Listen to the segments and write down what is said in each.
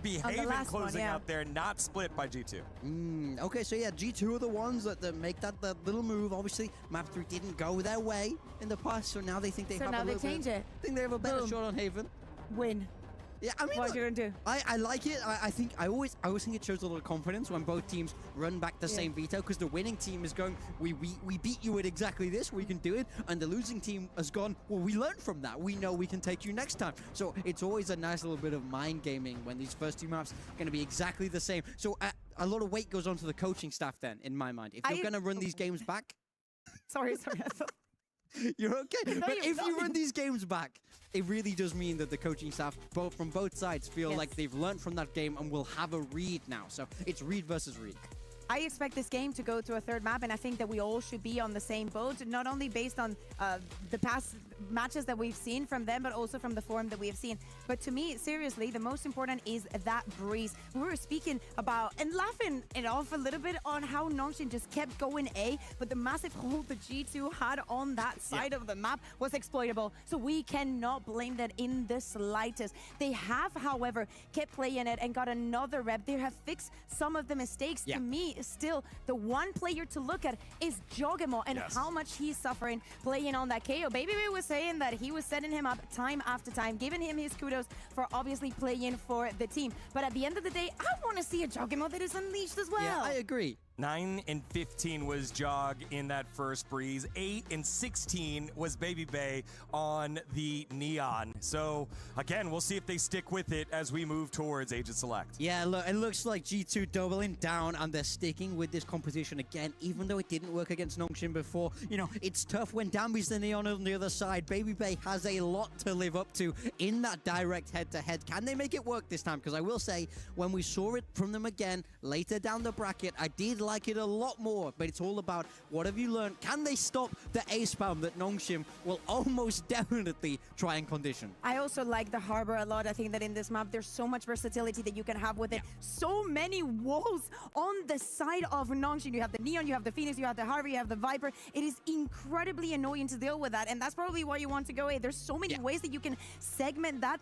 behaving closing out there, not split by G2. Okay, so yeah, G2 are the ones that make that little move. Obviously, map 3 didn't go their way in the past, so now they think they have a little change it. I think they have a better shot on Haven. Win. Yeah, I mean, what are you gonna do? I like it. I always think it shows a lot of confidence when both teams run back the same veto, because the winning team is going, we beat you at exactly this, we can do it, and the losing team has gone, well, we learned from that, we know we can take you next time. So it's always a nice little bit of mind gaming when these first two maps are going to be exactly the same. So a lot of weight goes onto the coaching staff then, in my mind. If you're going to run these games back, sorry. you're okay. But if you run these games back, it really does mean that the coaching staff, from both sides, feel like they've learned from that game and will have a read now. So it's read versus read. I expect this game to go to a third map, and I think that we all should be on the same boat, not only based on the past matches that we've seen from them, but also from the form that we have seen. But to me, seriously, the most important is that breeze. We were speaking about and laughing it off a little bit on how Nongshim just kept going A, but the massive hold the G2 had on that side of the map was exploitable. So we cannot blame that in the slightest. They have, however, kept playing it and got another rep. They have fixed some of the mistakes. To me, still, the one player to look at is Jogemo and how much he's suffering playing on that KO. BabyB was saying that he was setting him up time after time, giving him his kudos for obviously playing for the team. But at the end of the day, I want to see a Jogemo that is unleashed as well. Yeah, I agree. 9 and 15 was Jog in that first breeze. 8 and 16 was BabyB on the Neon. So again, we'll see if they stick with it as we move towards Agent Select. Yeah, look, it looks like G2 doubling down and they're sticking with this composition again, even though it didn't work against Nongshim before. You know, it's tough when Dambi's the Neon on the other side. BabyB has a lot to live up to in that direct head-to-head. Can they make it work this time? Because I will say, when we saw it from them again later down the bracket, I did like it a lot more, but it's all about what have you learned? Can they stop the A spam that Nongshim will almost definitely try and condition? I also like the Harbor a lot. I think that in this map, there's so much versatility that you can have with it. So many walls on the side of Nongshim. You have the Neon, you have the Phoenix, you have the Harbor, you have the Viper. It is incredibly annoying to deal with that, and that's probably why you want to go A. There's so many ways that you can segment that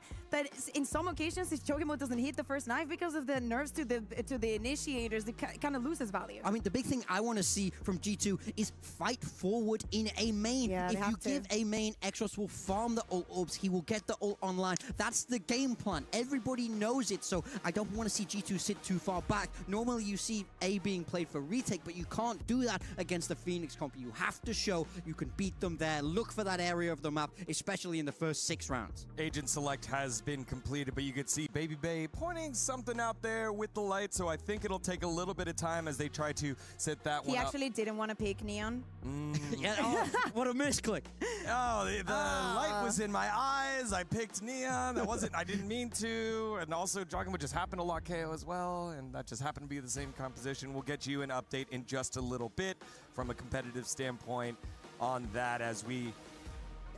in some occasions, if Jogemo doesn't hit the first knife because of the nerfs to the initiators, it kind of loses value. I mean, the big thing I want to see from G2 is fight forward in A main. If you give A main, Exros will farm the ult orbs. He will get the ult online. That's the game plan. Everybody knows it, so I don't want to see G2 sit too far back. Normally, you see A being played for retake, but you can't do that against the Phoenix comp. You have to show you can beat them there. Look for that area of the map, especially in the first 6 rounds. Agent Select has been completed, but you could see BabyB pointing something out there with the light, so I think it'll take a little bit of time as they try to set that one up. He actually didn't want to pick Neon. What a misclick. Oh, the light was in my eyes. I picked Neon. I didn't mean to. And also, Jogemo just happened to lock KO as well, and that just happened to be the same composition. We'll get you an update in just a little bit from a competitive standpoint on that as we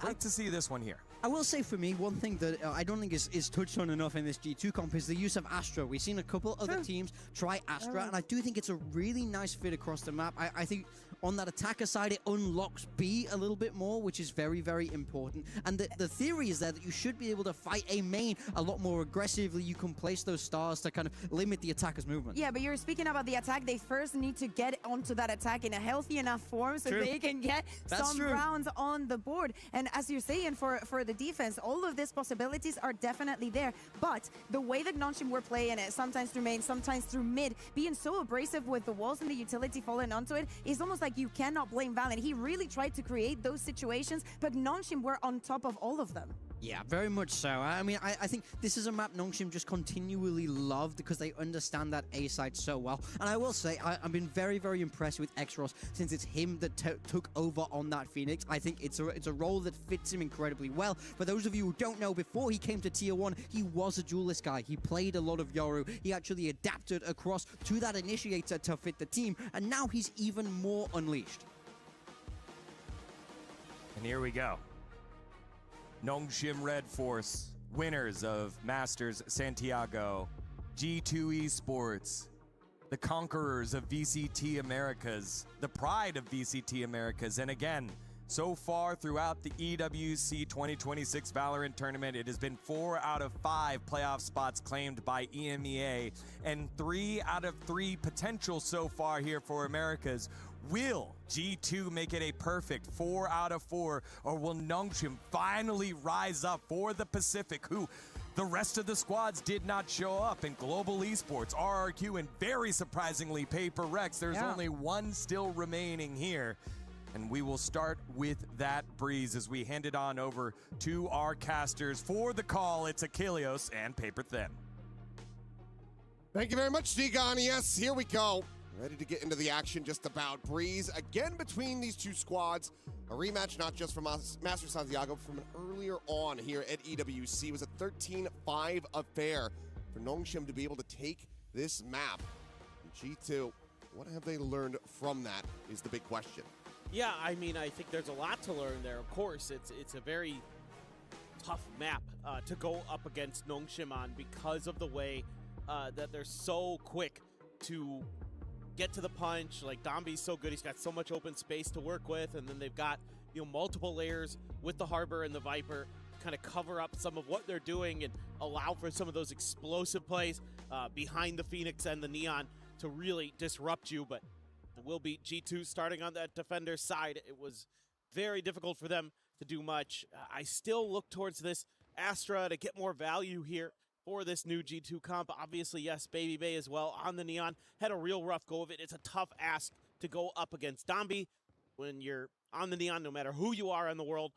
like to see this one here. I will say for me, one thing that I don't think is touched on enough in this G2 comp is the use of Astra. We've seen a couple other teams try Astra, and I do think it's a really nice fit across the map. I think on that attacker side, it unlocks B a little bit more, which is very, very important. And the theory is there that you should be able to fight a main a lot more aggressively. You can place those stars to kind of limit the attacker's movement. Yeah, but you're speaking about the attack. They first need to get onto that attack in a healthy enough form so they can get some rounds on the board. And as you're saying, for the defense, all of these possibilities are definitely there. But the way that Nongshim were playing it, sometimes through main, sometimes through mid, being so abrasive with the walls and the utility falling onto it, is almost like you cannot blame Valiant. He really tried to create those situations, but Nongshim were on top of all of them. Yeah, very much so. I mean, I think this is a map Nongshim just continually loved because they understand that A side so well. And I will say, I've been very, very impressed with Exros since it's him that took over on that Phoenix. I think it's a role that fits him incredibly well. For those of you who don't know, before he came to Tier 1, he was a duelist guy. He played a lot of Yoru. He actually adapted across to that initiator to fit the team. And now he's even more unleashed. And here we go. Nongshim Red Force, winners of Masters Santiago, G2 Esports, the conquerors of VCT Americas, the pride of VCT Americas, and again, So far throughout the EWC 2026 Valorant tournament, it has been 4 out of 5 playoff spots claimed by EMEA and 3 out of 3 potential so far here for Americas. Will G2 make it a perfect 4 out of 4, or will Nongshim finally rise up for the Pacific, who the rest of the squads did not show up in Global Esports, RRQ, and very surprisingly Paper Rex? There's only one still remaining here. And we will start with that breeze as we hand it on over to our casters for the call. It's Achilleos and Paper Thin. Thank you very much, Degon. Yes, here we go. Ready to get into the action just about. Breeze again between these two squads. A rematch not just from Master Santiago, but from an earlier on here at EWC. It was a 13-5 affair for Nongshim to be able to take this map. And G2, what have they learned from that is the big question. Yeah, I mean, I think there's a lot to learn there. Of course, it's a very tough map to go up against Nongshim on because of the way that they're so quick to get to the punch. Like, Dombi's so good. He's got so much open space to work with, and then they've got, you know, multiple layers with the Harbor and the Viper to kind of cover up some of what they're doing and allow for some of those explosive plays behind the Phoenix and the Neon to really disrupt you. But it will be G2 starting on that defender side. It was very difficult for them to do much. I still look towards this Astra to get more value here for this new G2 comp. Obviously, yes, Baby Bay as well on the Neon. Had a real rough go of it. It's a tough ask to go up against Dombi when you're on the Neon, no matter who you are in the world.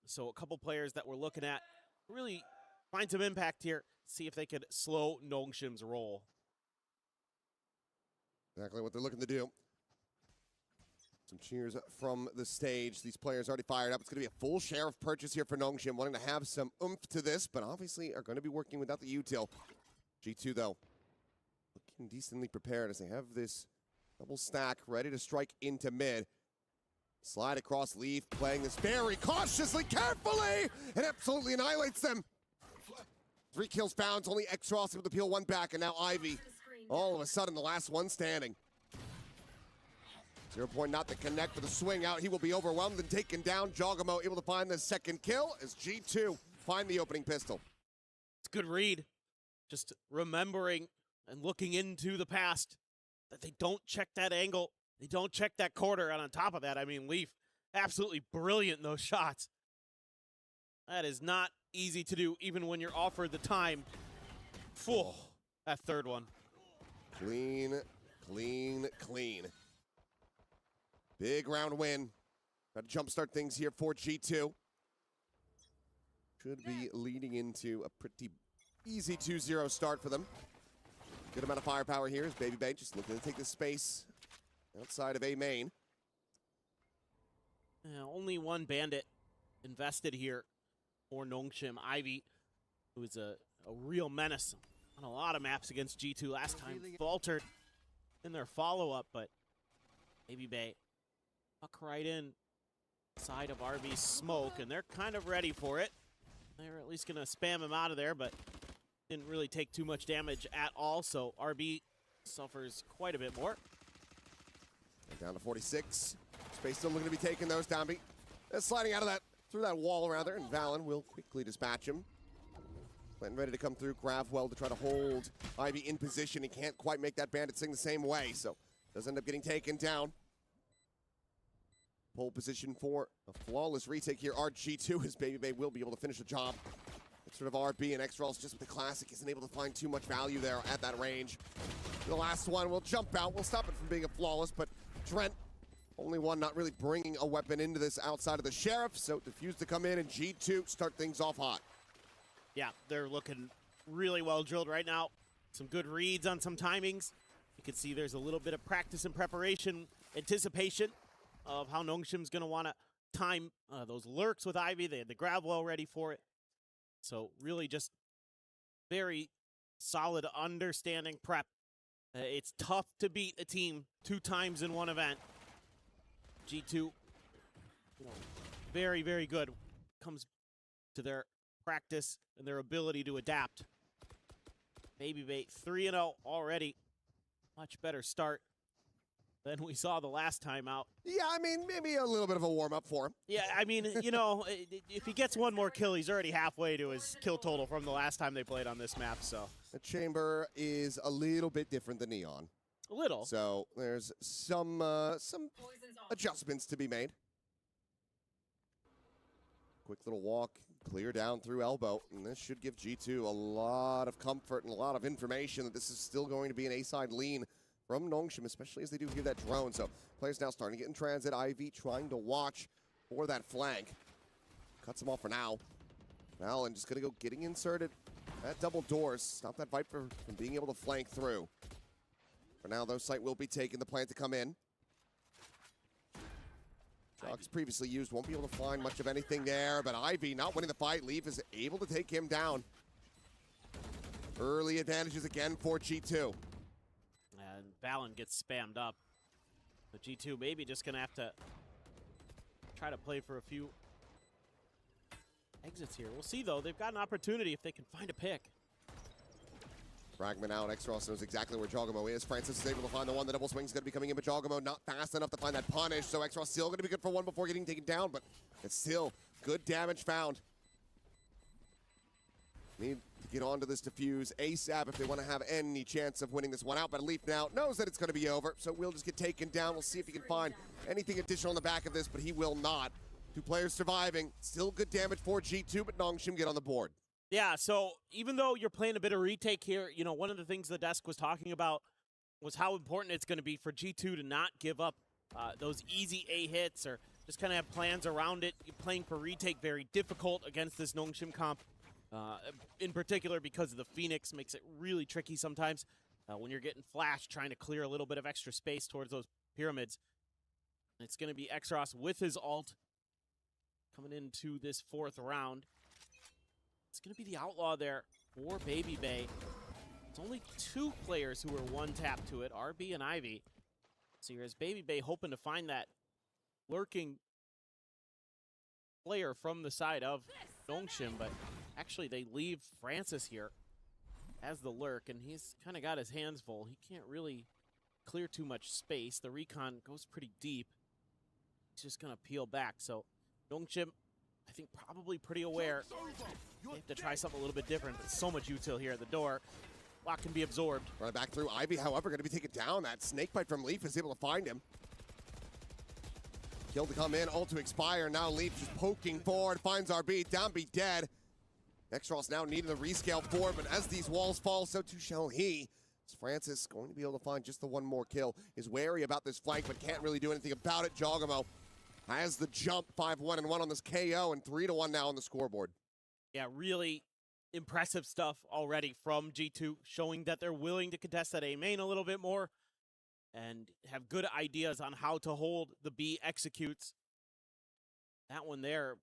So a couple players that we're looking at really find some impact here, see if they could slow Nongshim's roll. Exactly what they're looking to do. Some cheers from the stage. These players already fired up. It's going to be a full share of purchase here for Nongshim, wanting to have some oomph to this, but obviously are going to be working without the util. G2, though, looking decently prepared as they have this double stack ready to strike into mid. Slide across Leaf, playing this very cautiously, carefully, and absolutely annihilates them. 3 kills found, only Exros able to peel 1 back, and now Ivy. All of a sudden, the last one standing. 0 point not to connect with a swing out. He will be overwhelmed and taken down. Jogamo able to find the second kill as G2 find the opening pistol. It's a good read. Just remembering and looking into the past that they don't check that angle. They don't check that quarter. And on top of that, I mean, Leaf, absolutely brilliant in those shots. That is not easy to do, even when you're offered the time. Full. That third one. Clean, clean, clean. Big round win. Got to jumpstart things here for G2. Should be leading into a pretty easy 2-0 start for them. Good amount of firepower here as Baby Bay just looking to take the space outside of A main. Only one bandit invested here for Nongshim. Ivy, who is a real menace on a lot of maps against G2 last time, faltered in their follow-up, but Baby Bay tuck right in side of RB's smoke, and they're kind of ready for it. They're at least going to spam him out of there, but didn't really take too much damage at all, so RB suffers quite a bit more. Down to 46. Space still looking to be taken, though. Dombi sliding out of that, through that wall rather, and Valen will quickly dispatch him. Clinton ready to come through, Gravwell to try to hold Ivy in position. He can't quite make that bandit sing the same way, so does end up getting taken down. Pole position for a flawless retake here. RG2 as Baby Bay will be able to finish the job. It's sort of RB and X-Rolls just with the classic isn't able to find too much value there at that range. The last one will jump out. We'll stop it from being a flawless, but Trent, only one not really bringing a weapon into this outside of the Sheriff, so Diffuse to come in and G2 start things off hot. Yeah, they're looking really well drilled right now. Some good reads on some timings. You can see there's a little bit of practice and preparation, anticipation of how Nongshim's going to want to time those lurks with Ivy. They had the grab well ready for it. So really just very solid understanding prep. It's tough to beat a team 2 times in one event. G2, very, very good. Comes to their practice and their ability to adapt. Baby Bay 3-0 already. Much better start than we saw the last time out. Yeah, I mean, maybe a little bit of a warm-up for him. Yeah, I mean, you know, if he gets one more kill, he's already halfway to his kill total from the last time they played on this map, so. The Chamber is a little bit different than Neon. A little. So there's some adjustments to be made. Quick little walk, clear down through elbow, and this should give G2 a lot of comfort and a lot of information that this is still going to be an A-side lean from Nongshim, especially as they do hear that drone. So players now starting to get in transit. Ivy trying to watch for that flank. Cuts him off for now. Allen just going to go getting inserted at double doors. Stop that Viper from being able to flank through. For now, though, site will be taken. The plan to come in. Jogs previously used, won't be able to find much of anything there, but Ivy not winning the fight. Leaf is able to take him down. Early advantages again for G2. And Valen gets spammed up. But G2 maybe just going to have to try to play for a few exits here. We'll see, though. They've got an opportunity if they can find a pick. Fragment out. Exros knows exactly where Jogamo is. Francis is able to find the one. The double swing is going to be coming in, but Jogamo not fast enough to find that punish. So Exros still going to be good for one before getting taken down, but it's still good damage found. Need to get onto this defuse ASAP if they want to have any chance of winning this one out. But Leaf now knows that it's going to be over, so we'll just get taken down. We'll see if he can find anything additional on the back of this, but he will not. Two players surviving. Still good damage for G2, but Nongshim get on the board. Yeah, so even though you're playing a bit of retake here, you know, one of the things the desk was talking about was how important it's going to be for G2 to not give up those easy A hits or just kind of have plans around it. You're playing for retake very difficult against this Nongshim comp, in particular because of the Phoenix makes it really tricky sometimes when you're getting flashed trying to clear a little bit of extra space towards those pyramids. It's going to be Exros with his ult coming into this fourth round. It's going to be the outlaw there for Baby Bay. It's only two players who are one tap to it, RB and Ivy. So here's Baby Bay hoping to find that lurking player from the side of Nongshim, but actually they leave Francis here as the lurk, and he's kind of got his hands full. He can't really clear too much space. The recon goes pretty deep. He's just going to peel back. So Nongshim, I think, probably pretty aware. They have to try something a little bit different, but so much util here at the door. Lock can be absorbed. Running back through. Ivy, however, going to be taken down. That snake bite from Leaf is able to find him. Kill to come in, ult to expire. Now Leaf just poking forward, finds RB. Down be dead. Exros now needing the rescale forward, but as these walls fall, so too shall he. Is Francis going to be able to find just the one more kill? Is wary about this flank, but can't really do anything about it. Jogamo has the jump, 5-1-1 on this KO, and 3-1 now on the scoreboard. Yeah, really impressive stuff already from G2, showing that they're willing to contest that A main a little bit more and have good ideas on how to hold the B executes. That one there,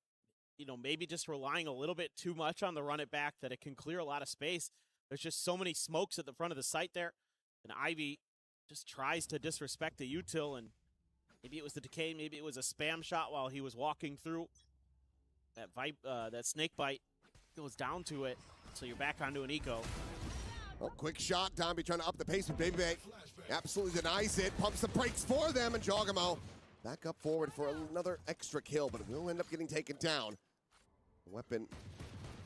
you know, maybe just relying a little bit too much on the run it back that it can clear a lot of space. There's just so many smokes at the front of the site there. And Ivy just tries to disrespect the util, and maybe it was the decay, maybe it was a spam shot while he was walking through. That snake bite goes down to it, so you're back onto an eco. Oh, quick shot. Domby trying to up the pace with Baby Bay. Absolutely denies it. Pumps the brakes for them, and Jogamo back up forward for another extra kill, but it will end up getting taken down. Weapon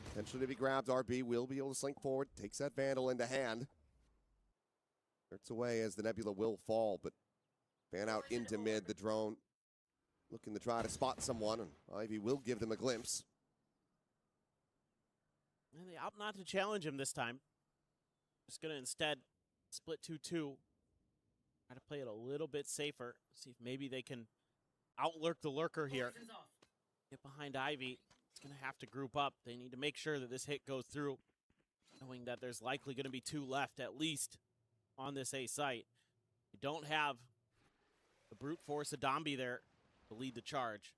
potentially to be grabbed. RB will be able to slink forward. Takes that Vandal into hand. Hurts away as the Nebula will fall, but fan out into mid. The drone looking to try to spot someone, and Ivy will give them a glimpse. And they opt not to challenge him this time. Just going to instead split 2-2. Try to play it a little bit safer. See if maybe they can outlurk the lurker here. Get behind Ivy. It's going to have to group up. They need to make sure that this hit goes through, knowing that there's likely going to be two left at least on this A site. You don't have the brute force of Domby there to lead the charge.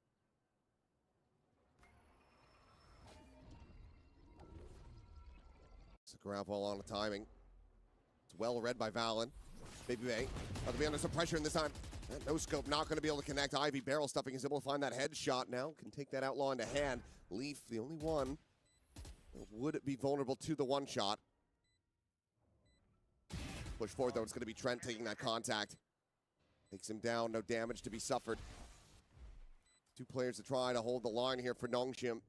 It's a grab ball on the timing. It's well read by Valen. Baby Bay about to be under some pressure in this time. That no scope not going to be able to connect. Ivy barrel stuffing is able to find that headshot now. Can take that outlaw into hand. Leaf, the only one that would be vulnerable to the one shot. Push forward though, it's going to be Trent taking that contact. Takes him down, no damage to be suffered. 2 players to try to hold the line here for Nongshim.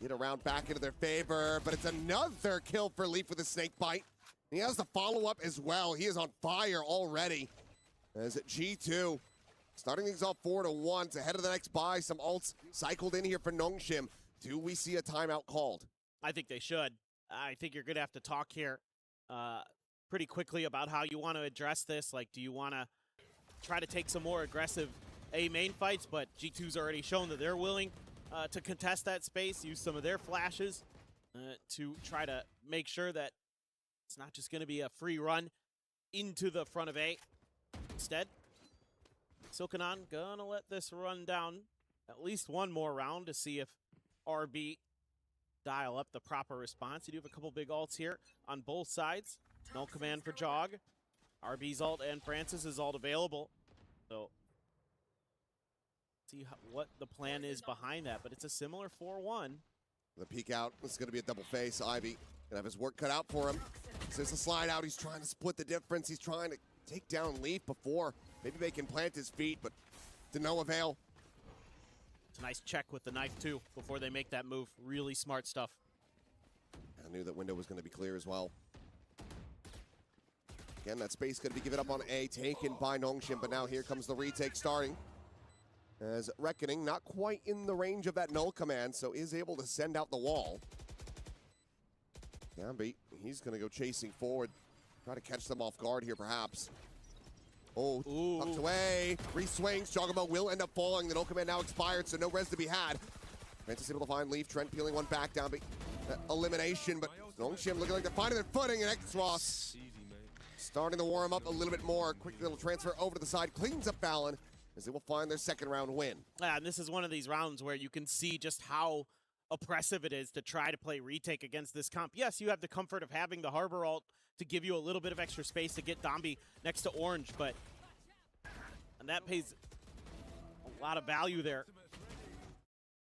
Get around back into their favor, but it's another kill for Leaf with a snake bite. He has the follow-up as well. He is on fire already. As G2 starting things off 4-1. It's ahead of the next buy. Some ults cycled in here for Nongshim. Do we see a timeout called? I think they should. I think you're going to have to talk here pretty quickly about how you want to address this. Like, do you want to try to take some more aggressive A main fights? But G2's already shown that they're willing to contest that space, use some of their flashes to try to make sure that it's not just going to be a free run into the front of A. Instead, Silkanon gonna let this run down at least one more round to see if RB dial up the proper response. You do have a couple big ults here on both sides. No command for Jog. RB's ult and Francis' ult available. So see what the plan is behind that, but it's a similar 4-1. The peek out, this is going to be a double face. Ivy gonna have his work cut out for him. So there's a slide out, he's trying to split the difference. He's trying to take down Leaf before maybe they can plant his feet, but to no avail. It's a nice check with the knife too before they make that move. Really smart stuff. I knew that window was going to be clear as well. Again, that space going to be given up on A, taken by Nongshim, but now here comes the retake starting. As Reckoning not quite in the range of that null command, so is able to send out the wall. Gambi, he's going to go chasing forward. Try to catch them off guard here, perhaps. Oh, tucked away. 3 swings. Jogamo will end up falling. The null command now expired, so no res to be had. Francis able to find Leaf. Trent peeling one back down. Elimination, but Nongshim looking like they're finding their footing, and X-Ross starting to warm up a little bit more. Quick little transfer over to the side. Cleans up Fallon as they will find their second round win. And this is one of these rounds where you can see just how oppressive it is to try to play retake against this comp. Yes, you have the comfort of having the Harbor ult to give you a little bit of extra space to get Dombi next to Orange, but and that pays a lot of value there.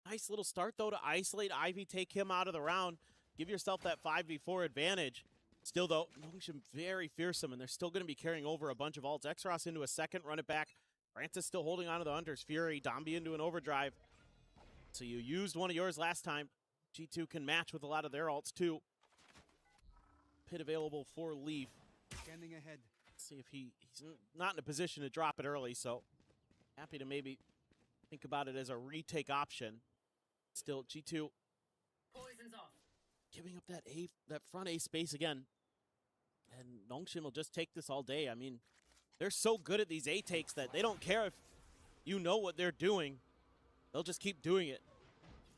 Nice little start, though, to isolate Ivy, take him out of the round, give yourself that 5v4 advantage. Still, though, Nongshim very fearsome, and they're still going to be carrying over a bunch of ults. X-Ross into a second, run it back. Francis still holding on to the Hunters. Fury, Dombi into an overdrive. So you used one of yours last time. G2 can match with a lot of their ults, too. Pit available for Leaf. Scanning ahead. See if he's not in a position to drop it early, so happy to maybe think about it as a retake option. Still, G2 Poison's off. giving up that front A space again. And Nongshim will just take this all day. I mean, they're so good at these A takes that they don't care if you know what they're doing. They'll just keep doing it.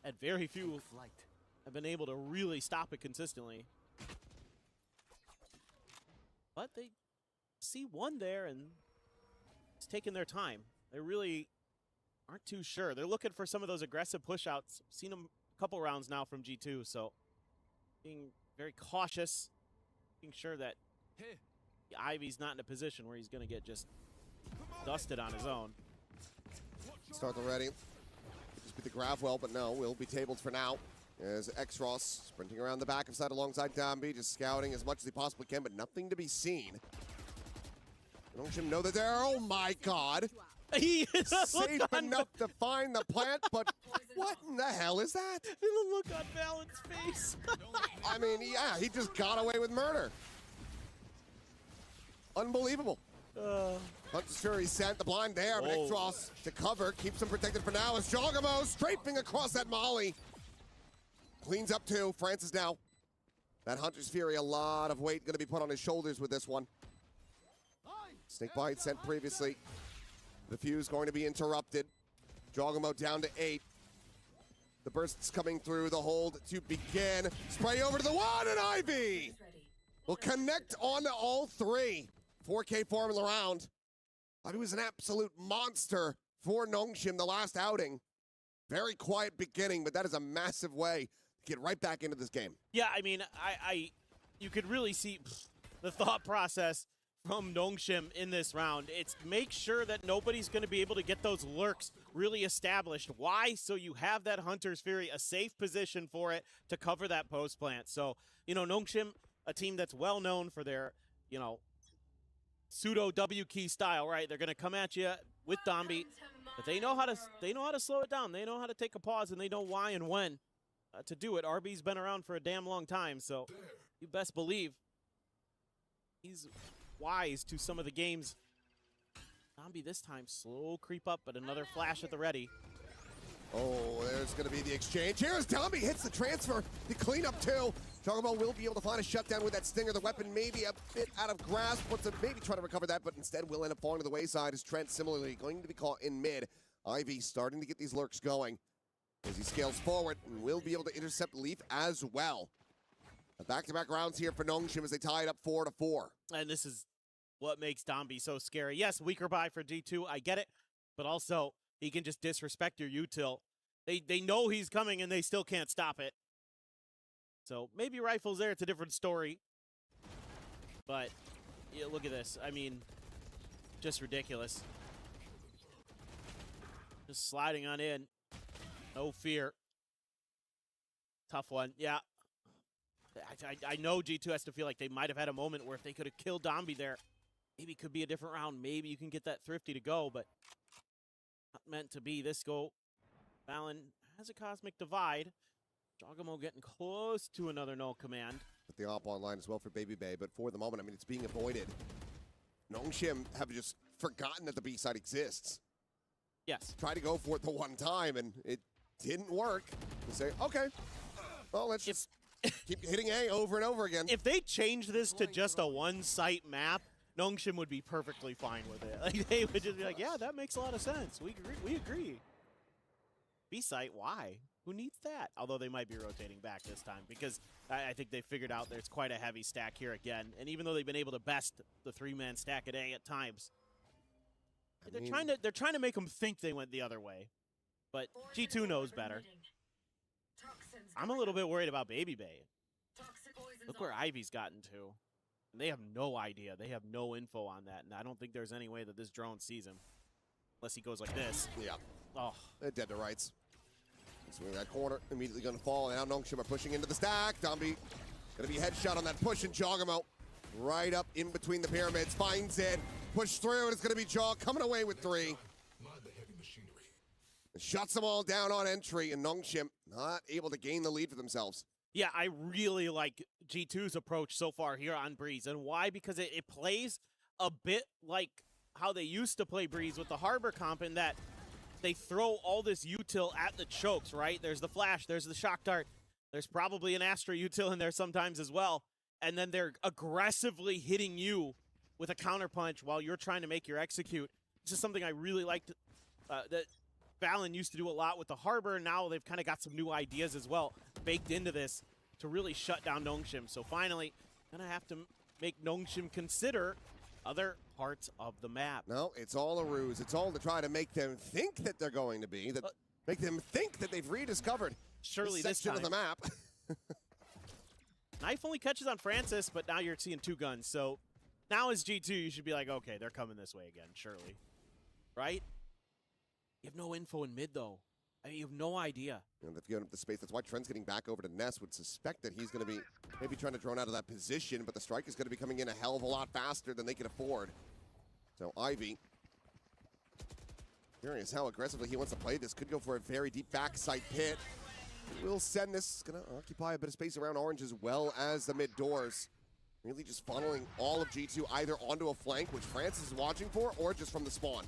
And very few have been able to really stop it consistently. But they see one there, and it's taking their time. They really aren't too sure. They're looking for some of those aggressive push-outs. Seen them a couple rounds now from G2, so being very cautious, being sure that Ivy's not in a position where he's going to get just dusted on his own. Start already. Just beat the grab well, but no, will be tabled for now. As X-Ross sprinting around the back of side alongside Dombi, just scouting as much as he possibly can, but nothing to be seen. Nongshim know that they're, oh my god! He is safe enough to find the plant, but what in the hell is that? The look on Fallon's face. I mean, yeah, he just got away with murder. Unbelievable. Hunter's Fury sent the blind there, but X-Ross to cover, keeps him protected for now as Jogamo strafing across that molly. Cleans up too. Francis now. That Hunter's Fury, a lot of weight going to be put on his shoulders with this one. Snake Bite sent previously. The fuse going to be interrupted. Jogamo down to 8. The bursts coming through. The hold to begin. Spray over to the one, and Ivy will connect on to all 3. 4K formula round. Ivy was an absolute monster for Nongshim the last outing. Very quiet beginning, but that is a massive way to get right back into this game. Yeah, I mean, you could really see the thought process from Nongshim in this round. It's make sure that nobody's going to be able to get those lurks really established. Why? So you have that Hunter's Fury, a safe position for it to cover that post plant. So, you know, Nongshim, a team that's well known for their, you know, pseudo W key style, right? They're gonna come at you with Dombi, but they know how to slow it down. They know how to take a pause, and they know why and when to do it. RB's been around for a damn long time, so you best believe he's wise to some of the games. Dombi this time slow creep up, but another flash at the ready. Oh, there's going to be the exchange. Here's Dombi, hits the transfer. The cleanup too. Chocobo will be able to find a shutdown with that stinger. The weapon maybe a bit out of grasp. Wants to maybe try to recover that, but instead will end up falling to the wayside as Trent similarly going to be caught in mid. Ivy starting to get these lurks going as he scales forward and will be able to intercept Leaf as well. Back-to-back rounds here for Nongshim as they tie it up 4-4. And this is what makes Dombi so scary. Yes, weaker buy for G2, I get it, but also he can just disrespect your util. They know he's coming and they still can't stop it. So maybe rifles there, it's a different story. But yeah, look at this. I mean, just ridiculous. Just sliding on in. No fear. Tough one. Yeah. I know G2 has to feel like they might have had a moment where if they could have killed Dombi there, maybe it could be a different round. Maybe you can get that Thrifty to go, but not meant to be. This go. Valen has a Cosmic Divide. Jogamo getting close to another null command. With the op online as well for Baby Bay, but for the moment, I mean, it's being avoided. Nongshim have just forgotten that the B side exists. Yes. Try to go for it the one time, and it didn't work. They say, okay, well, let's just keep hitting A over and over again. If they change this to just a one-site map, Nongshim would be perfectly fine with it. Like, they would just be like, yeah, that makes a lot of sense. We agree. B-site, why? Who needs that? Although they might be rotating back this time because I think they figured out there's quite a heavy stack here again. And even though they've been able to best the three-man stack at A at times, they're trying to make them think they went the other way. But G2 knows better. I'm a little bit worried about Baby Bay. Look where Ivy's gotten to. And they have no idea. They have no info on that. And I don't think there's any way that this drone sees him. Unless he goes like this. Yeah. Oh. They're dead to rights. Swing that corner, immediately going to fall. And now Nongshim are pushing into the stack. Dombi going to be headshot on that push, and Jogamo right up in between the pyramids. Finds it. Push through, and it's going to be Jog coming away with 3. And shuts them all down on entry, and Nongshim not able to gain the lead for themselves. Yeah, I really like G2's approach so far here on Breeze. And why? Because it plays a bit like how they used to play Breeze with the Harbor comp in that they throw all this util at the chokes, right? There's the flash, there's the shock dart, there's probably an Astra util in there sometimes as well. And then they're aggressively hitting you with a counterpunch while you're trying to make your execute. This is something I really liked that Valen used to do a lot with the Harbor. Now they've kind of got some new ideas as well baked into this to really shut down Nongshim. So finally, gonna have to make Nongshim consider other parts of the map. No, it's all a ruse. It's all to try to make them think that they're going to be, make them think that they've rediscovered surely this section time of the map. Knife only catches on Francis, but now you're seeing 2 guns. So now as G2, you should be like, okay, they're coming this way again, surely. Right? You have no info in mid, though. I mean, you have no idea. You know, they've given up the space. That's why Trent's getting back over to Ness. Would suspect that he's going to be maybe trying to drone out of that position, but the strike is going to be coming in a hell of a lot faster than they can afford. So Ivy, curious how aggressively he wants to play this. Could go for a very deep backside pit. Will send this. Going to occupy a bit of space around Orange as well as the mid doors. Really just funneling all of G2 either onto a flank, which Francis is watching for, or just from the spawn.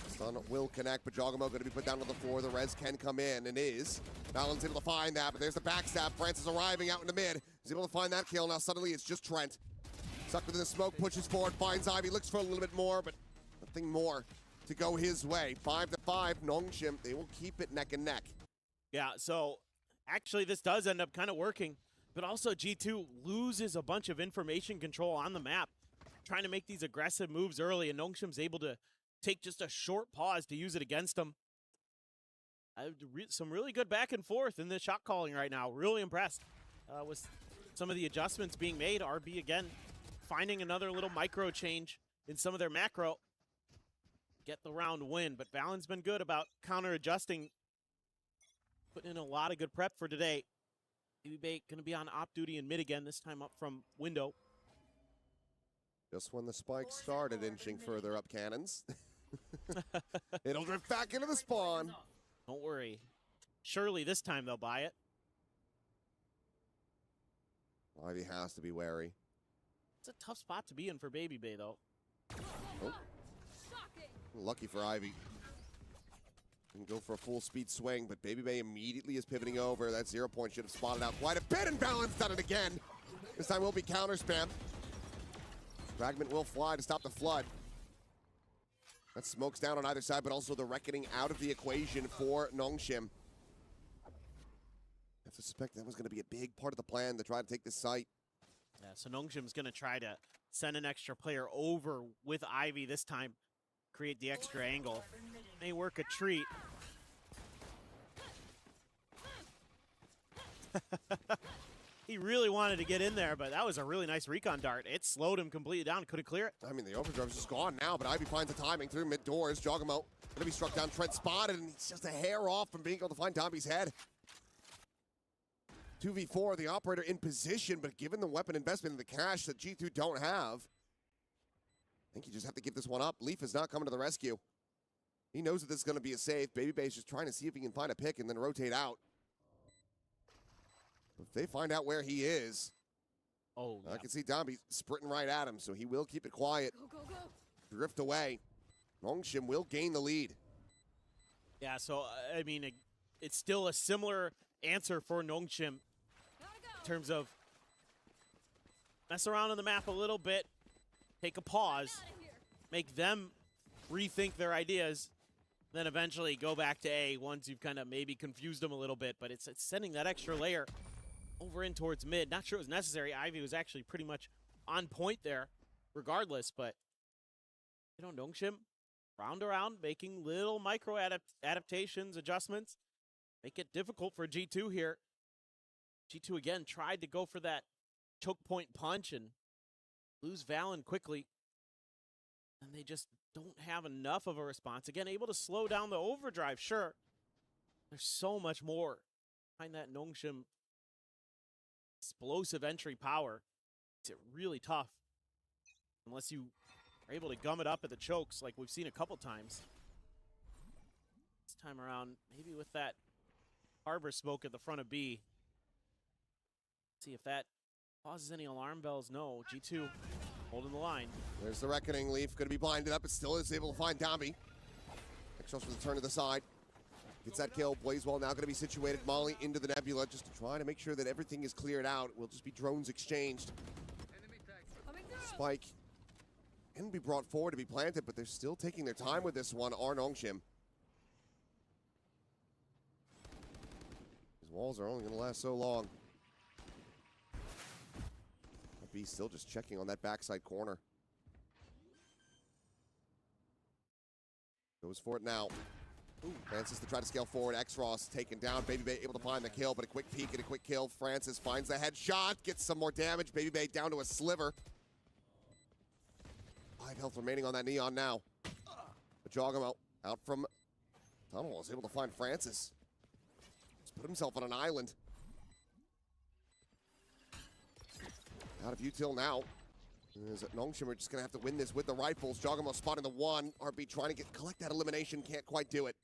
Stun will connect, but Jogamo going to be put down on the floor. The res can come in, and is. Valen's able to find that, but there's the backstab. Francis arriving out in the mid. He's able to find that kill. Now suddenly it's just Trent. Sucked within the smoke, pushes forward, finds Ivy, looks for a little bit more, but nothing more to go his way. 5-5, Nongshim, they will keep it neck and neck. Yeah, so actually this does end up kind of working, but also G2 loses a bunch of information control on the map, trying to make these aggressive moves early, and Nongshim's able to take just a short pause to use it against them. Some really good back and forth in the shot calling right now. Really impressed with some of the adjustments being made. RB again finding another little micro change in some of their macro. Get the round win, but Valen's been good about counter adjusting. Putting in a lot of good prep for today. Baby going to be on op duty in mid again, this time up from window. Just when the spike started inching further up cannons. It'll drift back into the spawn. Don't worry. Surely this time they'll buy it. Ivy has to be wary. It's a tough spot to be in for Baby Bay, though. Oh. Lucky for Ivy. Can go for a full speed swing, but Baby Bay immediately is pivoting over. That 0 point should have spotted out quite a bit, and Balance done it again. This time will be counter spam. Fragment will fly to stop the flood. That smokes down on either side, but also the reckoning out of the equation for Nongshim. I have to suspect that was going to be a big part of the plan to try to take this site. Yeah, so Nongshim's going to try to send an extra player over with Ivy this time. Create the extra angle. May work a treat. He really wanted to get in there, but that was a really nice recon dart. It slowed him completely down. Couldn't clear it. I mean, the overdrive's just gone now, but Ivy finds the timing through mid-doors. Jogamo going to be struck down. Trent spotted, and he's just a hair off from being able to find Tomby's head. 2v4, the operator in position, but given the weapon investment and the cash that G2 don't have, I think you just have to give this one up. Leaf is not coming to the rescue. He knows that this is going to be a save. Baby Bay's just trying to see if he can find a pick and then rotate out. If they find out where he is, oh, yeah. I can see Tomby sprinting right at him, so he will keep it quiet. Drift away. Nongshim will gain the lead. Yeah, so, I mean, it's still a similar answer for Nongshim in terms of mess around on the map a little bit, take a pause, make them rethink their ideas, then eventually go back to A once you've kind of maybe confused them a little bit, but it's sending that extra layer over in towards mid. Not sure it was necessary. Ivy was actually pretty much on point there regardless, but, you know, Nongshim round around, making little micro adaptations, adjustments, make it difficult for G2 here. G2 again tried to go for that choke point punch and lose Valen quickly. And they just don't have enough of a response. Again, able to slow down the overdrive, sure. There's so much more behind that Nongshim explosive entry power. It's really tough unless you are able to gum it up at the chokes like we've seen a couple times. This time around, maybe with that harbor smoke at the front of B. See if that causes any alarm bells. No, G2 holding the line. There's the reckoning. Leaf going to be blinded up, but still is able to find Tomby. Exos for the turn to the side. Gets that kill. Blazewell now going to be situated. Molly into the Nebula just to try to make sure that everything is cleared out. Will just be drones exchanged. Spike can be brought forward to be planted, but they're still taking their time with this one. Nongshim. These walls are only going to last so long. B still just checking on that backside corner. Goes for it now. Ooh, Francis to try to scale forward. X-Ross taken down. Baby Bay able to find the kill, but a quick peek and a quick kill. Francis finds the headshot, gets some more damage. Baby Bay down to a sliver. 5 health remaining on that Neon now. But Jogamo out from tunnel is able to find Francis. He's put himself on an island. Out of util now. Nongshim are just going to have to win this with the rifles. Jogamo spotting the one. RB trying to collect that elimination. Can't quite do it.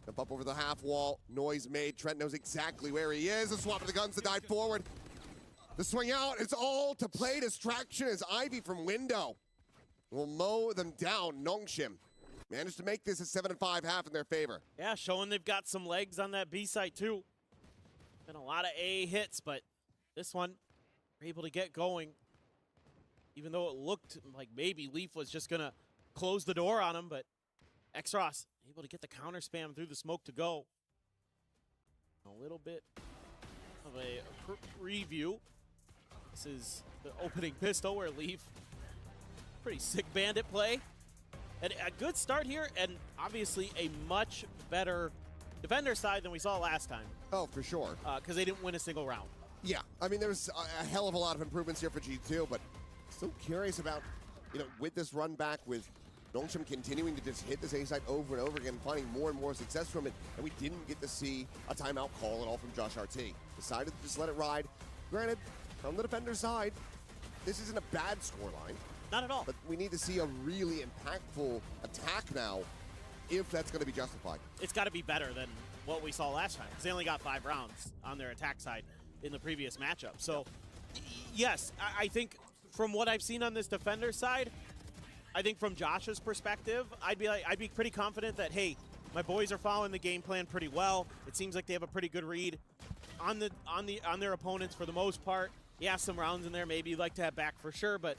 Jump up over the half wall. Noise made. Trent knows exactly where he is. The swap of the guns to dive forward. The swing out. It's all to play distraction as Ivy from window will mow them down. Nongshim managed to make this a 7-5 half in their favor. Yeah, showing they've got some legs on that B site too. Been a lot of A hits, but this one, we're able to get going. Even though it looked like maybe Leaf was just going to close the door on him, but X-Ross able to get the counter spam through the smoke to go. A little bit of a preview. This is the opening pistol where Leaf, pretty sick bandit play. And a good start here, and obviously a much better defender side than we saw last time. Oh, for sure. Because they didn't win a single round. Yeah, I mean, there's a hell of a lot of improvements here for G2, but still curious about, you know, with this run back with Nongshim continuing to just hit this A site over and over again, finding more and more success from it, and we didn't get to see a timeout call at all from Josh RT. Decided to just let it ride. Granted, from the defender's side, this isn't a bad scoreline. Not at all. But we need to see a really impactful attack now, if that's going to be justified. It's got to be better than what we saw last time, because they only got 5 rounds on their attack side in the previous matchup. So, yes, I think from what I've seen on this defender side, I think from Josh's perspective, I'd be pretty confident that, hey, my boys are following the game plan pretty well. It seems like they have a pretty good read on their opponents for the most part. Yeah, some rounds in there maybe you'd like to have back for sure, but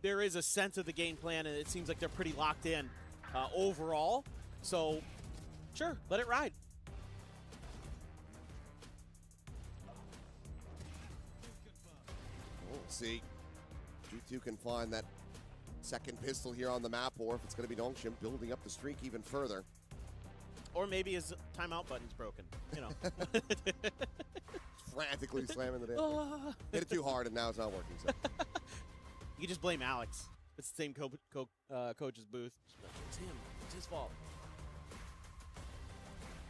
there is a sense of the game plan, and it seems like they're pretty locked in overall. So, sure, let it ride. We'll see. G2 can find that second pistol here on the map, or if it's going to be Nongshim building up the streak even further. Or maybe his timeout button's broken, you know. Frantically slamming the damn. Hit it too hard, and now it's not working. So. You can just blame Alex. It's the same coach's booth. It's him. It's his fault.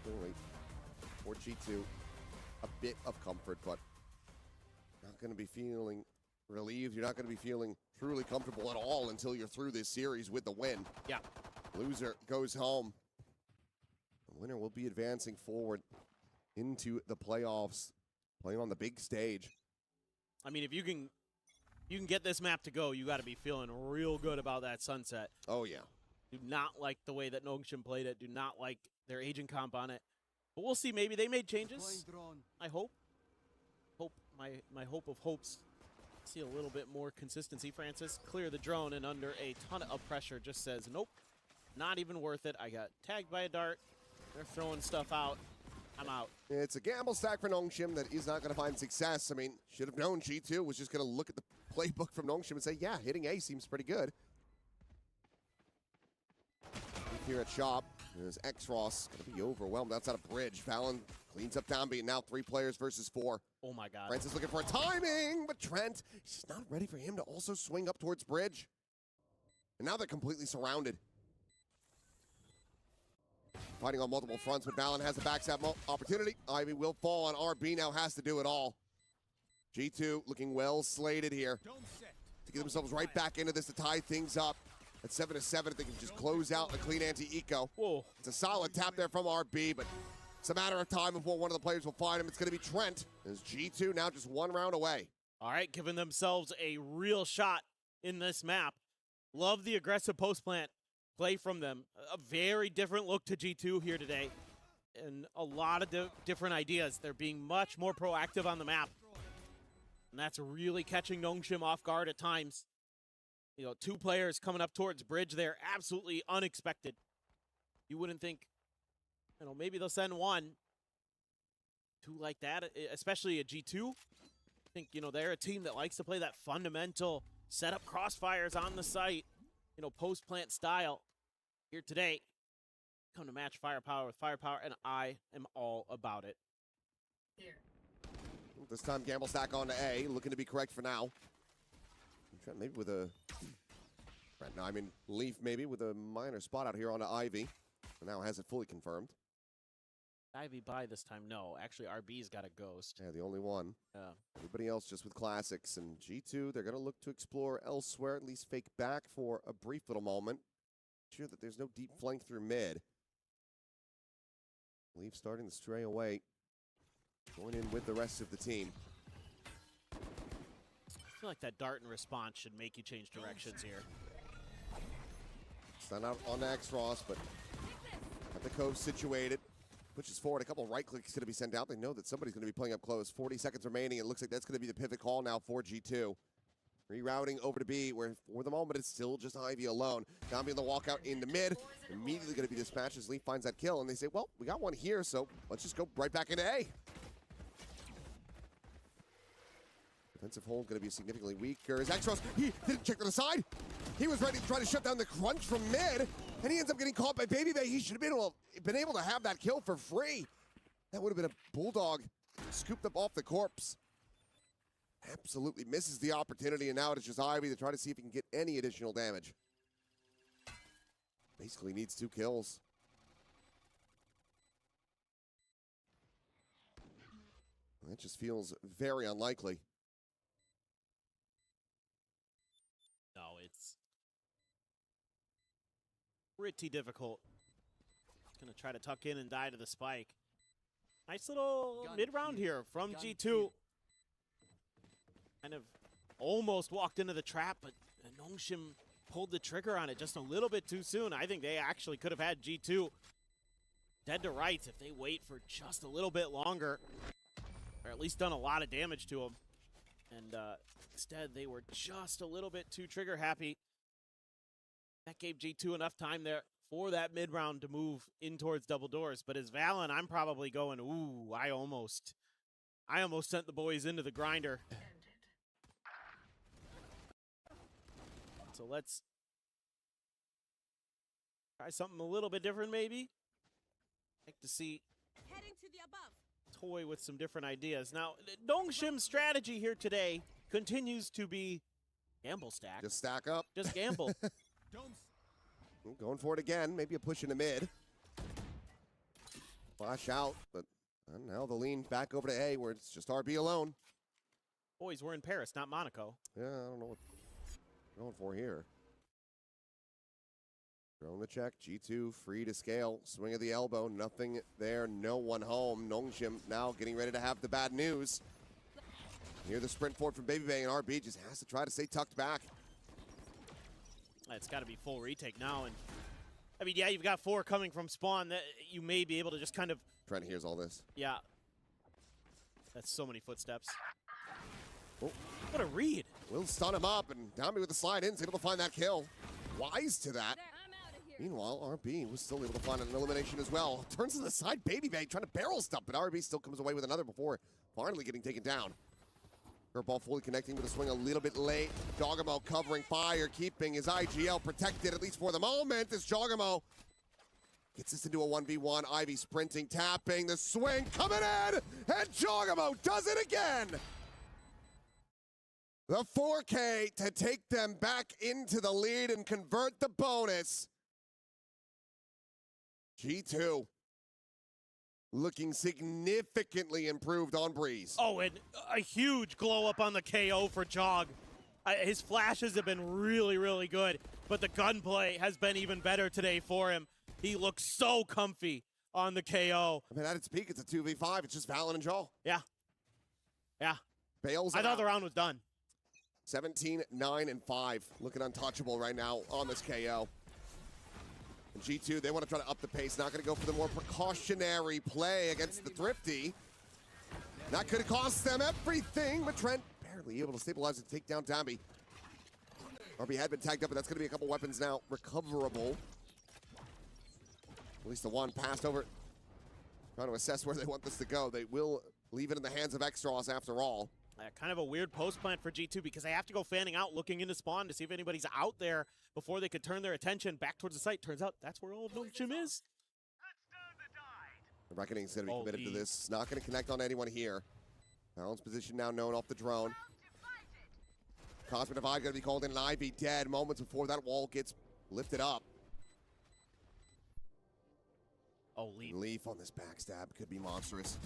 Clearly, for G2, a bit of comfort, but not going to be feeling relieved. You're not going to be feeling truly comfortable at all until you're through this series with the win. Yeah. Loser goes home. The winner will be advancing forward into the playoffs, playing on the big stage. I mean, if you can get this map to go, you got to be feeling real good about that sunset. Oh, yeah. Do not like the way that Nongshim played it. Do not like their agent comp on it. But we'll see. Maybe they made changes. I hope. My hope of hopes. See a little bit more consistency. Francis, clear the drone, and under a ton of pressure just says, nope, not even worth it. I got tagged by a dart. They're throwing stuff out. I'm out. It's a gamble stack for Nongshim that is not going to find success. I mean, should have known G2 was just going to look at the playbook from Nongshim and say, yeah, hitting A seems pretty good. Here at shop, there's X-Ross going to be overwhelmed outside of bridge. Fallon cleans up downbeat, now 3 players versus 4. Oh my God. Francis looking for a timing, but Trent, he's not ready for him to also swing up towards bridge. And now they're completely surrounded. Fighting on multiple fronts, but Fallon has a backstab opportunity. Ivy will fall on RB, now has to do it all. G2 looking well slated here to get themselves right back into this to tie things up. At 7-7, if they can just close out a clean anti-eco. Whoa. It's a solid tap there from RB, but it's a matter of time before one of the players will find him. It's going to be Trent, as G2 now just 1 round away. All right, giving themselves a real shot in this map. Love the aggressive post plant play from them. A very different look to G2 here today, and a lot of different ideas. They're being much more proactive on the map, and that's really catching Nongshim off guard at times. You know, 2 players coming up towards bridge there, absolutely unexpected. You wouldn't think, you know, maybe they'll send 1. 2 like that, especially a G2. I think, you know, they're a team that likes to play that fundamental set up crossfires on the site, you know, post-plant style. Here today, come to match firepower with firepower, and I am all about it. Here. This time, gamble stack on to A, looking to be correct for now. Trent maybe with a, no, I mean Leaf maybe with a minor spot out here onto Ivy. And now has it fully confirmed. Ivy by this time, no. Actually, RB's got a ghost. Yeah, the only one. Everybody else just with classics. And G2, they're going to look to explore elsewhere, at least fake back for a brief little moment. Sure that there's no deep flank through mid. Leaf starting to stray away. Going in with the rest of the team. I feel like that dart and response should make you change directions here. It's not out on X-Ross, but got the cove situated. Pushes forward, a couple right clicks going to be sent out. They know that somebody's going to be playing up close. 40 seconds remaining. It looks like that's going to be the pivot call now for G2. Rerouting over to B, where for the moment it's still just Ivy alone. Downbeat the walkout in the mid. Immediately going to be dispatched as Leaf finds that kill. And they say, well, we got one here, so let's just go right back into A. Defensive hold going to be significantly weaker. As X-Ross, he didn't check to the side. He was ready to try to shut down the crunch from mid, and he ends up getting caught by Baby Bay. He should have been able to have that kill for free. That would have been a Bulldog scooped up off the corpse. Absolutely misses the opportunity, and now it's just Ivy to try to see if he can get any additional damage. basically needs 2 kills. That just feels very unlikely. No, it's pretty difficult. Gonna try to tuck in and die to the spike. Nice little mid-round here from G2. Kind of almost walked into the trap, but Nongshim pulled the trigger on it just a little bit too soon. I think they actually could have had G2 dead to rights if they wait for just a little bit longer, or at least done a lot of damage to them. And instead, they were just a little bit too trigger happy. That gave G2 enough time there for that mid-round to move in towards double doors. But as Valen, I'm probably going, ooh, I almost sent the boys into the grinder. So let's try something a little bit different, maybe. Like to see Heading to the above. toy with some different ideas. Now, Nongshim's strategy here today continues to be gamble stack. Just stack up. Just gamble. Going for it again. Maybe a push in the mid. Flash out, but now the lean back over to A, where it's just RB alone. Boys, we're in Paris, not Monaco. Yeah, I don't know what we're going for here. Throwing the check. G2 free to scale. Swing of the elbow. Nothing there. No one home. Nongshim now getting ready to have the bad news. Hear the sprint forward from Baby Bay, and RB just has to try to stay tucked back. It's got to be full retake now. And I mean, yeah, you've got 4 coming from spawn that you may be able to just kind of. Trent hears all this. Yeah. That's so many footsteps. Oh. What a read. Will stun him up, and Downby with the slide in is able to find that kill. Wise to that. I'm out of here. Meanwhile, RB was still able to find an elimination as well. Turns to the side, Baby Bay trying to barrel stuff, but RB still comes away with another before finally getting taken down. Curveball fully connecting with a swing a little bit late. Jogamo covering fire, keeping his IGL protected, at least for the moment, as Jogamo gets this into a 1v1. Ivy sprinting, tapping, the swing coming in, and Jogamo does it again! The 4K to take them back into the lead and convert the bonus. G2 looking significantly improved on Breeze. Oh, and a huge glow up on the KO for Jog. His flashes have been really, really good, but the gunplay has been even better today for him. He looks so comfy on the KO. I mean, at its peak, it's a 2v5. It's just Valen and Jaw. Yeah. Yeah. Bails I thought the round was done. 17, 9, and 5. Looking untouchable right now on this KO. And G2, they want to try to up the pace. Not going to go for the more precautionary play against the Thrifty. That could have cost them everything, but Trent barely able to stabilize and take down Dambi. RB had been tagged up, but that's going to be a couple weapons now recoverable. At least the one passed over. Trying to assess where they want this to go. They will leave it in the hands of Extros after all. Kind of a weird post plant for G2 because they have to go fanning out, looking into spawn to see if anybody's out there before they could turn their attention back towards the site. Turns out that's where all of Nongshim is. The Reckoning's going to be committed to this. It's not going to connect on anyone here. Valen's position now known off the drone. Cosmic Divide going to be called in, and Ivy dead moments before that wall gets lifted up. Oh, Leaf. Leaf on this backstab could be monstrous.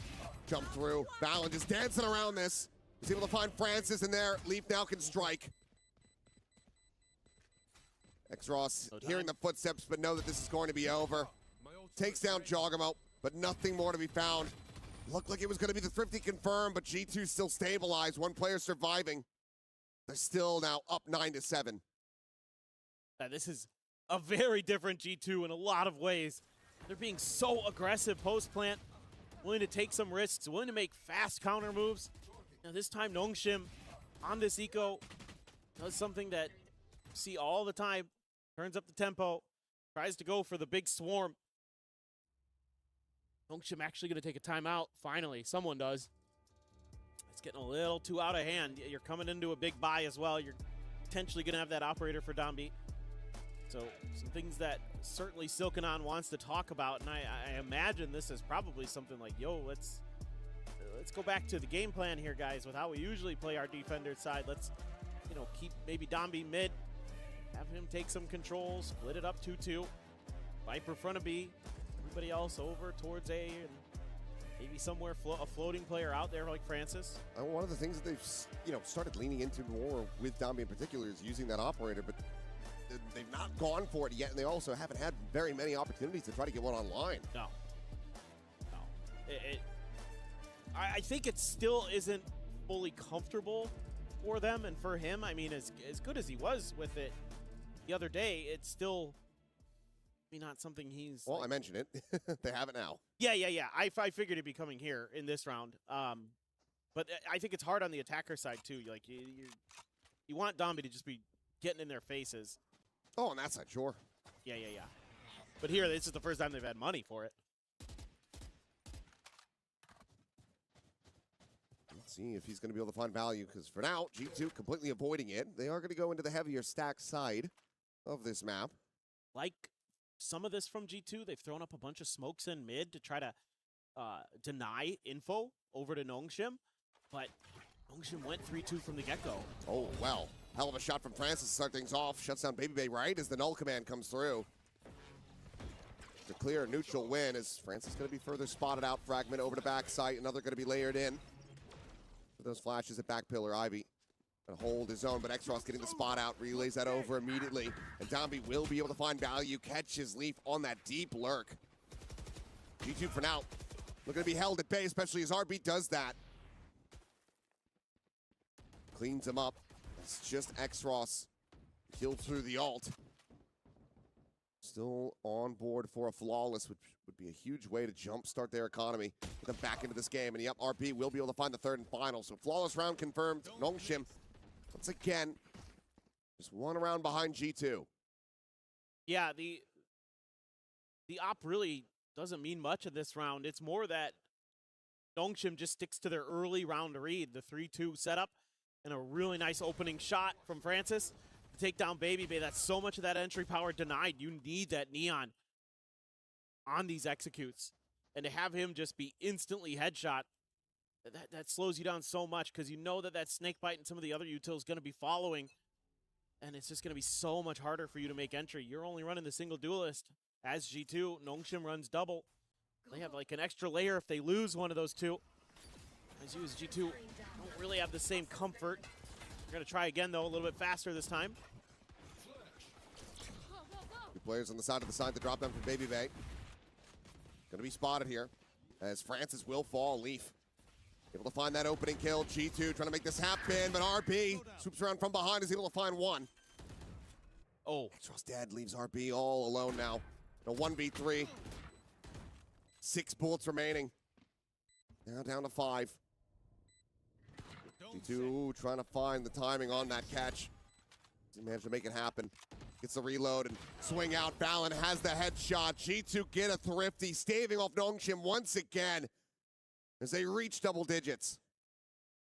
Jump through. Valen just dancing around this. He's able to find Francis in there. Leaf now can strike. X-Ross hearing the footsteps, but know that this is going to be over. Takes down Jogamo, but nothing more to be found. Looked like it was going to be the Thrifty confirmed, but G2 still stabilized. One player surviving. They're still now up 9-7. This is a very different G2 in a lot of ways. They're being so aggressive post-plant, willing to take some risks, willing to make fast counter moves. Now this time Nongshim on this eco does something that you see all the time. Turns up the tempo, tries to go for the big swarm. Nongshim actually going to take a timeout. Finally, someone does. It's getting a little too out of hand. You're coming into a big buy as well. You're potentially going to have that operator for Dambi. So some things that certainly Silkenon wants to talk about, and I imagine this is probably something like, yo, let's go back to the game plan here, guys, with how we usually play our defender side. Let's, keep maybe Dambi mid, have him take some control, split it up 2-2. Viper front of B. Everybody else over towards A, and maybe somewhere a floating player out there like Francis. One of the things that they've started leaning into more with Dombey in particular is using that operator, but they've not gone for it yet, and they also haven't had very many opportunities to try to get one online. No. I think it still isn't fully comfortable for them and for him. I mean, as good as he was with it the other day, it's still not something he's... Well, I mentioned it. They have it now. Yeah. I figured it'd be coming here in this round. But I think it's hard on the attacker side, too. Like, you want Dombey to just be getting in their faces. Oh, on that side, sure. Yeah. But here, this is the first time they've had money for it. Let's see if he's going to be able to find value, because for now, G2 completely avoiding it. They are going to go into the heavier stack side of this map. Like some of this from G2, they've thrown up a bunch of smokes in mid to try to deny info over to Nongshim, but Nongshim went 3-2 from the get-go. Oh, well. Hell of a shot from Francis to start things off. Shuts down Baby Bay right as the null command comes through. To clear a neutral win as Francis going to be further spotted out. Fragment over to backside. Another going to be layered in. For those flashes at back pillar, Ivy going to hold his own, but Xross getting the spot out. Relays that over immediately. And Dombey will be able to find value. Catches Leaf on that deep lurk. G2 for now. Looking to be held at bay, especially as RB does that. Cleans him up. It's just Xross killed through the ult. Still on board for a flawless, which would be a huge way to jumpstart their economy. Get them back into this game. And yep, RB will be able to find the third and final. So flawless round confirmed. Nongshim, once again, just one round behind G2. Yeah, the op really doesn't mean much of this round. It's more that Nongshim just sticks to their early round read, the 3-2 setup, and a really nice opening shot from Francis to take down Baby Bay. That's so much of that entry power denied. You need that Neon on these executes. And to have him just be instantly headshot, that slows you down so much, because you know that snakebite and some of the other util is going to be following. And it's just going to be so much harder for you to make entry. You're only running the single duelist. As G2, Nongshim runs double. They have like an extra layer if they lose one of those two. As you as G2 don't really have the same comfort. We're going to try again, though, a little bit faster this time. Two players on the side of the side to drop them from Baby Bay. Going to be spotted here as Francis will fall. Leaf able to find that opening kill. G2 trying to make this happen, but RB swoops around from behind, is able to find one. Oh. Xross Dad leaves RB all alone now. A 1v3. 6 bullets remaining. Now down to 5. G2 trying to find the timing on that catch. He managed to make it happen. Gets the reload and swing out. Valen has the headshot. G2 get a thrifty, staving off Nongshim once again as they reach double digits.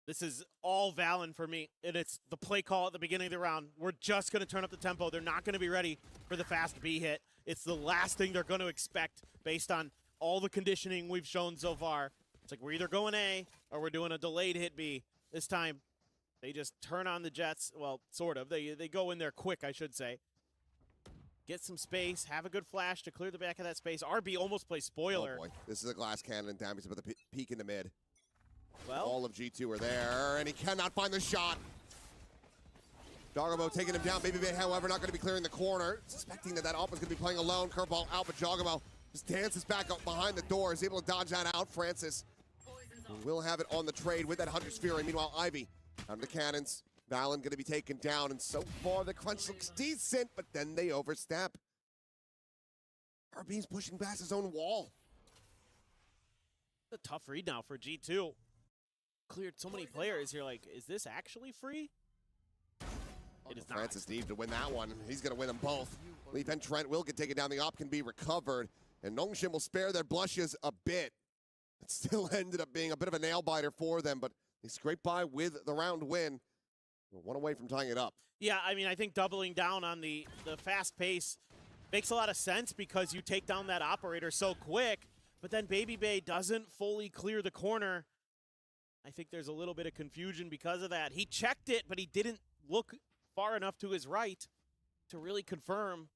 This is all Valen for me, and it's the play call at the beginning of the round. We're just going to turn up the tempo. They're not going to be ready for the fast B hit. It's the last thing they're going to expect based on all the conditioning we've shown so far. It's like we're either going A or we're doing a delayed hit B. This time, they just turn on the jets. Well, sort of. They go in there quick, I should say. Get some space, have a good flash to clear the back of that space. RB almost plays spoiler. Oh boy, this is a glass cannon. Damage about to peek in the mid. Well, all of G2 are there, and he cannot find the shot. Jogomo taking him down. Baby Bay, however, not going to be clearing the corner. Suspecting that op is going to be playing alone. Curveball out, but Jogomo just dances back up behind the door. Is able to dodge that out. Francis will have it on the trade with that Hunter's Fury. Meanwhile, Ivy out of the cannons. Valen going to be taken down, and so far the crunch looks decent, but then they overstep. RB's pushing past his own wall. A tough read now for G2. Cleared so many players here. Like, is this actually free? It is not. Francis needs to win that one. He's going to win them both. Leaf and Trent will get taken down. The op can be recovered, and Nongshim will spare their blushes a bit. It still ended up being a bit of a nail-biter for them, but they scrape by with the round win. One away from tying it up. Yeah, I mean, I think doubling down on the fast pace makes a lot of sense because you take down that operator so quick, but then Baby Bay doesn't fully clear the corner. I think there's a little bit of confusion because of that. He checked it, but he didn't look far enough to his right to really confirm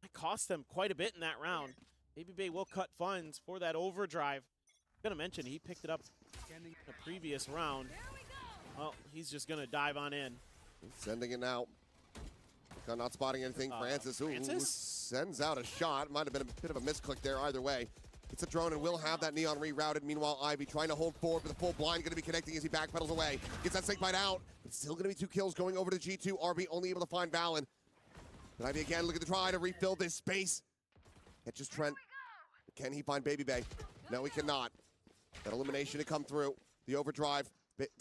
It cost them quite a bit in that round. Baby Bay will cut funds for that overdrive. I'm gonna mention he picked it up in the previous round. Well, he's just gonna dive on in. Sending it now. Not spotting anything. Francis, Francis? Sends out a shot. Might have been a bit of a misclick there either way. It's a drone and will have that Neon rerouted. Meanwhile, Ivy trying to hold forward with a full blind. Going to be connecting as he backpedals away. Gets that snake bite out. But still going to be 2 kills going over to G2. RB only able to find Valen. But Ivy again looking to try to refill this space. Catches Trent. Can he find Baby Bay? No, he cannot. That elimination to come through. The overdrive.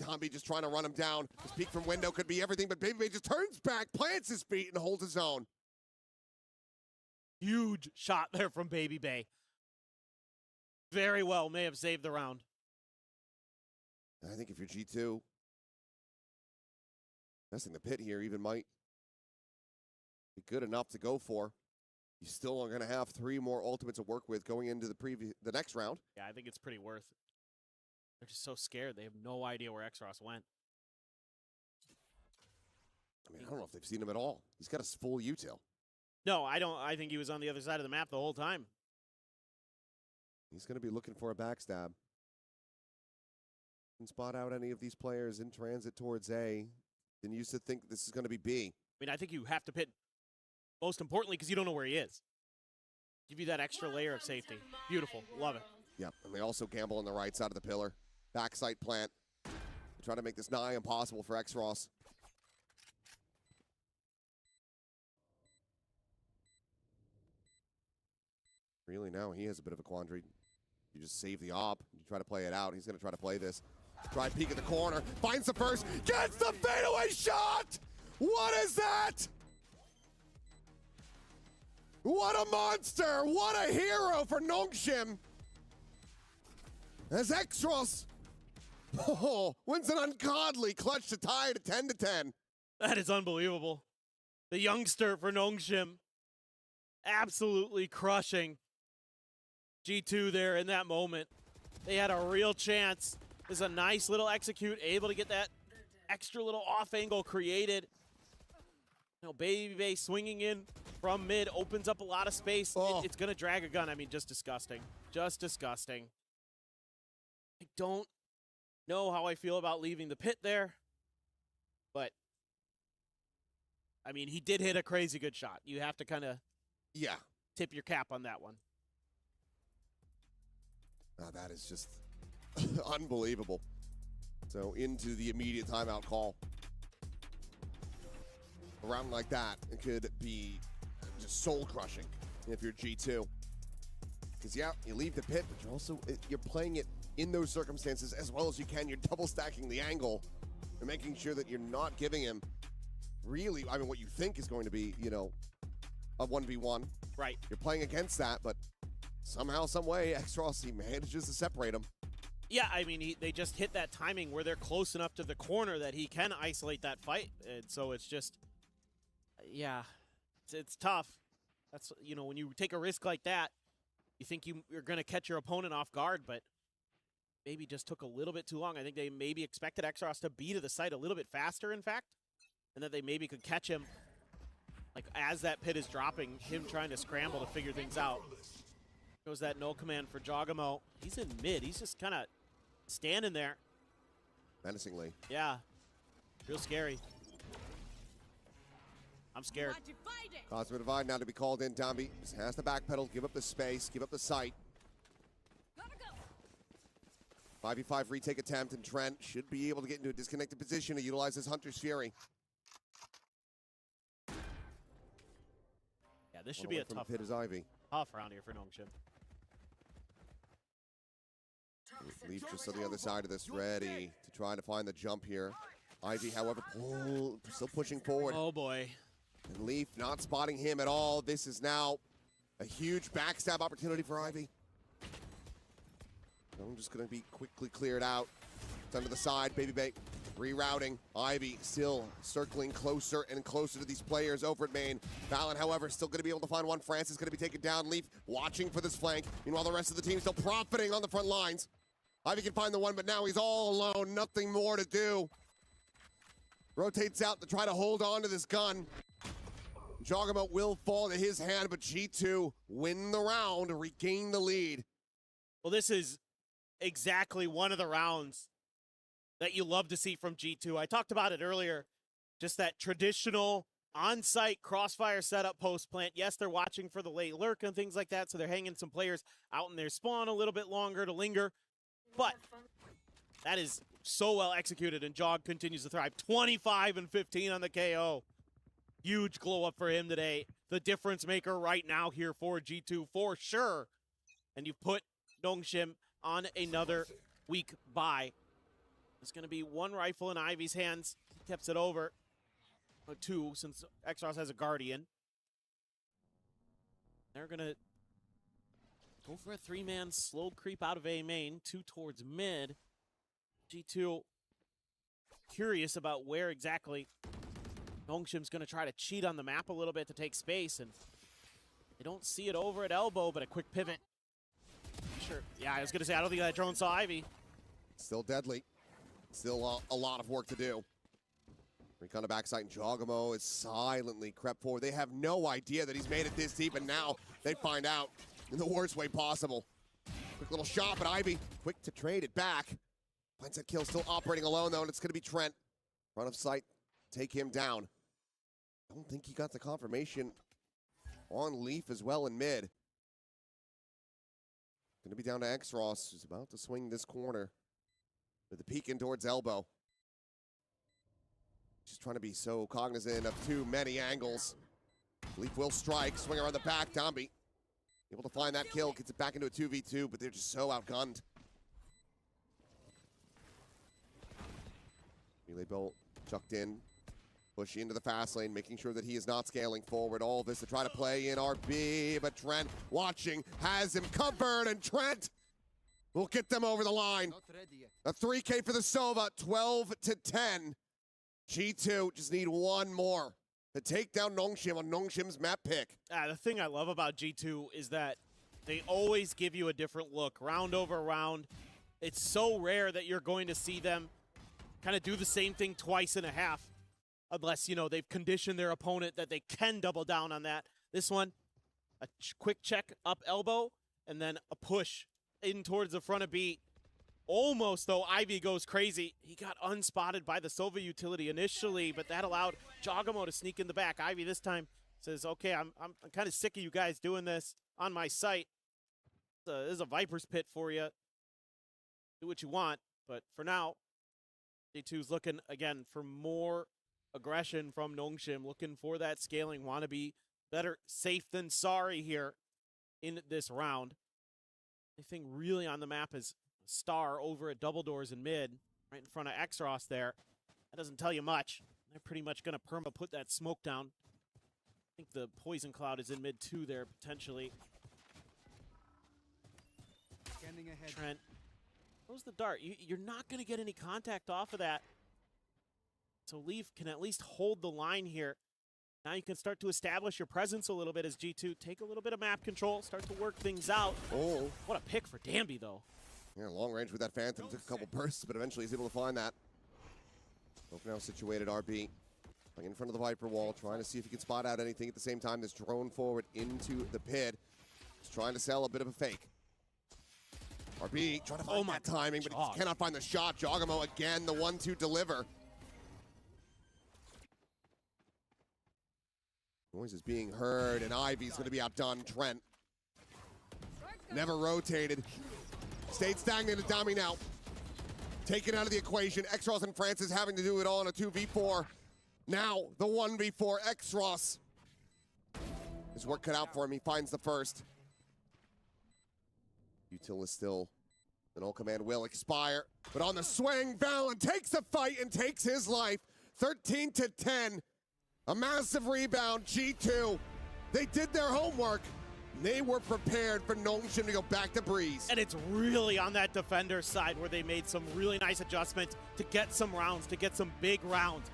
Tomby just trying to run him down. His peek from window could be everything, but Baby Bay just turns back, plants his feet, and holds his own. Huge shot there from Baby Bay. Very well, may have saved the round. I think if you're G2, messing the pit here even might be good enough to go for. You still are going to have 3 more ultimates to work with going into the next round. Yeah, I think it's pretty worth it. They're just so scared. They have no idea where Xros went. I mean, I don't know if they've seen him at all. He's got a full util. No, I don't. I think he was on the other side of the map the whole time. He's going to be looking for a backstab. Didn't spot out any of these players in transit towards A. Didn't used to think this is going to be B. I mean, I think you have to pit, most importantly, because you don't know where he is. Give you that extra layer of safety. Beautiful. Love it. Yep, and they also gamble on the right side of the pillar. Backside plant. They try to make this nigh impossible for Xros. Really now he has a bit of a quandary. You just save the op. You try to play it out. He's going to try to play this. Try peek at the corner. Finds the first. Gets the fadeaway shot! What is that? What a monster! What a hero for Nongshim! As Xros wins an ungodly clutch to tie it at 10-10. That is unbelievable. The youngster for Nongshim absolutely crushing G2 there in that moment. They had a real chance. This is a nice little execute, able to get that extra little off angle created. You know, Baby Bay swinging in from mid opens up a lot of space. It's going to drag a gun. I mean, just disgusting. Just disgusting. I don't know how I feel about leaving the pit there, but I mean, he did hit a crazy good shot. You have to kind of tip your cap on that one. Now that is just unbelievable. So into the immediate timeout call. A round like that, it could be just soul crushing if you're G2. Because yeah, you leave the pit, but you're also you're playing it in those circumstances as well as you can. You're double stacking the angle and making sure that you're not giving him really, I mean, what you think is going to be, you know, a 1v1. Right. You're playing against that, but somehow, some way, Xros, he manages to separate him. Yeah, I mean, they just hit that timing where they're close enough to the corner that he can isolate that fight. And so it's just, yeah, it's tough. That's, you know, when you take a risk like that, you think you're going to catch your opponent off guard, but maybe just took a little bit too long. I think they maybe expected Xros to be to the site a little bit faster, in fact, and that they maybe could catch him, like, as that pit is dropping, him trying to scramble to figure things out. Goes that no command for Jogamo. He's in mid. He's just kind of standing there. Menacingly. Yeah. Real scary. I'm scared. Cosmic Divide now to be called in. Tomby just has to backpedal, give up the space, give up the sight. 5v5 retake attempt, and Trent should be able to get into a disconnected position to utilize his Hunter's Fury. Yeah, this should be a tough pit is Ivy. Tough round here for Nongshim. Leaf just on the other side of this, ready to try to find the jump here. Ivy, however, still pushing forward. Oh boy. And Leaf not spotting him at all. This is now a huge backstab opportunity for Ivy. I'm just going to be quickly cleared out. It's under the side, Baby Bay rerouting. Ivy still circling closer and closer to these players over at main. Valen, however, still going to be able to find one. Francis going to be taken down. Leaf watching for this flank. Meanwhile, the rest of the team still profiting on the front lines. Ivy can find the one, but now he's all alone. Nothing more to do. Rotates out to try to hold on to this gun. Jogamo will fall to his hand, but G2 win the round, regain the lead. Well, this is exactly one of the rounds that you love to see from G2. I talked about it earlier, just that traditional on-site crossfire setup post-plant. Yes, they're watching for the late lurk and things like that, so they're hanging some players out in their spawn a little bit longer to linger. But that is so well executed, and Jog continues to thrive. 25 and 15 on the KO. Huge glow up for him today. The difference maker right now here for G2 for sure. And you've put Nongshim on another week bye. It's going to be one rifle in Ivy's hands. He tips it over. Or two, since Xros has a Guardian. They're going to go for a three-man slow creep out of A main, two towards mid. G2 curious about where exactly Nongshim's going to try to cheat on the map a little bit to take space, and they don't see it over at elbow, but a quick pivot. Sure. Yeah, I was going to say, I don't think that drone saw Ivy. Still deadly. Still a lot of work to do. Recon to backside, and Jogamo is silently crept forward. They have no idea that he's made it this deep, and now they find out in the worst way possible. Quick little shot, but Ivy quick to trade it back. Finds that kill, still operating alone, though, and it's going to be Trent. Front of sight, take him down. I don't think he got the confirmation on Leaf as well in mid. Going to be down to Xros, who's about to swing this corner with the peek in towards elbow. Just trying to be so cognizant of too many angles. Leaf will strike, swing around the back. Domby able to find that kill, gets it back into a 2v2, but they're just so outgunned. Relay bolt chucked in, push into the fast lane, making sure that he is not scaling forward. All this to try to play in RB, but Trent watching, has him covered, and Trent will get them over the line. A 3K for the Sova, 12-10. G2 just need one more to take down Nongshim on Nongshim's map pick. The thing I love about G2 is that they always give you a different look, round over round. It's so rare that you're going to see them kind of do the same thing twice and a half, unless, you know, they've conditioned their opponent that they can double down on that. This one, a quick check up elbow, and then a push in towards the front of B. Almost, though, Ivy goes crazy. He got unspotted by the Sova utility initially, but that allowed Jogamo to sneak in the back. Ivy this time says, okay, I'm kind of sick of you guys doing this on my site. This is a Viper's Pit for you. Do what you want, but for now, G2's looking, again, for more aggression from Nongshim, looking for that scaling. Want to be better safe than sorry here in this round. Anything really on the map is Star over at double doors in mid, right in front of Xros there. That doesn't tell you much. They're pretty much going to perma put that smoke down. I think the poison cloud is in mid too there, potentially. Scanning ahead. Trent throws the dart. You're not going to get any contact off of that. So Leaf can at least hold the line here. Now you can start to establish your presence a little bit as G2. Take a little bit of map control, start to work things out. Oh. What a pick for Danby, though. Yeah, long range with that Phantom. Took a couple bursts, but eventually he's able to find that. Both now situated RB. In front of the Viper wall, trying to see if he can spot out anything at the same time. This drone forward into the pit. Just trying to sell a bit of a fake. RB trying to find that timing, but he just cannot find the shot. Jogamo again, the 1-2 deliver. Noise is being heard, and Ivy's going to be outdone. Trent never rotated. Stayed stagnant at Dami now. Taken out of the equation. Xros and Francis having to do it all in a 2v4. Now, the 1v4. Xros. His work cut out for him. He finds the first. Util is still. An ult command will expire. But on the swing, Valen takes the fight and takes his life. 13-10. A massive rebound. G2. They did their homework. They were prepared for Nongshim to go back to Breeze. And it's really on that defender side where they made some really nice adjustments to get some rounds, to get some big rounds.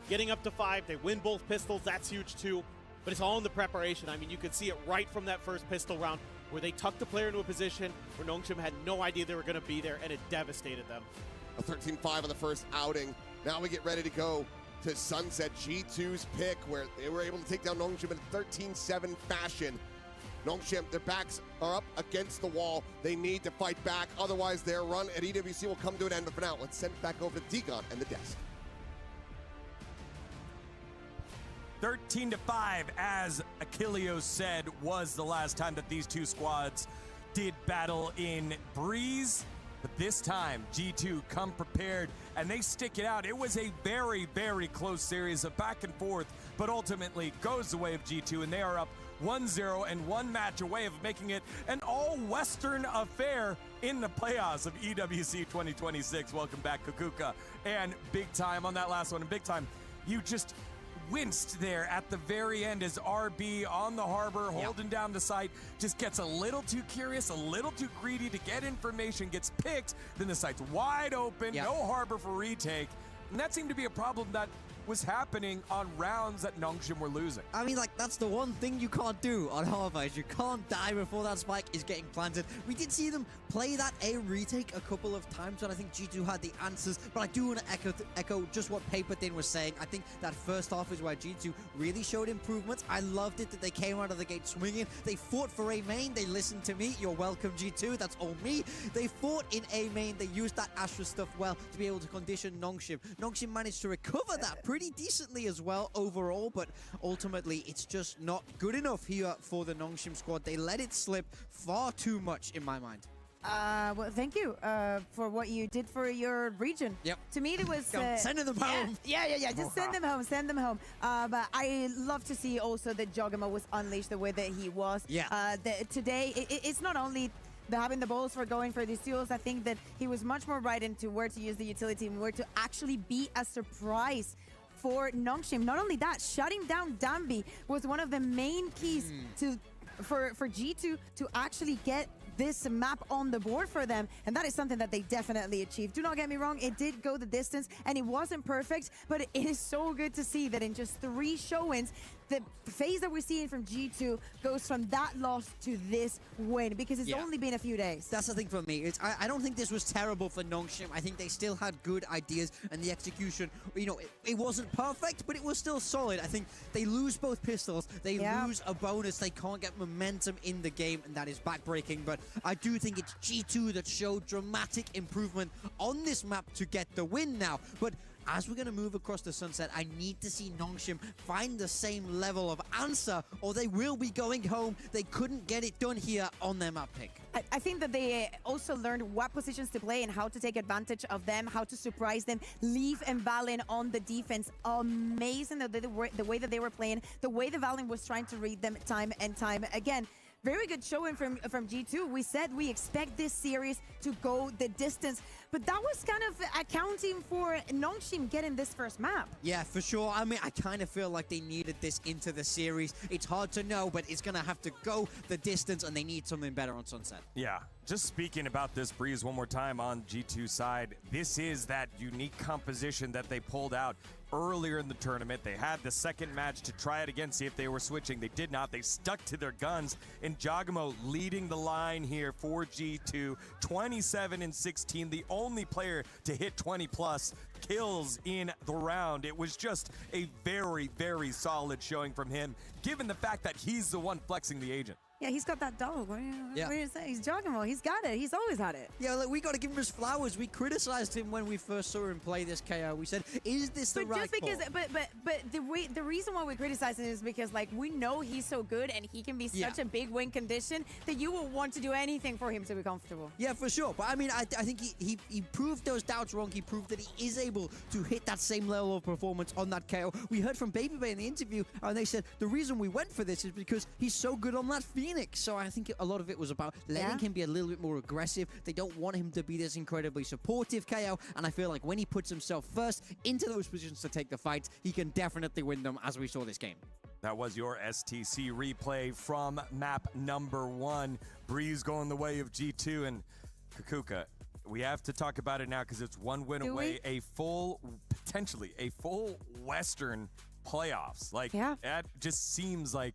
Getting up to 5, they win both pistols, that's huge too. But it's all in the preparation. I mean, you could see it right from that first pistol round where they tucked the player into a position where Nongshim had no idea they were going to be there, and it devastated them. A 13-5 on the first outing. Now we get ready to go to Sunset. G2's pick, where they were able to take down Nongshim in a 13-7 fashion. Nongshim, their backs are up against the wall. They need to fight back, otherwise their run at EWC will come to an end. But for now, let's send it back over to Degon and the desk. 13-5, as Achilleos said, was the last time that these two squads did battle in Breeze. But this time, G2 come prepared, and they stick it out. It was a very, very close series of back and forth, but ultimately goes the way of G2, and they are up 1-0 and one match away of making it an all-Western affair in the playoffs of EWC 2026. Welcome back, Kukuka. And big time on that last one, and big time, you just winced there at the very end as RB on the harbor, holding down the site, just gets a little too curious, a little too greedy to get information, gets picked, then the site's wide open, no harbor for retake. And that seemed to be a problem that was happening on rounds that Nongshim were losing. I mean, like, that's the one thing you can't do on Harbor, is you can't die before that spike is getting planted. We did see them play that A retake a couple of times, and I think G2 had the answers, but I do want to echo just what Paper Thin was saying. I think that first half is where G2 really showed improvements. I loved it that they came out of the gate swinging. They fought for A main. They listened to me. You're welcome, G2. That's all me. They fought in A main. They used that Astra stuff well to be able to condition Nongshim. Nongshim managed to recover that pretty decently as well overall, but ultimately it's just not good enough here for the Nongshim squad. They let it slip far too much in my mind. Well, thank you for what you did for your region. Yep. To me, it was... sending them home. Yeah. Just send them home. Send them home. But I love to see also that Jogamo was unleashed the way that he was. Yeah. Today, it's not only having the balls for going for these duels. I think that he was much more right into where to use the utility and where to actually be a surprise for Nongshim. Not only that, shutting down Dambi was one of the main keys for G2 to actually get this map on the board for them, and that is something that they definitely achieved. Do not get me wrong, it did go the distance and it wasn't perfect, but it is so good to see that in just 3 showings, the phase that we're seeing from G2 goes from that loss to this win, because it's only been a few days. That's the thing for me. I don't think this was terrible for Nongshim. I think they still had good ideas, and the execution, you know, it wasn't perfect, but it was still solid. I think they lose both pistols. They lose a bonus. They can't get momentum in the game, and that is backbreaking. But I do think it's G2 that showed dramatic improvement on this map to get the win now. But as we're going to move across the sunset, I need to see Nongshim find the same level of answer, or they will be going home. They couldn't get it done here on their map pick. I think that they also learned what positions to play and how to take advantage of them, how to surprise them. Leaf and Valen on the defense, amazing the way that they were playing, the way the Valen was trying to read them time and time again. Very good showing from G2. We said we expect this series to go the distance, but that was kind of accounting for Nongshim getting this first map. Yeah, for sure. I mean, I kind of feel like they needed this into the series. It's hard to know, but it's going to have to go the distance, and they need something better on Sunset. Yeah, just speaking about this Breeze one more time on G2 side, this is that unique composition that they pulled out earlier in the tournament. They had the second match to try it again, see if they were switching. They did not. They stuck to their guns, and Jogamo leading the line here for G2, 27-16, the only player to hit 20+ kills in the round. It was just a very, very solid showing from him, given the fact that he's the one flexing the agent. Yeah, he's got that dog. What do you say? He's Jogamo. He's got it. He's always had it. Yeah, look, we got to give him his flowers. We criticized him when we first saw him play this KO. We said, "Is this the right just because, call?" But the reason why we criticize him is because, like, we know he's so good and he can be such a big win condition that you will want to do anything for him to be comfortable. Yeah, for sure. But I mean, I think he proved those doubts wrong. He proved that he is able to hit that same level of performance on that KO. We heard from Baby Bay in the interview, and they said the reason we went for this is because he's so good on that Phoenix. So I think a lot of it was about letting him be a little bit more aggressive. They don't want him to be this incredibly supportive KO, and I feel like when he puts himself first into those positions to take the fights, he can definitely win them, as we saw this game. That was your STC replay from map number 1. Breeze going the way of G2, and Kukuka, we have to talk about it now because it's one win away, potentially a full Western playoffs. Like, that just seems like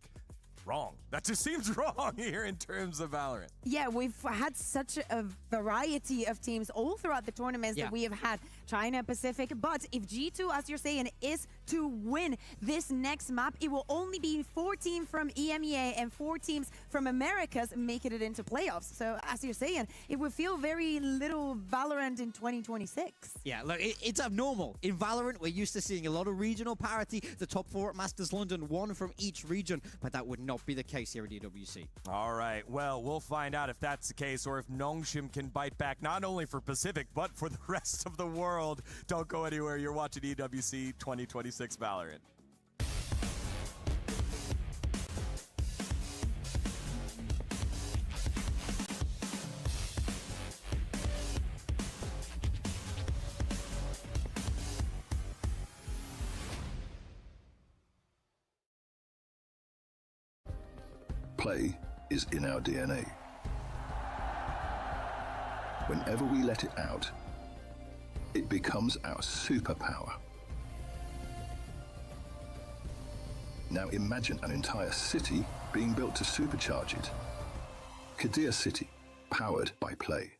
wrong. That just seems wrong here in terms of Valorant. Yeah, we've had such a variety of teams all throughout the tournaments that we have had China Pacific. But if G2, as you're saying, is to win this next map, it will only be 4 teams from EMEA and 4 teams from Americas making it into playoffs. So as you're saying, it would feel very little Valorant in 2026. Yeah, look, it's abnormal. In Valorant, we're used to seeing a lot of regional parity. The top 4 at Masters London, 1 from each region, but that would not be the case here at EWC. All right, well, we'll find out if that's the case or if Nongshim can bite back not only for Pacific, but for the rest of the world. Don't go anywhere. You're watching EWC 2026 Valorant. Play is in our DNA. Whenever we let it out, it becomes our superpower. Now imagine an entire city being built to supercharge it. Kadir City, powered by Play.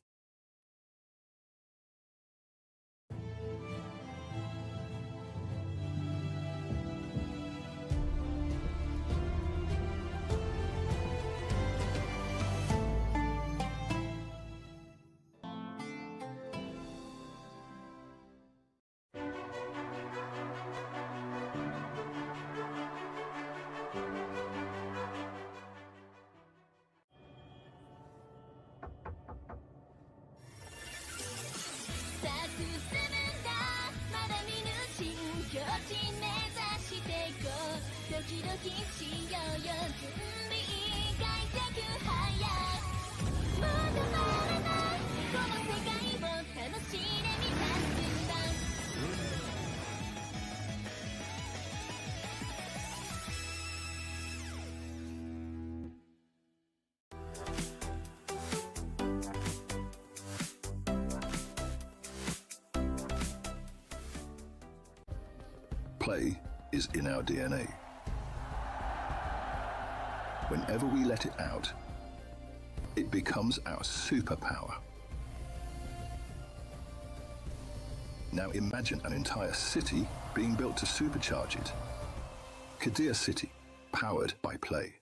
Play is in our DNA. Whenever we let it out, it becomes our superpower. Now imagine an entire city being built to supercharge it. Kadir City, powered by Play.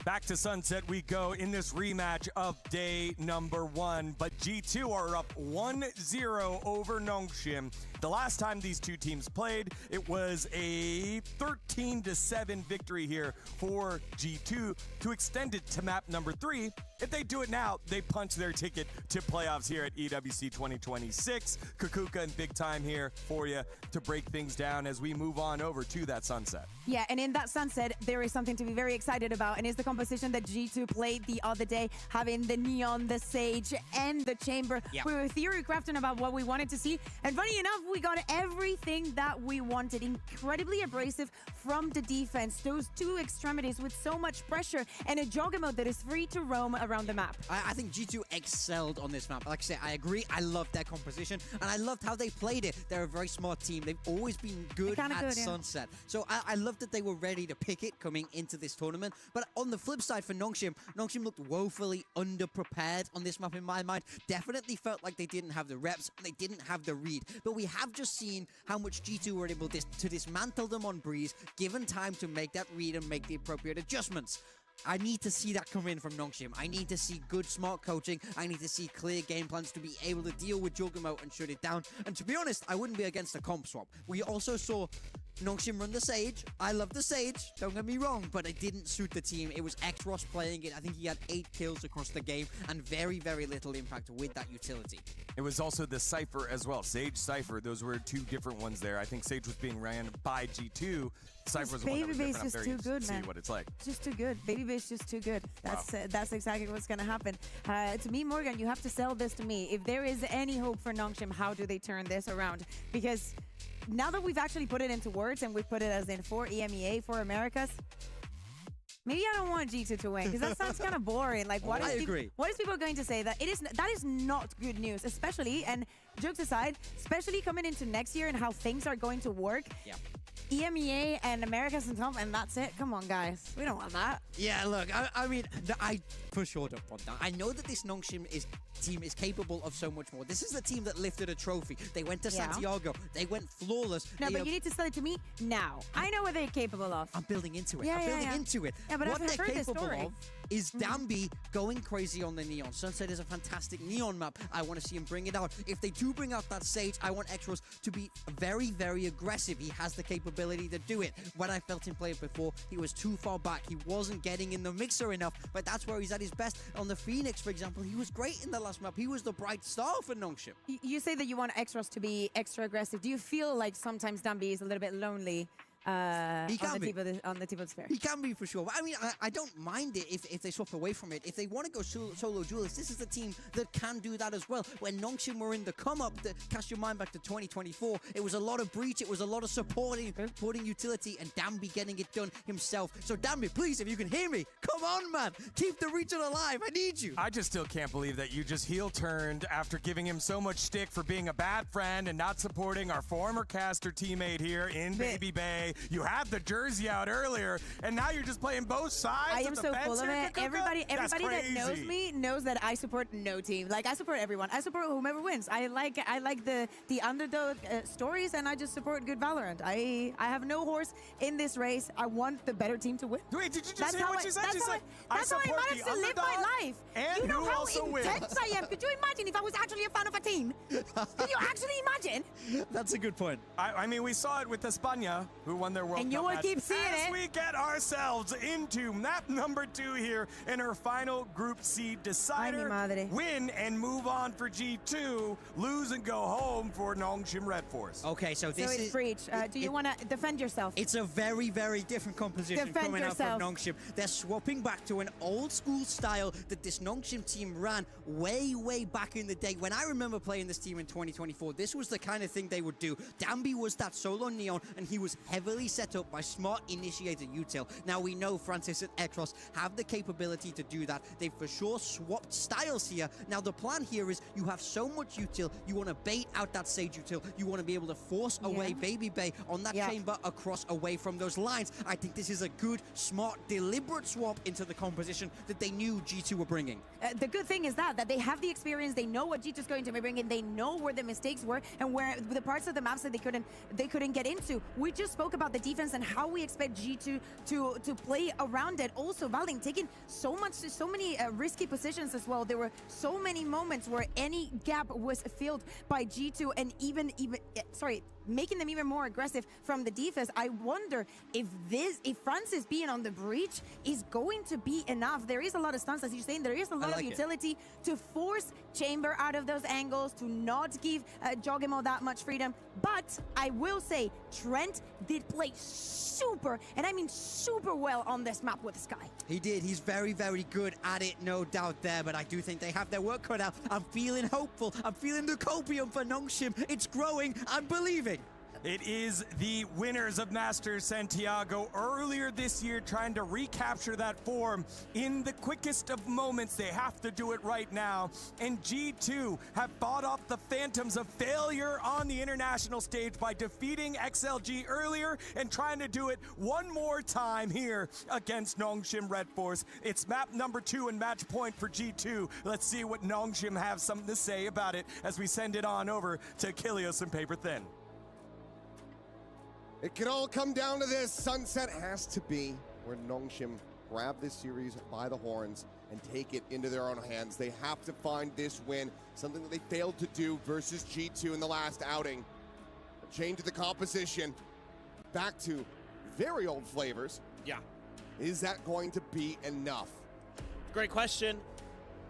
Back to Sunset we go in this rematch of day number 1, but G2 are up 1-0 over Nongshim. The last time these two teams played, it was a 13-7 victory here for G2 to extend it to map number 3. If they do it now, they punch their ticket to playoffs here at EWC 2026. Kukuka and Big Time here for you to break things down as we move on over to that Sunset. Yeah, and in that Sunset, there is something to be very excited about, and it's the composition that G2 played the other day, having the Neon, the Sage, and the Chamber. Yeah. We were theory crafting about what we wanted to see, and funny enough, we got everything that we wanted. Incredibly abrasive from the defense, those two extremities with so much pressure, and a Juggernaut that is free to roam around the map. I think G2 excelled on this map. Like I say, I agree. I loved their composition, and I loved how they played it. They're a very smart team. They've always been good at yeah. Sunset. So I love that they were ready to pick it coming into this tournament. But on the flip side for Nongshim, Nongshim looked woefully underprepared on this map in my mind. Definitely felt like they didn't have the reps, and they didn't have the read. But we have just seen how much G2 were able to dismantle them on Breeze, given time to make that read and make the appropriate adjustments. I need to see that come in from Nongshim. I need to see good, smart coaching. I need to see clear game plans to be able to deal with Juggernaut and shut it down. And to be honest, I wouldn't be against a comp swap. We also saw Nongshim run the Sage. I love the Sage, don't get me wrong, but it didn't suit the team. It was X-Ross playing it. I think he had 8 kills across the game and very, very little impact with that utility. It was also the Cypher as well. Sage, Cypher, those were two different ones there. I think Sage was being ran by G2. Cypher was the one that was different. I'm very interested to see what it's like. Just too good. Baby Base just too good. That's exactly what's going to happen. To me, Morgan, you have to sell this to me. If there is any hope for Nongshim, how do they turn this around? Because now that we've actually put it into words and we've put it as in for EMEA, for Americas, Maybe I don't want G2 to win because that sounds kind of boring. Like, I agree. What is people going to say? That is not good news, especially, and jokes aside, especially coming into next year and how things are going to work. Yeah. EMEA and America's and top, and that's it. Come on, guys. We don't want that. Yeah, look, I mean, I for sure don't want that. I know that this Nongshim team is capable of so much more. This is the team that lifted a trophy. They went to Santiago. They went flawless. No, but you need to sell it to me now. I know what they're capable of. I'm building into it. Yeah, I'm building into it. Yeah, but what I've they're heard this capable story. of is Danby going crazy on the Neon. Sunset is a fantastic Neon map. I want to see him bring it out. If they do bring out that Sage, I want Exros to be very, very aggressive. He has the capability to do it. When I felt him play it before, he was too far back. He wasn't getting in the mixer enough, but that's where he's at his best. On the Phoenix, for example, he was great in the last map. He was the bright star for Nongshim. You say that you want Extras to be extra aggressive. Do you feel like sometimes Danby is a little bit lonely on the tip of the spear? He can be for sure. But I mean, I don't mind it if they swap away from it. If they want to go solo duelist, this is the team that can do that as well. When Nongshim were in the come-up, cast your mind back to 2024, it was a lot of breach, it was a lot of supporting utility, and Danby getting it done himself. So Danby, please, if you can hear me, come on, man. Keep the region alive. I need you. I just still can't believe that you just heel turned after giving him so much stick for being a bad friend and not supporting our former caster teammate here in Baby Bay. You had the jersey out earlier, and now you're just playing both sides. I am so full of it. Everybody that knows me knows that I support no team. Like, I support everyone. I support whomever wins. I like the underdog stories, and I just support good Valorant. I have no horse in this race. I want the better team to win. Wait, did you just say what you said? That's how I managed to live my life. And you know who how also intense wins. I am. Could you imagine if I was actually a fan of a team? Could you actually imagine? That's a good point. I mean, we saw it with España, who won their World Cup And you will match. keep seeing As it. we get ourselves into map number 2 here in our final Group C decider. Ay, mi madre. Win and move on for G2. Lose and go home for Nongshim Red Force. Okay, so So this it's is... breach. Do you want to defend yourself? It's a very, very different composition Defend coming yourself. out from Nongshim. They're swapping back to an old school style that this Nongshim team ran way, way back in the day. When I remember playing this team in 2024, this was the kind of thing they would do. Danby was that solo Neon, and he was heavily set up by smart initiated util. Now we know Francis and Ekros have the capability to do that. They've for sure swapped styles here. Now the plan here is you have so much util, you want to bait out that Sage util, you want to be able to force away Baby Bay on that chamber across away from those lines. I think this is a good, smart, deliberate swap into the composition that they knew G2 were bringing. The good thing is that they have the experience. They know what G2 is going to be bringing. They know where the mistakes were and where the parts of the maps that they couldn't get into. We just spoke about the defense and how we expect G2 to play around it. Also, Valorant taking so many risky positions as well. There were so many moments where any gap was filled by G2, and even making them even more aggressive from the defense. I wonder if Francis being on the breach is going to be enough. There is a lot of stunts, as you're saying. There is a lot of utility to force Chamber out of those angles, to not give Jogimo that much freedom. But I will say, Trent did play super, and I mean super well on this map with Sky. He did. He's very, very good at it, no doubt there. But I do think they have their work cut out. I'm feeling hopeful. I'm feeling the copium for Nongshim. It's growing. I'm believing. It is the winners of Masters Santiago earlier this year trying to recapture that form in the quickest of moments. They have to do it right now. And G2 have fought off the phantoms of failure on the international stage by defeating XLG earlier and trying to do it one more time here against Nongshim Red Force. It's map number 2 and match point for G2. Let's see what Nongshim have something to say about it as we send it on over to Kilios and Paper Thin. It can all come down to this. Sunset has to be where Nongshim grab this series by the horns and take it into their own hands. They have to find this win, something that they failed to do versus G2 in the last outing. A change of the composition, back to very old flavors. Yeah. Is that going to be enough? Great question.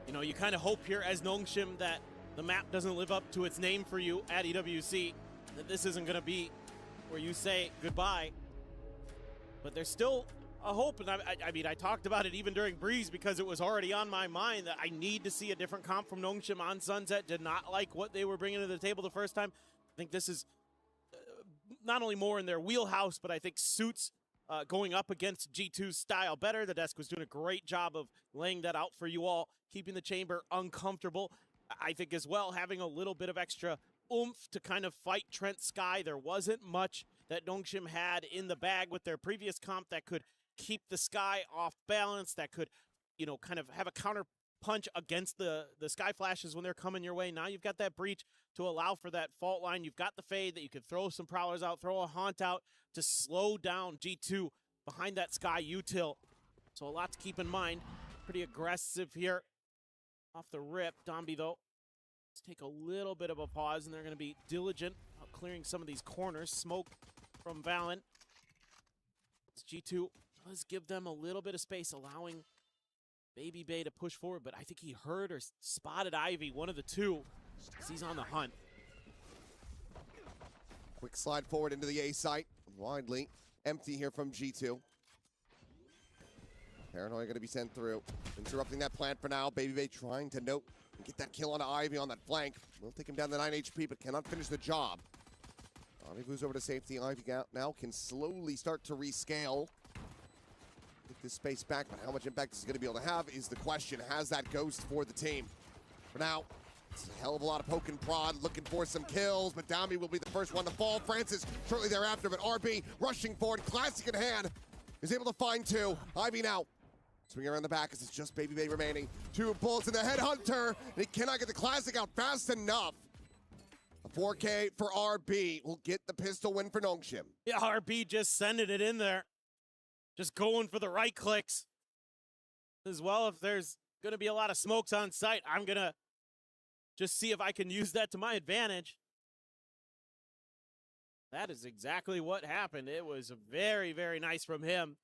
You know, you kind of hope here as Nongshim that the map doesn't live up to its name for you at EWC, that this isn't going to be where you say goodbye. But there's still a hope, and I mean, I talked about it even during Breeze because it was already on my mind that I need to see a different comp from Nongshim on Sunset. Did not like what they were bringing to the table the first time. I think this is not only more in their wheelhouse, but I think suits going up against G2's style better. The desk was doing a great job of laying that out for you all, keeping the chamber uncomfortable. I think as well, having a little bit of extra oomph to kind of fight Trent Sky. There wasn't much that Nongshim had in the bag with their previous comp that could keep the Sky off balance, that could, you know, kind of have a counter punch against the Sky Flashes when they're coming your way. Now you've got that breach to allow for that fault line. You've got the fade that you could throw some prowlers out, throw a haunt out to slow down G2 behind that Sky util. So a lot to keep in mind. Pretty aggressive here off the rip. Dombi, though, let's take a little bit of a pause, and they're going to be diligent about clearing some of these corners. Smoke from Valorant. G2 does give them a little bit of space, allowing Baby Bay to push forward, but I think he heard or spotted Ivy, one of the two, as he's on the hunt. Quick slide forward into the A site. Widely empty here from G2. Paranoia going to be sent through. Interrupting that plant for now. Baby Bay trying to note and get that kill on Ivy on that flank. Will take him down to 9 HP, but cannot finish the job. Ivy moves over to safety. Ivy now can slowly start to rescale. Get this space back, but how much impact is going to be able to have is the question. Has that ghost for the team? For now, it's a hell of a lot of poke and prod, looking for some kills, but Downby will be the first one to fall. Francis shortly thereafter, but RB rushing forward, classic in hand, is able to find two. Ivy now swinging around the back as it's just Baby Bay remaining. Two bullets in the headhunter, and he cannot get the classic out fast enough. A 4K for RB will get the pistol win for Nongshim. Yeah, RB just sending it in there. Just going for the right clicks. As well, if there's going to be a lot of smokes on site, I'm going to just see if I can use that to my advantage. That is exactly what happened. It was very, very nice from him.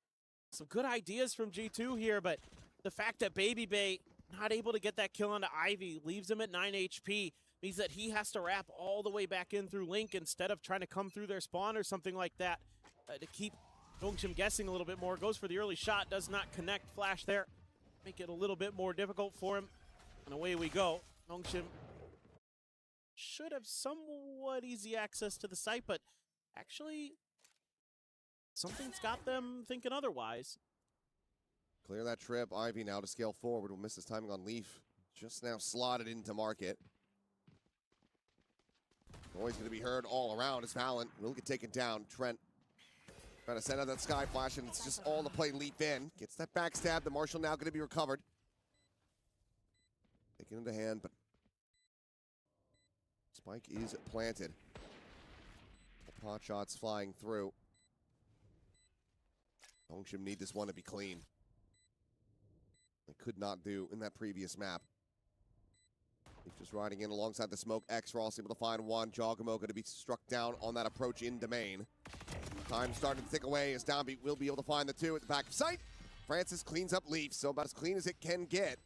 Some good ideas from G2 here, but the fact that Baby Bay not able to get that kill onto Ivy leaves him at 9 HP, means that he has to wrap all the way back in through Link instead of trying to come through their spawn or something like that to keep Nongshim guessing a little bit more. Goes for the early shot, does not connect. Flash there, make it a little bit more difficult for him, and away we go. Nongshim should have somewhat easy access to the site, but actually something's got them thinking otherwise. Clear that trip. Ivy now to scale forward. Will miss his timing on Leaf. Just now slotted into market. Always going to be heard all around as Valen will get taken down. Trent trying to send out that Sky Flash, and it's just all to play Leap in. Gets that backstab. The Marshal now going to be recovered. Taken into hand, but Spike is planted. Pot shots flying through. Nongshim need this one to be clean. They could not do in that previous map. He's just riding in alongside the smoke. X Ross able to find one. Jogamo going to be struck down on that approach in domain. Time starting to tick away as Downbeat will be able to find the two at the back of sight. Francis cleans up Leaf, so about as clean as it can get.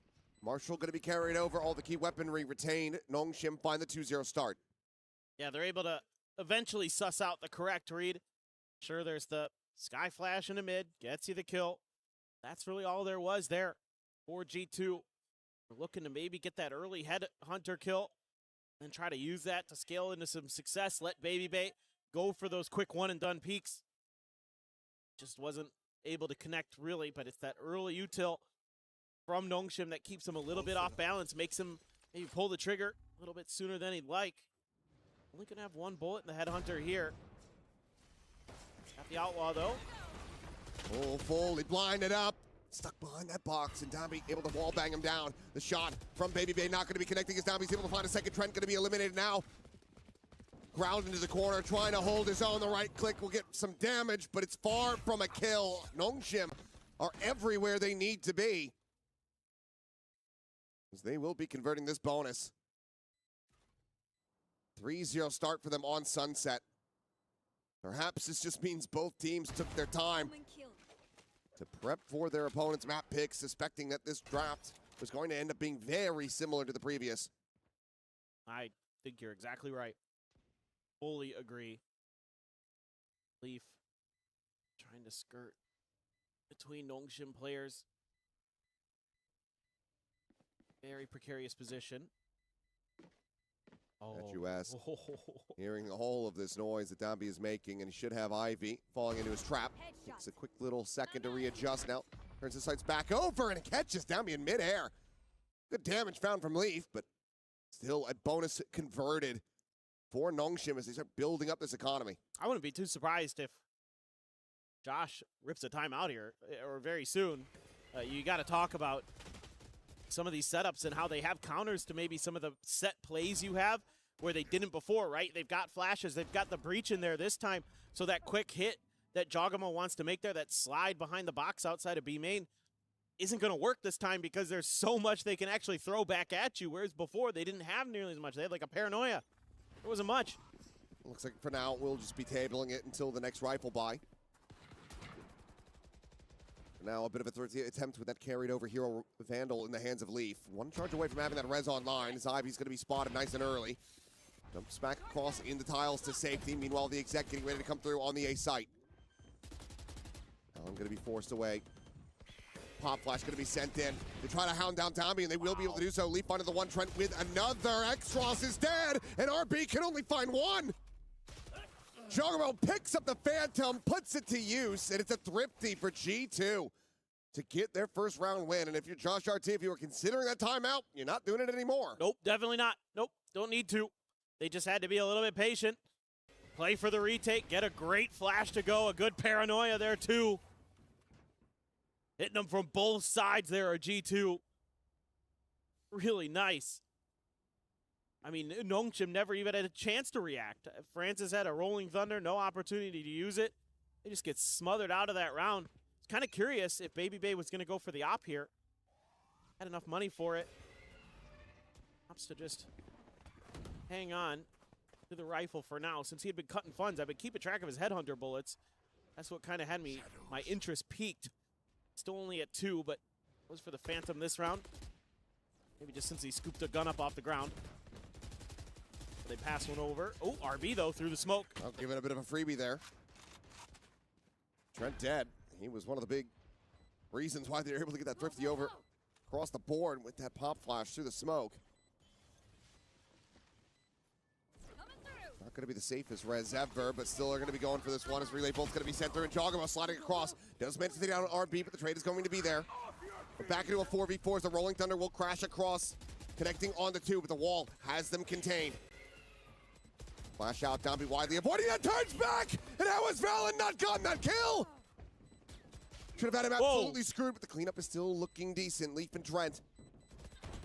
Marshall going to be carried over. All the key weaponry retained. Nongshim find the 2-0 start. Yeah, they're able to eventually suss out the correct read. Sure, there's the Sky Flash in the mid. Gets you the kill. That's really all there was there for G2. We're looking to maybe get that early head hunter kill and try to use that to scale into some success. Let Baby Bay go for those quick one and done peaks. Just wasn't able to connect really, but it's that early util from Nongshim that keeps him a little bit off balance, makes him maybe pull the trigger a little bit sooner than he'd like. Only gonna have one bullet in the headhunter here. Got the outlaw though. Oh, fully blinded up. Stuck behind that box, and Downbeat able to wall bang him down. The shot from Baby Bay not going to be connecting as Downbeat's able to find a second. Trent going to be eliminated now. Ground into the corner, trying to hold his own. The right click will get some damage, but it's far from a kill. Nongshim are everywhere they need to be, as they will be converting this bonus. 3-0 start for them on Sunset. Perhaps this just means both teams took their time to prep for their opponent's map pick, suspecting that this draft was going to end up being very similar to the previous. I think you're exactly right. Fully agree. Leaf trying to skirt between Nongshim players. Very precarious position. EWC hearing all of this noise that Dambi is making, and he should have Ivy falling into his trap. Takes a quick little second to readjust now. Turns his sights back over and catches Dambi in midair. Good damage found from Leaf, but still a bonus converted for Nongshim as they start building up this economy. I wouldn't be too surprised if Josh rips a timeout here, or very soon. You got to talk about some of these setups and how they have counters to maybe some of the set plays you have where they didn't before, right? They've got flashes, they've got the breach in there this time, so that quick hit that Jogamo wants to make there, that slide behind the box outside of B main, isn't going to work this time because there's so much they can actually throw back at you, whereas before they didn't have nearly as much. They had like a paranoia. There wasn't much. Looks like for now we'll just be tabling it until the next rifle buy. Now a bit of a third attempt with that carried over Hero Vandal in the hands of Leaf. One charge away from having that res online as Ivy's going to be spotted nice and early. Jumps back across in the tiles to safety. Meanwhile, the exec getting ready to come through on the A site. Allen going to be forced away. Pop flash going to be sent in. They try to hound down Tommy, and they will be able to do so. Leaf onto the one Trent with another. X-Ross is dead, and RB can only find one. Jogamo picks up the Phantom, puts it to use, and it's a thrifty for G2 to get their first round win. And if you're Josh RT, if you were considering that timeout, you're not doing it anymore. Nope, definitely not. Nope, don't need to. They just had to be a little bit patient. Play for the retake, get a great flash to go, a good paranoia there too. Hitting them from both sides there, a G2. Really nice. I mean, Nongshim never even had a chance to react. Francis had a Rolling Thunder, no opportunity to use it. They just get smothered out of that round. It's kind of curious if Baby Bay was going to go for the op here. Had enough money for it. Opts to just hang on to the rifle for now. Since he had been cutting funds, I've been keeping track of his headhunter bullets. That's what kind of had my interest peaked. Still only at 2, but was for the Phantom this round. Maybe just since he scooped a gun up off the ground. They pass one over. Oh, RB though through the smoke. I'll give it a bit of a freebie there. Trent dead. He was one of the big reasons why they were able to get that thrifty over across the board with that pop flash through the smoke. Not going to be the safest res ever, but still are going to be going for this one as Relay Bolt's going to be sent through, and Jogamo sliding across. Does manage to take down an RB, but the trade is going to be there. We're back into a 4v4 as the Rolling Thunder will crash across, connecting on the 2, but the wall has them contained. Flash out, Dombey widely avoiding that, turns back, and that was Valen not gotten that kill! Should have had him absolutely screwed, but the cleanup is still looking decent. Leaf and Trent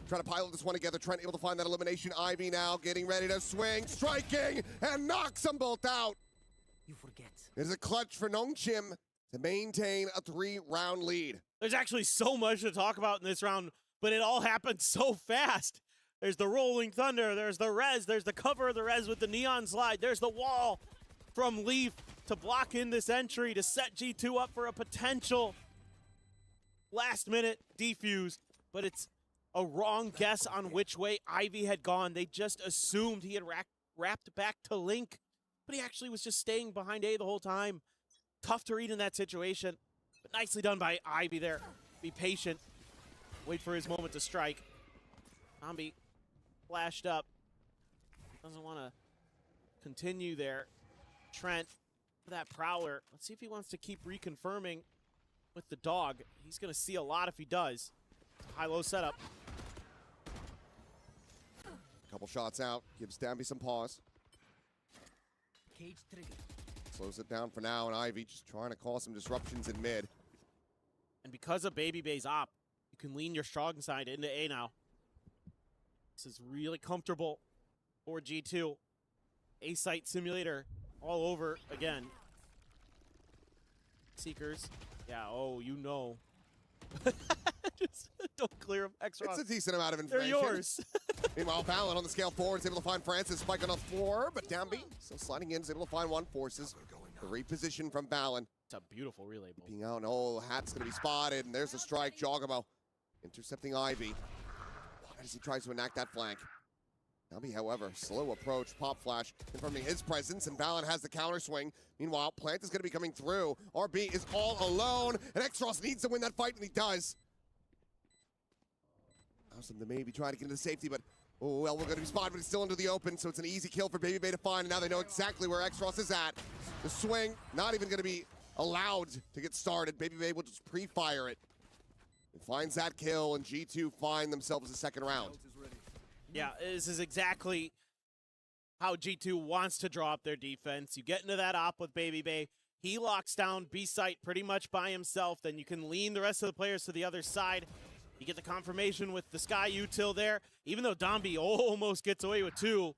trying to pilot this one together. Trent able to find that elimination. Ivy now getting ready to swing, striking, and knocks them both out. You forget. It is a clutch for Nongshim to maintain a 3-round lead. There's actually so much to talk about in this round, but it all happened so fast. There's the Rolling Thunder, there's the res, there's the cover of the res with the neon slide, there's the wall from Leaf to block in this entry to set G2 up for a potential last-minute defuse, but it's a wrong guess on which way Ivy had gone. They just assumed he had wrapped back to Link, but he actually was just staying behind A the whole time. Tough to read in that situation, but nicely done by Ivy there. Be patient, wait for his moment to strike. Zombie flashed up, doesn't want to continue there. Trent, that prowler. Let's see if he wants to keep reconfirming with the dog. He's going to see a lot if he does. High-low setup. Couple shots out, gives Damby some pause. Cage trigger. Slows it down for now, and Ivy just trying to cause some disruptions in mid. And because of Baby Bay's op, you can lean your strong side into A now. This is really comfortable for G2. A-site simulator all over again. Seekers. Yeah, oh, you know. Just don't clear them. X-Ross. It's a decent amount of information. They're yours. Meanwhile, Valen on the scale forward is able to find Francis. Spike on the floor, but Damby still sliding in, is able to find one. Forces the reposition from Valen. It's a beautiful relay ball. Being out, oh, Hat's going to be spotted, and there's a strike. Jogamo intercepting Ivy as he tries to enact that flank. Damby, however, slow approach, pop flash, confirming his presence, and Valen has the counter swing. Meanwhile, Plant is going to be coming through. RB is all alone, and X-Ross needs to win that fight, and he does. Awesome to maybe try to get into safety, but Oh, well, we're going to be spotted, but it's still into the open, so it's an easy kill for Baby Bay to find. And now they know exactly where X-Ross is at. The swing, not even going to be allowed to get started. Baby Bay will just pre-fire it. It finds that kill, and G2 find themselves a second round. Yeah, this is exactly how G2 wants to draw up their defense. You get into that op with Baby Bay. He locks down B-site pretty much by himself. Then you can lean the rest of the players to the other side. You get the confirmation with the Sky util there. Even though Domby almost gets away with 2,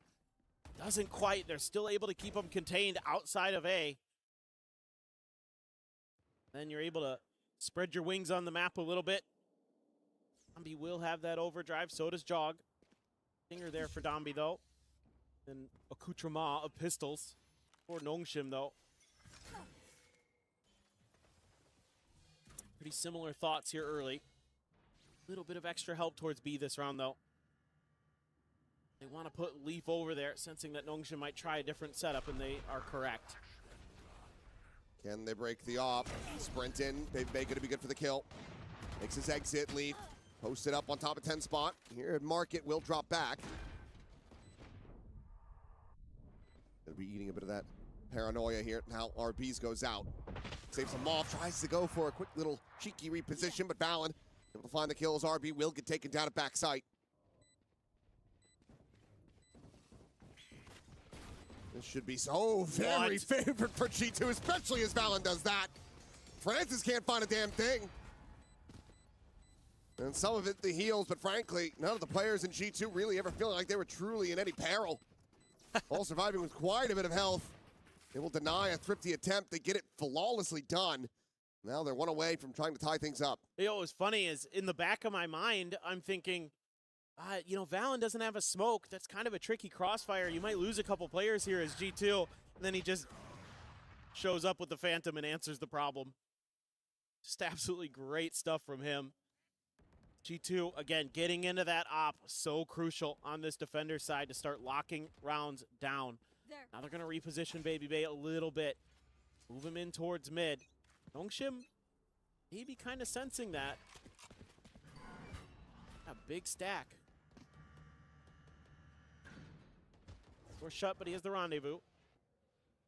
doesn't quite. They're still able to keep him contained outside of A. Then you're able to spread your wings on the map a little bit. Domby will have that overdrive, so does Jog. Stinger there for Domby, though. And accoutrement of pistols for Nongshim, though. Pretty similar thoughts here early. Little bit of extra help towards B this round, though. They want to put Leaf over there, sensing that Nongshim might try a different setup, and they are correct. Can they break the op? Sprint in. Baby Bay going to be good for the kill. Makes his exit. Leaf posted up on top of 10 spot. Here, Market will drop back. Gonna be eating a bit of that paranoia here. Now RBs goes out. Saves him off. Tries to go for a quick little cheeky reposition, but Valen able to find the kills. RB will get taken down at backside. This should be so very favored for G2, especially as Valen does that. Francis can't find a damn thing. And some of it the heals, but frankly, none of the players in G2 really ever feeling like they were truly in any peril. All surviving with quite a bit of health. They will deny a thrifty attempt. They get it flawlessly done. Now they're one away from trying to tie things up. You know, what's funny is in the back of my mind, I'm thinking, you know, Valen doesn't have a smoke. That's kind of a tricky crossfire. You might lose a couple players here as G2. And then he just shows up with the Phantom and answers the problem. Just absolutely great stuff from him. G2, again, getting into that op, so crucial on this defender side to start locking rounds down. There. Now they're going to reposition Baby Bay a little bit. Move him in towards mid. Nongshim maybe kind of sensing that. A big stack. Door shut, but he has the rendezvous.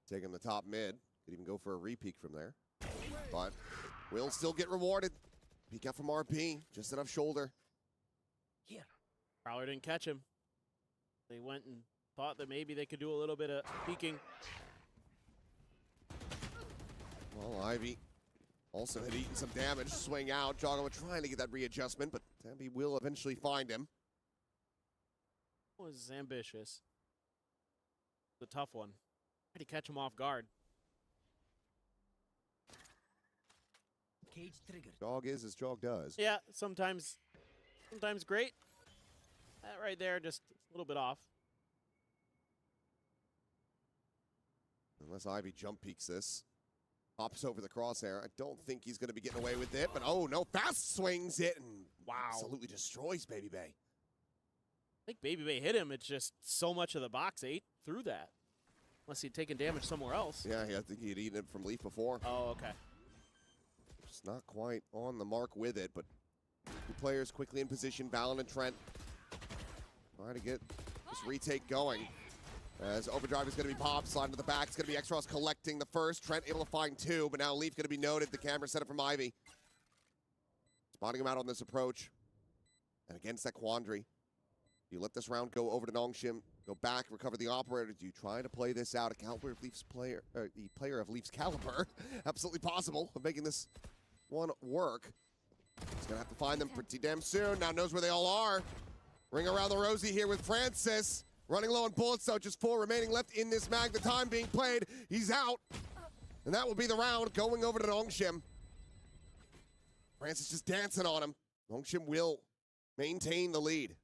Taking the top mid. Could even go for a re-peek from there. But will still get rewarded. Peek out from RP. Just enough shoulder. Here. Prowler didn't catch him. They went and thought that maybe they could do a little bit of peeking. Well, Ivy also had eaten some damage. Swing out. Joggo trying to get that readjustment, but Tambi will eventually find him. Was ambitious. The tough one. Tried to catch him off guard. Cage triggered. Jog is as Jog does. Yeah, sometimes great. That right there, just a little bit off. Unless Ivy jump peeks this. Hops over the crosshair. I don't think he's going to be getting away with it, but oh no, fast swings it and Wow. absolutely destroys Baby Bay. I think Baby Bay hit him. It's just so much of the box ate through that. Unless he'd taken damage somewhere else. Yeah, I think he had eaten it from Leaf before. Oh, okay. Just not quite on the mark with it, but two players quickly in position. Valen and Trent trying to get this retake going. As Overdrive is going to be popped, slide to the back. It's going to be X-Ross collecting the first. Trent able to find 2, but now Leaf going to be noted. The camera set up from Ivy. Spotting him out on this approach. And against that quandary, do you let this round go over to Nongshim, go back, recover the operator? Do you try to play this out? A caliber of Leafs player, the player of Leafs caliber, absolutely possible of making this one work. He's going to have to find them pretty damn soon. Now knows where they all are. Ring around the rosy here with Francis. Running low on bullets, so just 4 remaining left in this mag. The time being played, he's out. And that will be the round going over to Nongshim. Francis just dancing on him. Nongshim will maintain the lead.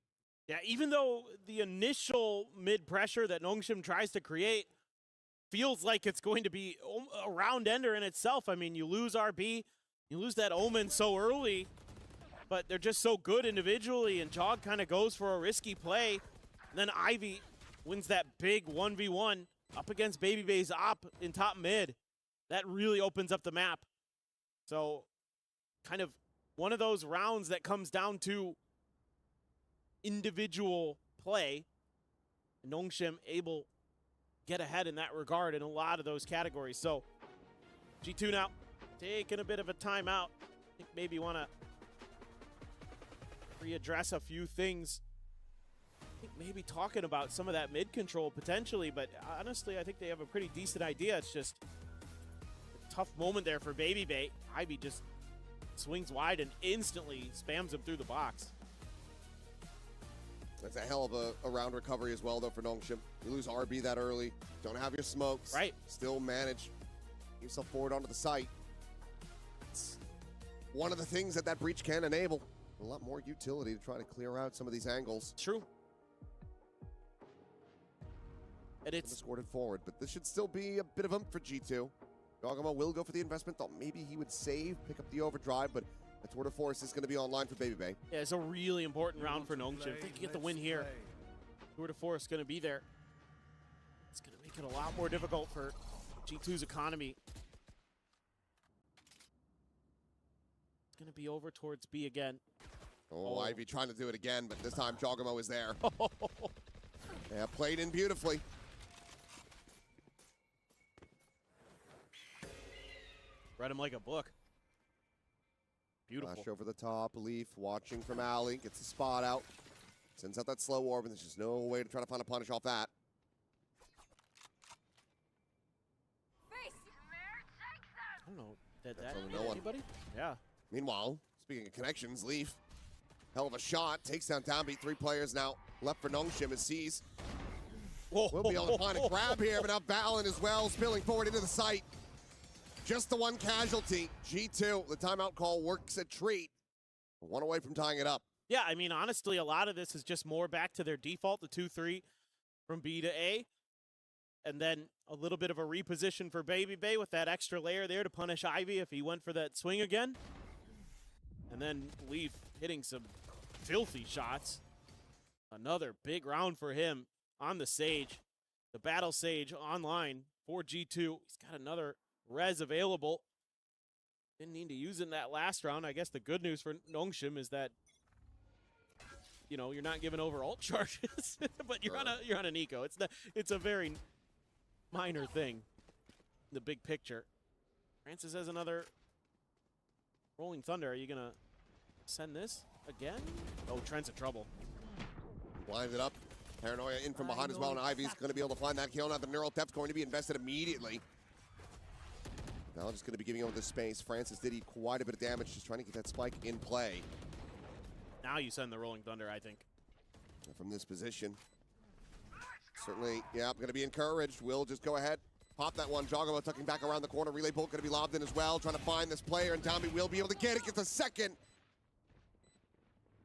Yeah, even though the initial mid-pressure that Nongshim tries to create feels like it's going to be a round ender in itself. I mean, you lose RB, you lose that Omen so early, but they're just so good individually, and Jog kind of goes for a risky play. And then Ivy wins that big 1v1 up against Baby Bay's op in top mid. That really opens up the map. So kind of one of those rounds that comes down to individual play. Nongshim able get ahead in that regard in a lot of those categories. So G2 now taking a bit of a timeout. I think maybe want to readdress a few things. I think maybe talking about some of that mid control potentially, but honestly, I think they have a pretty decent idea. It's just a tough moment there for Baby Bay. Ivy just swings wide and instantly spams him through the box. That's a hell of a round recovery as well, though, for Nongshim. You lose RB that early, don't have your smokes. Right. Still manage get yourself forward onto the site. It's one of the things that breach can enable. A lot more utility to try to clear out some of these angles. True. And it's escorted forward, but this should still be a bit of for G2. Dogamo will go for the investment. Thought maybe he would save, pick up the overdrive, but the Tour de Force is going to be online for Baby Bay. Yeah, it's a really important round for Nongshim. If they can get the win here, Tour de Force is going to be there. It's going to make it a lot more difficult for G2's economy. It's going to be over towards B again. Oh, Ivy trying to do it again, but this time Jogamo is there. Yeah, played in beautifully. Read him like a book. Beautiful. Flash over the top, Leaf watching from Alley, gets the spot out. Sends out that slow orb, and there's just no way to try to find a punish off that. I don't know. Did That's that only hit no one. anybody? Yeah. Meanwhile, speaking of connections, Leaf, hell of a shot, takes down Downbeat. 3 players now left for Nongshim as sees. Whoa. We'll be able to find a grab here, but now Valen as well, spilling forward into the site. Just the one casualty. G2, the timeout call works a treat. 1 away from tying it up. Yeah, I mean, honestly, a lot of this is just more back to their default, the 2-3 from B to A. And then a little bit of a reposition for Baby Bay with that extra layer there to punish Ivy if he went for that swing again. And then Leaf hitting some filthy shots. Another big round for him on the Sage. The Battle Sage online for G2. He's got another res available. Didn't need to use it in that last round. I guess the good news for Nongshim is that, you know, you're not giving over ult charges, but you're on an eco. It's a very minor thing in the big picture. Francis has another Rolling Thunder. Are you gonna send this again? Oh, Trent's in trouble. Blinds it up. Paranoia in from behind as well, and Ivy's going to be able to find that kill. Now the neural depth going to be invested immediately. Now just going to be giving over the space. Francis did eat quite a bit of damage, just trying to get that spike in play. Now you send the Rolling Thunder, I think. From this position. Certainly, yeah, going to be encouraged. Will just go ahead. Pop that one. Jogamo tucking back around the corner. Relay bolt going to be lobbed in as well. Trying to find this player, and Downbeat will be able to get it. Gets a second.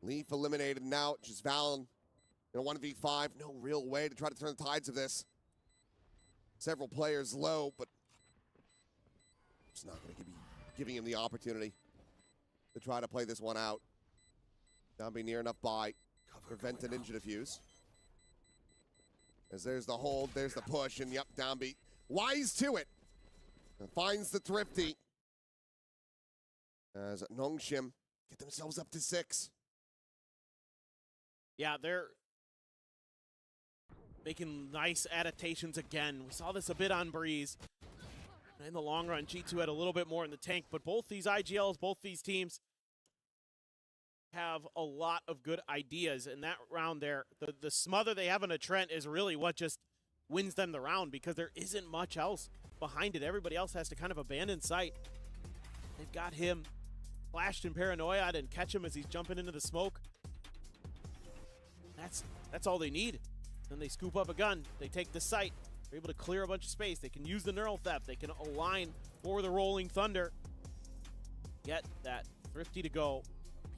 Leaf eliminated now. Just Valen in a 1v5. No real way to try to turn the tides of this. Several players low, but it's not going to be giving him the opportunity to try to play this one out. Downbeat near enough by. Prevent an ninja defuse. As there's the hold, there's the push, and yep, Downbeat wise to it. And finds the Thrifty. As Nongshim get themselves up to 6. Yeah, they're making nice adaptations again. We saw this a bit on Breeze. In the long run, G2 had a little bit more in the tank, but both these IGLs, both these teams have a lot of good ideas. In that round there, the smother they have on a Trent is really what just wins them the round, because there isn't much else behind it. Everybody else has to kind of abandon sight. They've got him flashed and paranoid and catch him as he's jumping into the smoke. That's all they need. Then they scoop up a gun. They take the site. They're able to clear a bunch of space. They can use the neural theft. They can align for the Rolling Thunder. Get that Thrifty to go.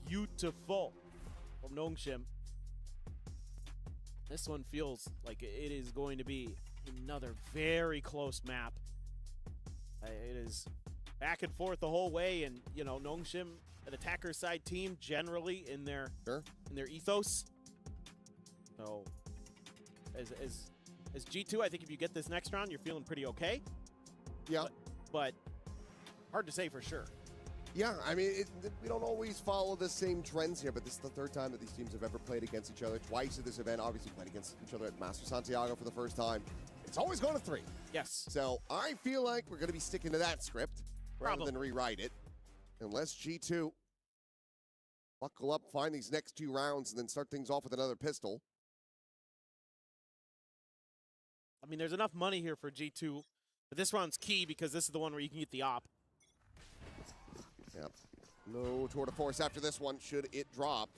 Beautiful from Nongshim. This one feels like it is going to be another very close map. It is back and forth the whole way, and you know, Nongshim, an attacker side team, generally in their ethos. So as G2, I think if you get this next round, you're feeling pretty okay. Yeah. But hard to say for sure. Yeah, I mean, we don't always follow the same trends here, but this is the third time that these teams have ever played against each other. Twice at this event, obviously played against each other at Master Santiago for the first time. It's always going to 3. Yes. So I feel like we're going to be sticking to that script rather than rewrite it. Unless G2 buckle up, find these next 2 rounds, and then start things off with another pistol. I mean, there's enough money here for G2, but this round's key because this is the one where you can get the op. Yep. No tour de force after this one, should it drop.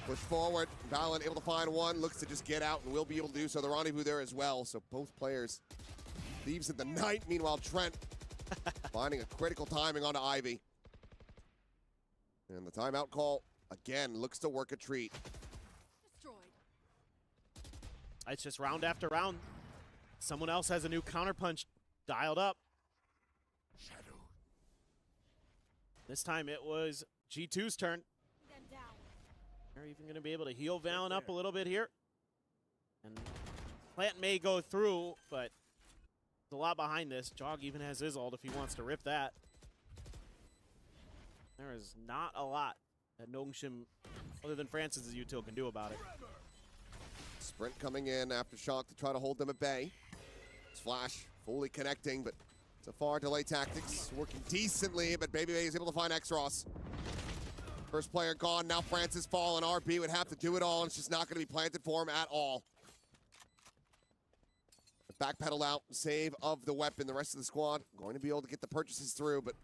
Push forward, Valorant able to find one, looks to just get out and will be able to do so. The rendezvous there as well, so both players. Thieves in the night, meanwhile Trent finding a critical timing onto Ivy. And the timeout call, again, looks to work a treat. Destroyed. It's just round after round. Someone else has a new counterpunch dialed up. Shadow. This time it was G2's turn. Them down. They're even going to be able to heal Valen up a little bit here. And Plant may go through, but there's a lot behind this. Jog even has his ult if he wants to rip that. There is not a lot that Nongshim, other than Francis's util, can do about it. Sprint coming in after Shock to try to hold them at bay. Flash fully connecting, but it's a far delay tactics. Working decently, but Baby Bay is able to find X-Ross. First player gone, now Francis fallen. RB would have to do it all, and it's just not going to be planted for him at all. Backpedal out, save of the weapon. The rest of the squad going to be able to get the purchases through, but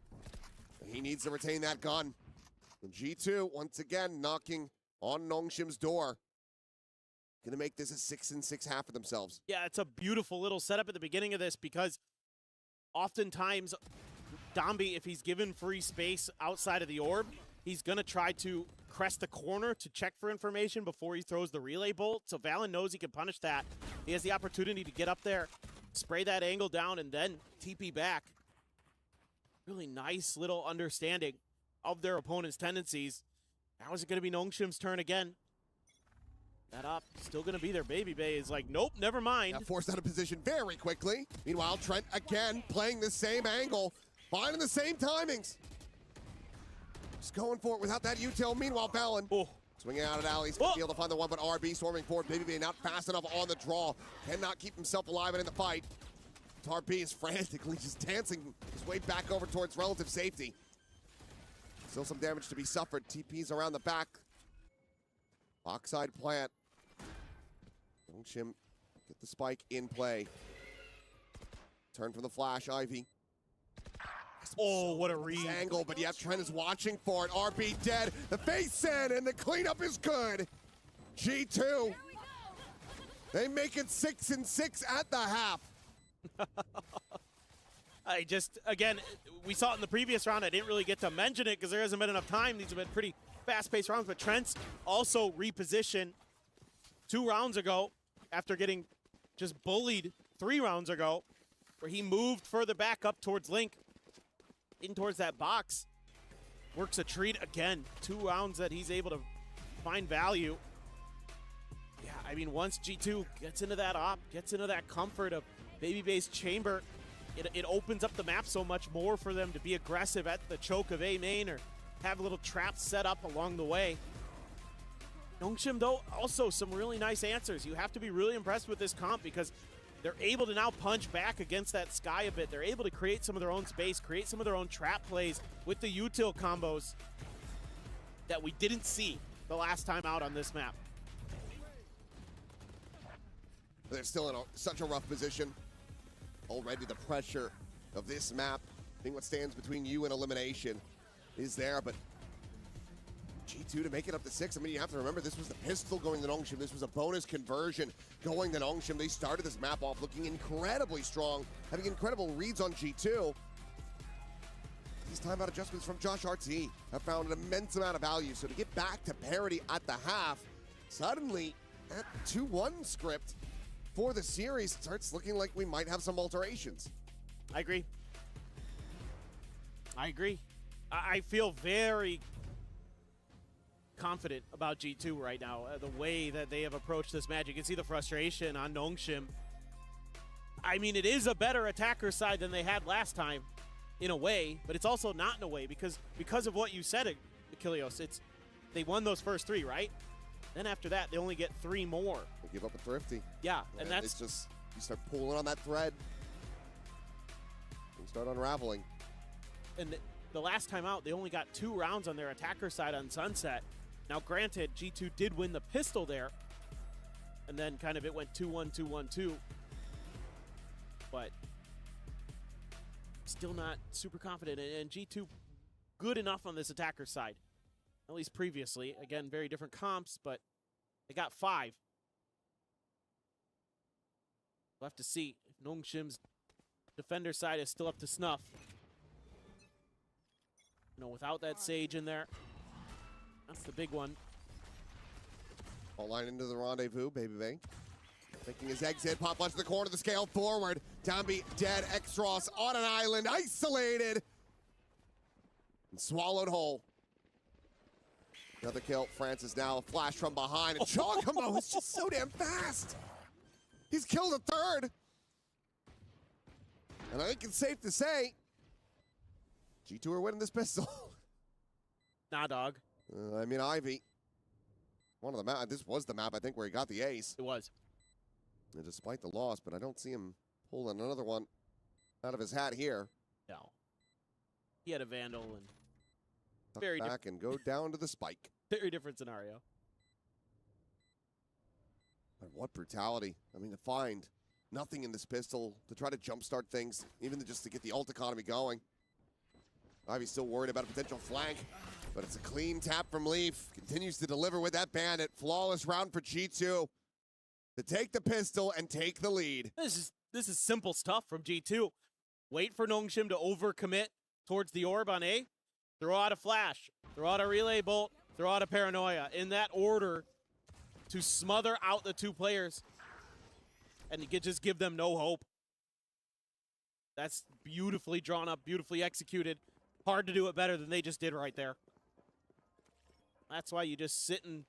he needs to retain that gun. And G2, once again, knocking on Nongshim's door. Gonna make this a 6-6 half of themselves. Yeah, it's a beautiful little setup at the beginning of this because oftentimes Dombi, if he's given free space outside of the orb, he's going to try to crest the corner to check for information before he throws the relay bolt. So Valen knows he can punish that. He has the opportunity to get up there, spray that angle down, and then TP back. Really nice little understanding of their opponent's tendencies. Now is it going to be Nongshim's turn again? That up, still going to be there. Baby Bay is like, nope, never mind. Got forced out of position very quickly. Meanwhile, Trent again playing the same angle, finding the same timings. Just going for it without that util. Meanwhile, Valen swinging out at alleys, be able to find the one, but RB storming forward. Baby Bay not fast enough on the draw. Cannot keep himself alive and in the fight. RB is frantically just dancing his way back over towards relative safety. Still some damage to be suffered. TP's around the back. Backside plant. Nongshim get the spike in play. Turn from the flash, Ivy. Oh, what a read. Angle, but yeah, Trent is watching for it. RB dead. The face in, and the cleanup is good. G2. They make it 6-6 at the half. I just, again, we saw it in the previous round. I didn't really get to mention it because there hasn't been enough time. These have been pretty fast-paced rounds, but Trent's also repositioned 2 rounds ago after getting just bullied 3 rounds ago, where he moved further back up towards Link, in towards that box. Works a treat again. 2 rounds that he's able to find value. Yeah, I mean, once G2 gets into that op, gets into that comfort of Baby Bay's chamber, it opens up the map so much more for them to be aggressive at the choke of A main or have little traps set up along the way. Nongshim, though, also some really nice answers. You have to be really impressed with this comp because they're able to now punch back against that sky a bit. They're able to create some of their own space, create some of their own trap plays with the util combos that we didn't see the last time out on this map. They're still in such a rough position. Already the pressure of this map, being what stands between you and elimination, is there, but G2 to make it up to 6. I mean, you have to remember this was the pistol going to Nongshim. This was a bonus conversion going to Nongshim. They started this map off looking incredibly strong, having incredible reads on G2. These timeout adjustments from Josh RT have found an immense amount of value. So to get back to parity at the half, suddenly at 2-1 script for the series starts looking like we might have some alterations. I agree. I feel very confident about G2 right now, the way that they have approached this match. You can see the frustration on Nongshim. I mean, it is a better attacker side than they had last time, in a way, but it's also not in a way because of what you said, Achilleos. They won those first 3, right? Then after that, they only get 3 more. They give up a Thrifty. Yeah, and that's it's just, you start pulling on that thread. And start unraveling. And the last time out, they only got 2 rounds on their attacker side on Sunset. Now, granted, G2 did win the pistol there, and then kind of it went 2-1, 2-1, 2. But still not super confident. And G2 good enough on this attacker side, at least previously. Again, very different comps, but they got 5. We'll have to see if Nongshim's defender side is still up to snuff. You know, without that Sage in there, that's the big one. All line into the rendezvous, Baby Bay. Making his exit, pop punch to the corner of the scale forward. Downbeat dead, Extros on an island, isolated. And swallowed whole. Another kill, Francis now, a flash from behind. And Chogamo is just so damn fast. He's killed a 3rd. And I think it's safe to say, G2 are winning this pistol. Nah, dog. I mean, Ivy. One of the map. This was the map, I think, where he got the ace. It was. And despite the loss, but I don't see him pulling another one out of his hat here. No. He had a Vandal and Tuck very back and go down to the spike. very different scenario. But what brutality. I mean, to find nothing in this pistol, to try to jumpstart things, even just to get the ult economy going. Ivy's still worried about a potential flank, but it's a clean tap from Leaf. Continues to deliver with that bandit. Flawless round for G2 to take the pistol and take the lead. This is simple stuff from G2. Wait for Nongshim to overcommit towards the orb on A. Throw out a flash. Throw out a relay bolt. Throw out a paranoia. In that order to smother out the 2 players. And you could just give them no hope. That's beautifully drawn up, beautifully executed. Hard to do it better than they just did right there. That's why you just sit in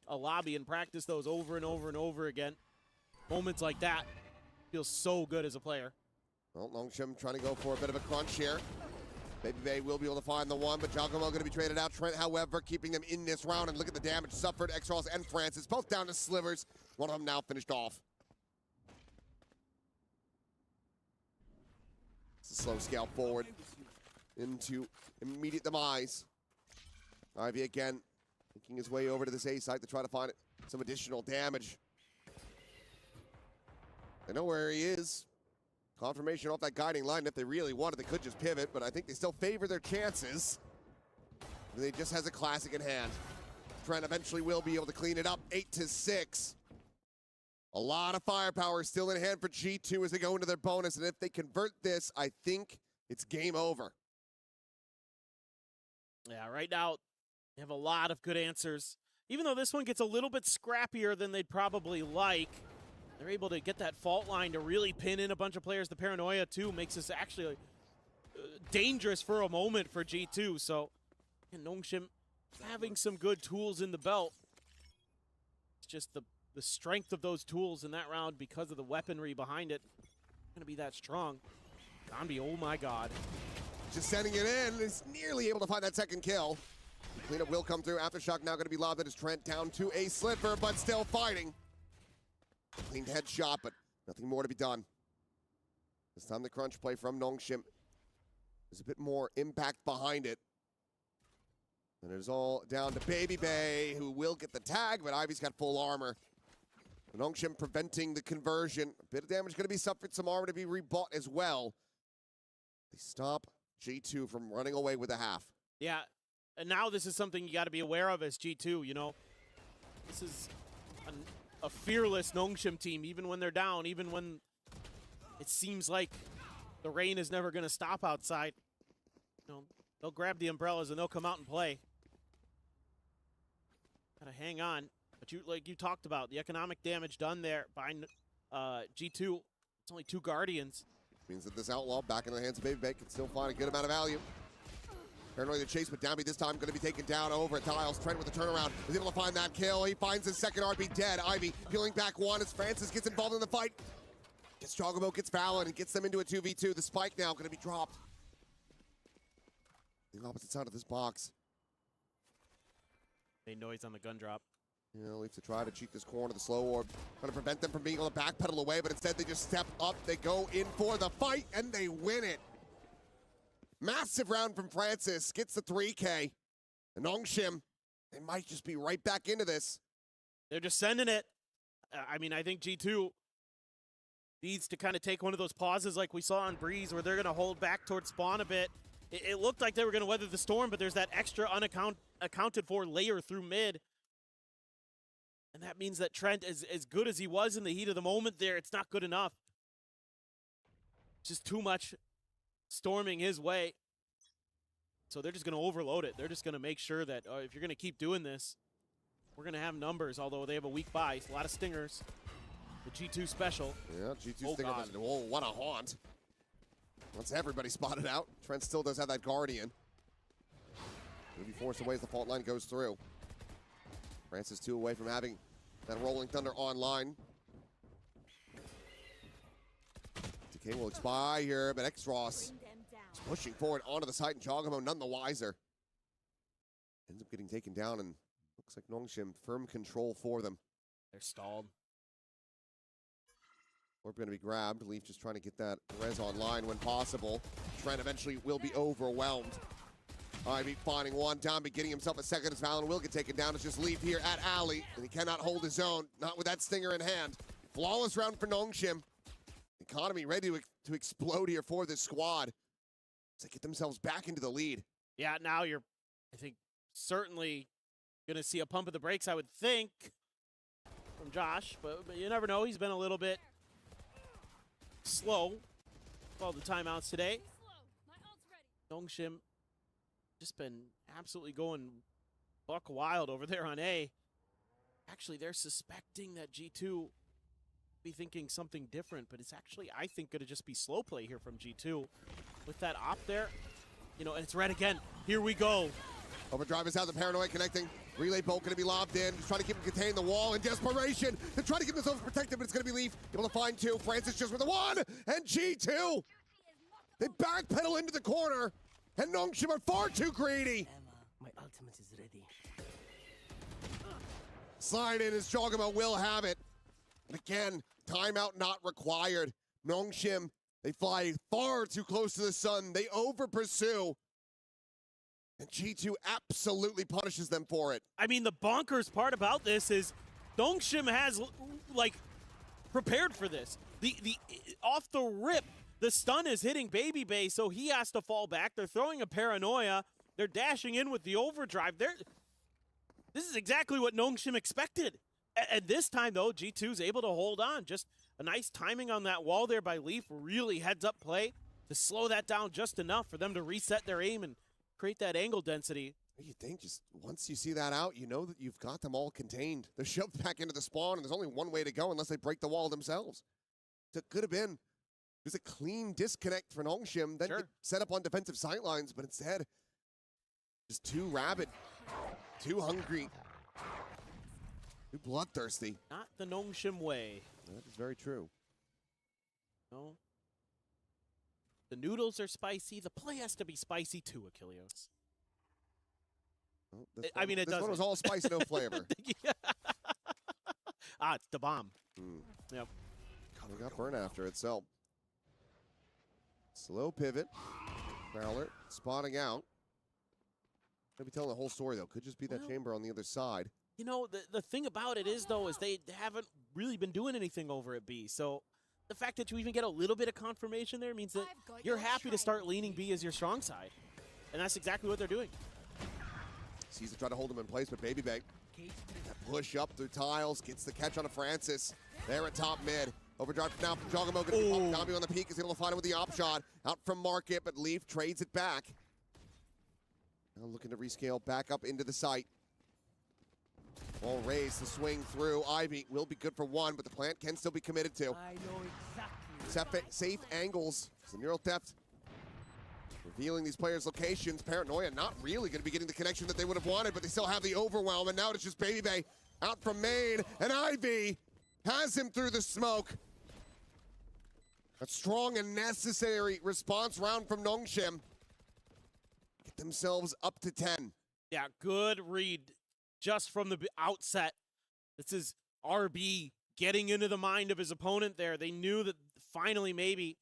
a lobby and practice those over and over and over again. Moments like that feels so good as a player. Well, Nongshim trying to go for a bit of a crunch here. Baby Bay will be able to find the one, but Giacomo going to be traded out. Trent, however, keeping them in this round, and look at the damage suffered. Extros and Francis both down to slivers. One of them now finished off. It's a slow scale forward into immediate demise. Ivy again making his way over to this A site to try to find some additional damage. They know where he is. Confirmation off that guiding line. If they really wanted, they could just pivot, but I think they still favor their chances. They just has a classic in hand. Trent eventually will be able to clean it up. 8-6. A lot of firepower still in hand for G2 as they go into their bonus, and if they convert this, I think it's game over. Yeah, right now, they have a lot of good answers. Even though this one gets a little bit scrappier than they'd probably like, they're able to get that fault line to really pin in a bunch of players. The paranoia, too, makes this actually dangerous for a moment for G2. So, and Nongshim having some good tools in the belt. It's just the strength of those tools in that round because of the weaponry behind it. Going to be that strong. Zombie, oh my god. Just sending it in. Is nearly able to find that second kill. Cleanup will come through. Aftershock now going to be lobbed at his Trent down to a sliver, but still fighting. Cleaned headshot, but nothing more to be done. This time the crunch play from Nongshim. There's a bit more impact behind it. And it is all down to Baby Bay, who will get the tag, but Ivy's got full armor. Nongshim preventing the conversion. A bit of damage going to be suffered, some armor to be rebought as well. They stop G2 from running away with a half. Yeah, and now this is something you got to be aware of as G2, you know. This is a fearless Nongshim team, even when they're down, even when it seems like the rain is never going to stop outside. You know, they'll grab the umbrellas and they'll come out and play. Got to hang on. But like you talked about, the economic damage done there by G2, it's only 2 Guardians. Means that this outlaw back in the hands of Baby Bay can still find a good amount of value. Paranoid the chase, but Downbeat this time going to be taken down over at Tiles. Trent with the turnaround is able to find that kill. He finds his second RB dead. Ivy peeling back one as Francis gets involved in the fight. Gets Jogamo, gets Valorant, and gets them into a 2v2. The spike now going to be dropped. The opposite side of this box. Made noise on the gun drop. You know, Leaf to try to cheat this corner, the slow orb, trying to prevent them from being able to backpedal away, but instead they just step up, they go in for the fight, and they win it. Massive round from Francis, gets the 3K. And Nongshim, they might just be right back into this. They're just sending it. I mean, I think G2 needs to kind of take one of those pauses like we saw on Breeze where they're going to hold back towards spawn a bit. It looked like they were going to weather the storm, but there's that extra unaccounted for layer through mid. And that means that Trent, as good as he was in the heat of the moment there, it's not good enough. Just too much storming his way. So they're just going to overload it. They're just going to make sure that if you're going to keep doing this, we're going to have numbers, although they have a weak buy. A lot of stingers. The G2 special. Yeah, G2 stinger. Oh, what a haunt. Once everybody spotted out, Trent still does have that Guardian. He'll be forced away as the fault line goes through. Francis 2 away from having that Rolling Thunder online. Decay will expire, but X-Ross is pushing forward onto the site, and Jogamo none the wiser. Ends up getting taken down, and looks like Nongshim firm control for them. They're stalled. Orb going to be grabbed. Leaf just trying to get that res online when possible. Trent eventually will be overwhelmed. Ivy finding one down, but getting himself a second as Valen will get taken down. It's just Leaf here at Alley, and he cannot hold his own, not with that stinger in hand. Flawless round for Nongshim. Economy ready to explode here for this squad. To get themselves back into the lead. Yeah, now you're, I think, certainly going to see a pump of the brakes, I would think, from Josh, but you never know. He's been a little bit slow. Called the timeouts today. Nongshim just been absolutely going buck wild over there on A. Actually, they're suspecting that G2 be thinking something different, but it's actually, I think, going to just be slow play here from G2 with that op there. You know, and it's red again. Here we go. Overdrive is out, the Paranoia connecting. Relay bolt going to be lobbed in. Just trying to keep him contained the wall in desperation. They're trying to keep themselves protected, but it's going to be Leaf. Able to find two. Francis just with the one. And G2. They backpedal into the corner. And Nongshim are far too greedy. My ultimate is ready. Slide in as Jogamo will have it. And again, timeout not required. Nongshim, they fly far too close to the sun. They over-pursue. And G2 absolutely punishes them for it. I mean, the bonkers part about this is Nongshim has, like, prepared for this. The off the rip, the stun is hitting Baby Bay, so he has to fall back. They're throwing a Paranoia. They're dashing in with the overdrive. This is exactly what Nongshim expected. And this time, though, G2's able to hold on. Just a nice timing on that wall there by Leaf. Really heads-up play to slow that down just enough for them to reset their aim and create that angle density. You think just once you see that out, you know that you've got them all contained. They're shoved back into the spawn, and there's only one way to go unless they break the wall themselves. So it could have been just a clean disconnect for Nongshim, then get set up on defensive sightlines, but instead, just too rabid, too hungry, too bloodthirsty. Not the Nongshim way. That is very true. No. The noodles are spicy. The play has to be spicy too, Achilleos. Well, I mean, it doesn't. This one was all spice, no flavor. It's the bomb. Yep. We got burn after it, so. Slow pivot. Fowler spotting out. Maybe telling the whole story, though. Could just be that chamber on the other side. You know, the thing about it is, though, is they haven't really been doing anything over at B. So the fact that you even get a little bit of confirmation there means that you're happy to start leaning B as your strong side. And that's exactly what they're doing. Caesar tried to hold him in place, but Baby Bay, that push up through tiles, gets the catch on a Francis. There at top mid. Overdrive now from Jogamo. Going to be bumped. Nami on the peak is able to find him with the op shot. Out from Market, but Leaf trades it back. Now looking to rescale back up into the site. Ball raised to swing through. Ivy will be good for one, but the plant can still be committed to. I know exactly. Safe angles. Some neural theft. Revealing these players' locations. Paranoia not really going to be getting the connection that they would have wanted, but they still have the overwhelm, and now it's just Baby Bay out from main, and Ivy has him through the smoke. A strong and necessary response round from Nongshim. Get themselves up to 10. Yeah, good read just from the outset. This is RB getting into the mind of his opponent there. They knew that finally maybe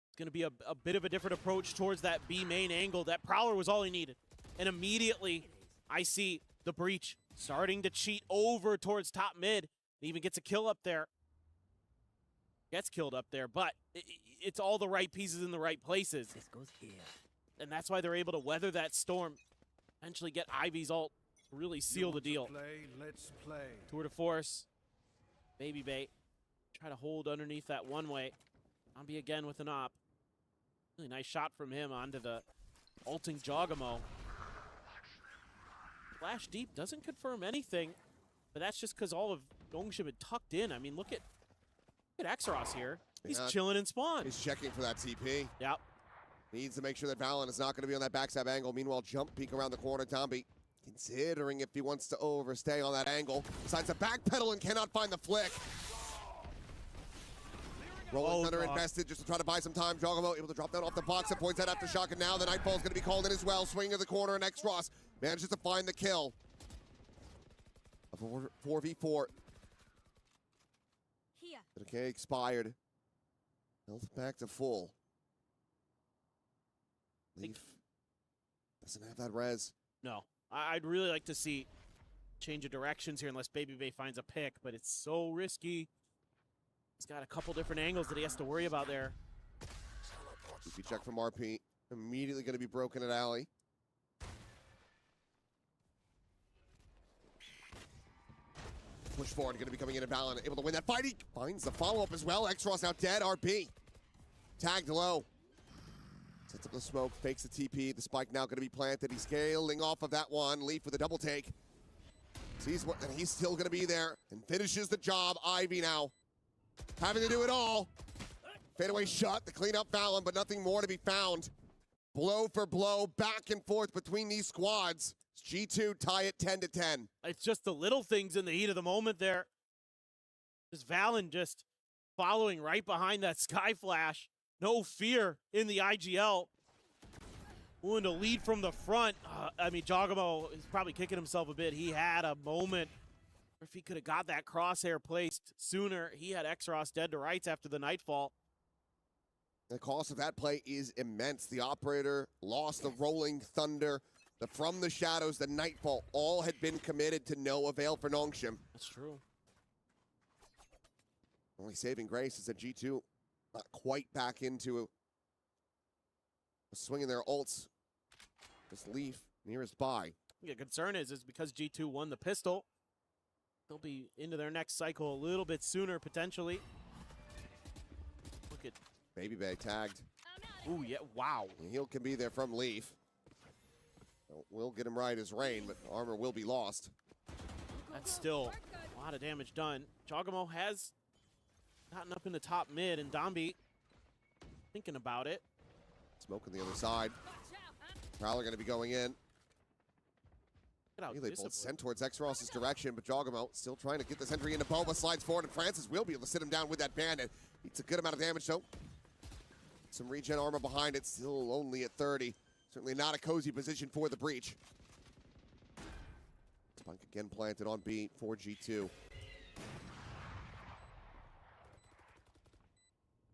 it's going to be a bit of a different approach towards that B main angle. That Prowler was all he needed. And immediately I see the breach starting to cheat over towards top mid. He even gets a kill up there. Gets killed up there, but it's all the right pieces in the right places. This goes here. And that's why they're able to weather that storm. Eventually get Ivy's ult to really seal the deal. Let's play. Tour de force. Baby bait. Try to hold underneath that one way. Zombie again with an op. Really nice shot from him onto the ulting Jogamo. Flash deep doesn't confirm anything, but that's just because all of Nongshim had tucked in. I mean, look at Exros here. He's chilling in spawn. He's checking for that TP. Yep. Needs to make sure that Valorant is not going to be on that backstab angle. Meanwhile, jump peek around the corner. Dombey considering if he wants to overstay on that angle. Decides to backpedal and cannot find the flick. Rolling Thunder invested just to try to buy some time. Jogamo able to drop that off the box and points that aftershock, and now the Nightfall is going to be called in as well. Swinging to the corner, and Exros manages to find the kill. A 4v4. Here. The decay expired. Health back to full. Leaf doesn't have that res. No. I'd really like to see change of directions here unless Baby Bay finds a pick, but it's so risky. He's got a couple different angles that he has to worry about there. TP check from RP. Immediately going to be broken at Alley. Push forward, going to be coming in and Valorant, able to win that fight. He finds the follow-up as well. Exros now dead. RP tagged low. Sets up the smoke, fakes the TP. The spike now going to be planted. He's scaling off of that one. Leaf with a double take. Sees what, and he's still going to be there and finishes the job. Ivy now having to do it all. Fadeaway shot, the clean up Valen, but nothing more to be found. Blow for blow, back and forth between these squads. G2 tie it 10-10. It's just the little things in the heat of the moment there. Just Valen just following right behind that Sky Flash. No fear in the IGL. Willing to lead from the front. I mean, Jogamo is probably kicking himself a bit. He had a moment where if he could have got that crosshair placed sooner, he had Exros dead to rights after the Nightfall. The cost of that play is immense. The operator lost the Rolling Thunder, the From the Shadows, the Nightfall. All had been committed to no avail for Nongshim. That's true. Only saving grace is that G2 not quite back into a swing in their ults. This Leaf nearest by. The concern is because G2 won the pistol, they'll be into their next cycle a little bit sooner, potentially. Look at Baby Bay tagged. Ooh, yeah, wow. The heal can be there from Leaf. Will get him right as rain, but armor will be lost. That's still a lot of damage done. Jogamo has gotten up in the top mid, and Dombi thinking about it. Smoke on the other side. Prowler going to be going in. Melee bolt sent towards Exros' direction, but Jogamo still trying to get this entry into Boba. Slides forward, and Francis will be able to sit him down with that bandit. It's a good amount of damage, though. Some regen armor behind it, still only at 30. Certainly not a cozy position for the breach. Spike again planted on B for G2.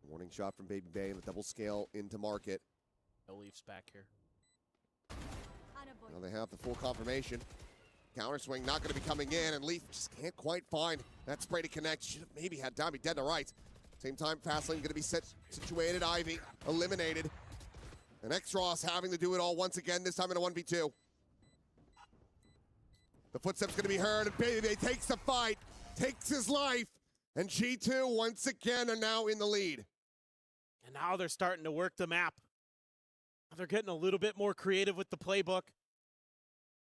Warning shot from Baby Bay and a double scale into market. No Leafs back here. Now they have the full confirmation. Counter swing not going to be coming in, and Leaf just can't quite find that spray to connect. Should have maybe had Domby dead to rights. Same time, Fastlane going to be situated. Ivy eliminated. And Exros having to do it all once again, this time in a 1v2. The footsteps going to be heard, and Baby Bay takes the fight, takes his life, and G2 once again are now in the lead. And now they're starting to work the map. They're getting a little bit more creative with the playbook.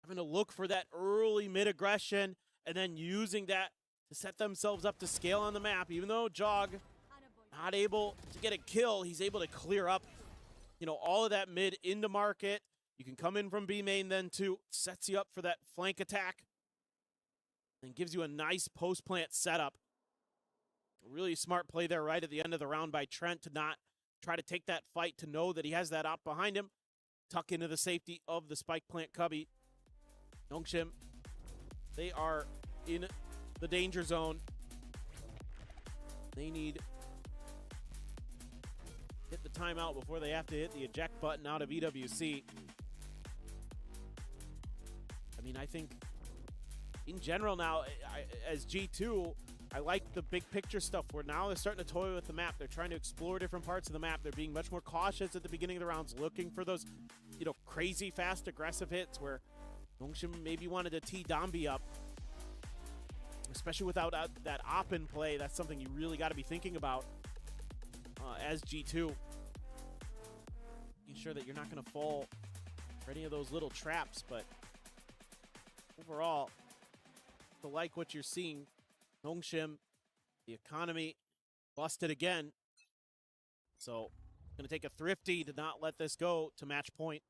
Having to look for that early mid-aggression and then using that to set themselves up to scale on the map. Even though Jog not able to get a kill, he's able to clear up, you know, all of that mid into market. You can come in from B main then too. Sets you up for that flank attack and gives you a nice post-plant setup. Really smart play there right at the end of the round by Trent to not try to take that fight, to know that he has that op behind him. Tuck into the safety of the spike plant cubby. Nongshim, they are in the danger zone. They need hit the timeout before they have to hit the eject button out of EWC. I mean, I think in general now, as G2, I like the big picture stuff where now they're starting to toy with the map. They're trying to explore different parts of the map. They're being much more cautious at the beginning of the rounds, looking for those, you know, crazy fast aggressive hits where Nongshim maybe wanted to tee Dambi up. Especially without that op in play, that's something you really got to be thinking about as G2. Making sure that you're not going to fall for any of those little traps, but overall, I like what you're seeing. Nongshim, the economy busted again. So, going to take a thrifty to not let this go to match point.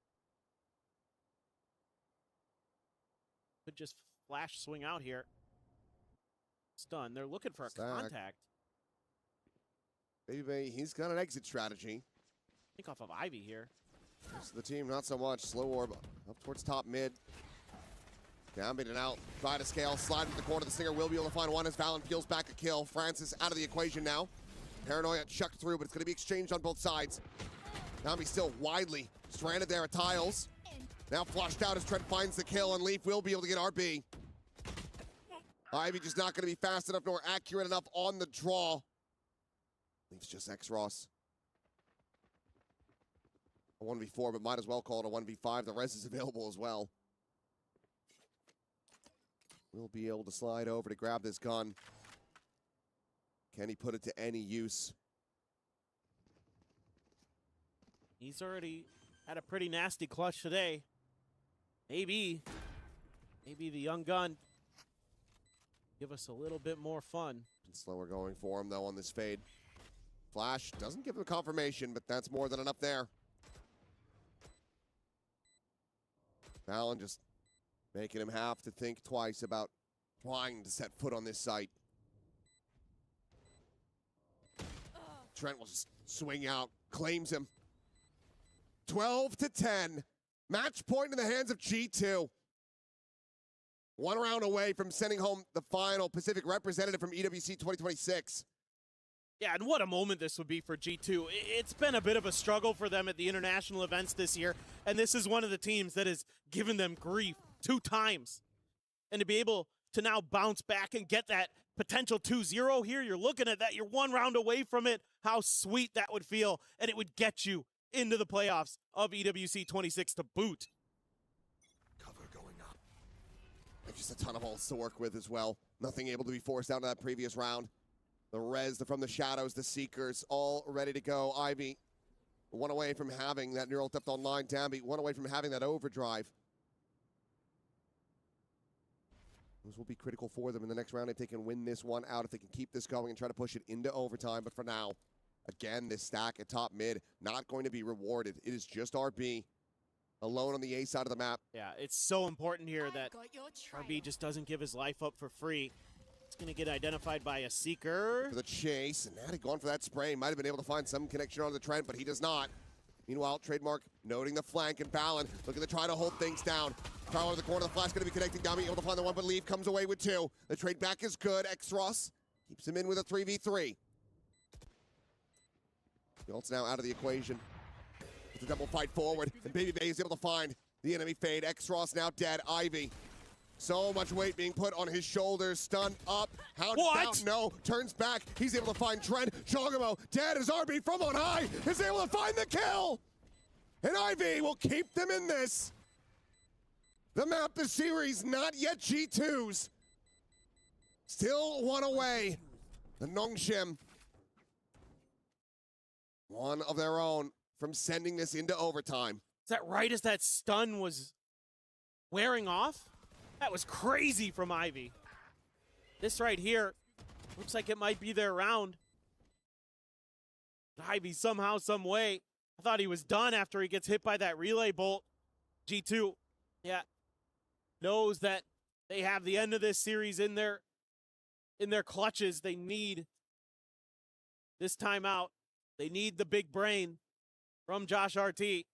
Could just flash swing out here. Stun. They're looking for a contact. Baby, he's got an exit strategy. I think off of Ivy here. Rest of the team, not so much. Slow orb up towards top mid. Downbeat and out. Try to scale. Slide into the corner. The Stinger will be able to find one as Valen peels back a kill. Francis out of the equation now. Paranoia chucked through, but it's going to be exchanged on both sides. Downbeat still widely stranded there at tiles. Now flushed out as Trent finds the kill, and Leaf will be able to get RB. Ivy just not going to be fast enough nor accurate enough on the draw. Leaf's just X-Ross. A 1v4, but might as well call it a 1v5. The res is available as well. We'll be able to slide over to grab this gun. Can he put it to any use? He's already had a pretty nasty clutch today. Maybe the young gun give us a little bit more fun. Slower going for him, though, on this fade. Flash doesn't give him confirmation, but that's more than enough there. Valen just making him have to think twice about trying to set foot on this site. Trent will just swing out, claims him. 12-10. Match point in the hands of G2. One round away from sending home the final Pacific representative from EWC 2026. Yeah, and what a moment this would be for G2. It's been a bit of a struggle for them at the international events this year, and this is one of the teams that has given them grief 2 times. And to be able to now bounce back and get that potential 2-0 here, you're looking at that, you're 1 round away from it. How sweet that would feel, and it would get you into the playoffs of EWC 26 to boot. Cover going up. And just a ton of ults to work with as well. Nothing able to be forced out of that previous round. The res, the from the shadows, the seekers, all ready to go. Ivy, 1 away from having that neural depth online. Dambi, 1 away from having that overdrive. Those will be critical for them in the next round if they can win this one out, if they can keep this going and try to push it into overtime. But for now, again, this stack at top mid, not going to be rewarded. It is just RB alone on the A side of the map. Yeah, it's so important here that RB just doesn't give his life up for free. It's going to get identified by a seeker. For the chase, and Natty going for that spray. Might have been able to find some connection on the Trent, but he does not. Meanwhile, Trademark noting the flank, and Valen looking to try to hold things down. Prowler to the corner, the flash going to be connecting. Dami able to find the one, but Leaf comes away with 2. The trade back is good. X-Ross keeps him in with a 3v3. The ult's now out of the equation. With the double fight forward, and Baby Bay is able to find the enemy fade. X-Ross now dead. Ivy. So much weight being put on his shoulders. Stun up. Hound out. No. Turns back. He's able to find Trent. Shogamo dead as RB from on high is able to find the kill. And Ivy will keep them in this. The map, the series, not yet G2's. Still 1 away. The Nongshim. 1 of their own from sending this into overtime. Is that right as that stun was wearing off? That was crazy from Ivy. This right here looks like it might be their round. Ivy somehow, some way. I thought he was done after he gets hit by that relay bolt. G2, yeah, knows that they have the end of this series in their clutches. They need this time out, they need the big brain from Josh RT to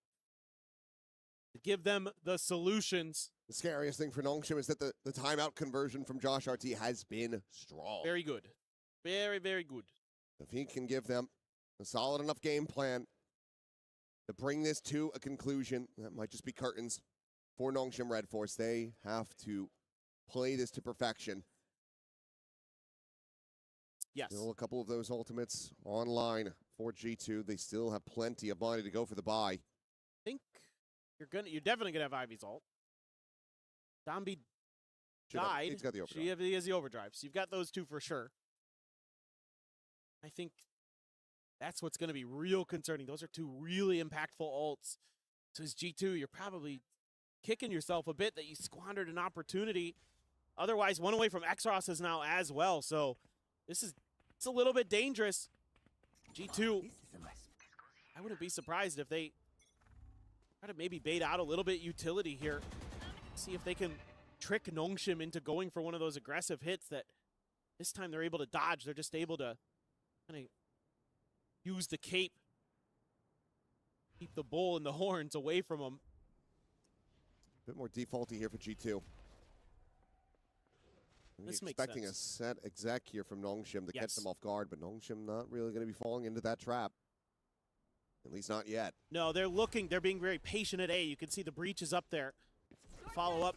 give them the solutions. The scariest thing for Nongshim is that the timeout conversion from Josh RT has been strong. Very good. Very, very good. If he can give them a solid enough game plan to bring this to a conclusion, that might just be curtains for Nongshim Red Force. They have to play this to perfection. Yes. Still a couple of those ultimates online for G2. They still have plenty of money to go for the buy. I think you're definitely gonna have Ivy's ult. Zombie died. He's got the overdrive. He has the overdrive. So you've got those two for sure. I think that's what's going to be real concerning. Those are two really impactful ults. So as G2, you're probably kicking yourself a bit that you squandered an opportunity. Otherwise, one away from Exros is now as well. So it's a little bit dangerous. G2, I wouldn't be surprised if they try to maybe bait out a little bit utility here. See if they can trick Nongshim into going for one of those aggressive hits that this time they're able to dodge. They're just able to kind of use the cape, keep the bull and the horns away from them. A bit more defaulty here for G2. This makes expecting sense. a set exec here from Nongshim to catch Yes. them off guard, but Nongshim not really going to be falling into that trap. At least not yet. No, they're being very patient at A. You can see the breach is up there. Follow up.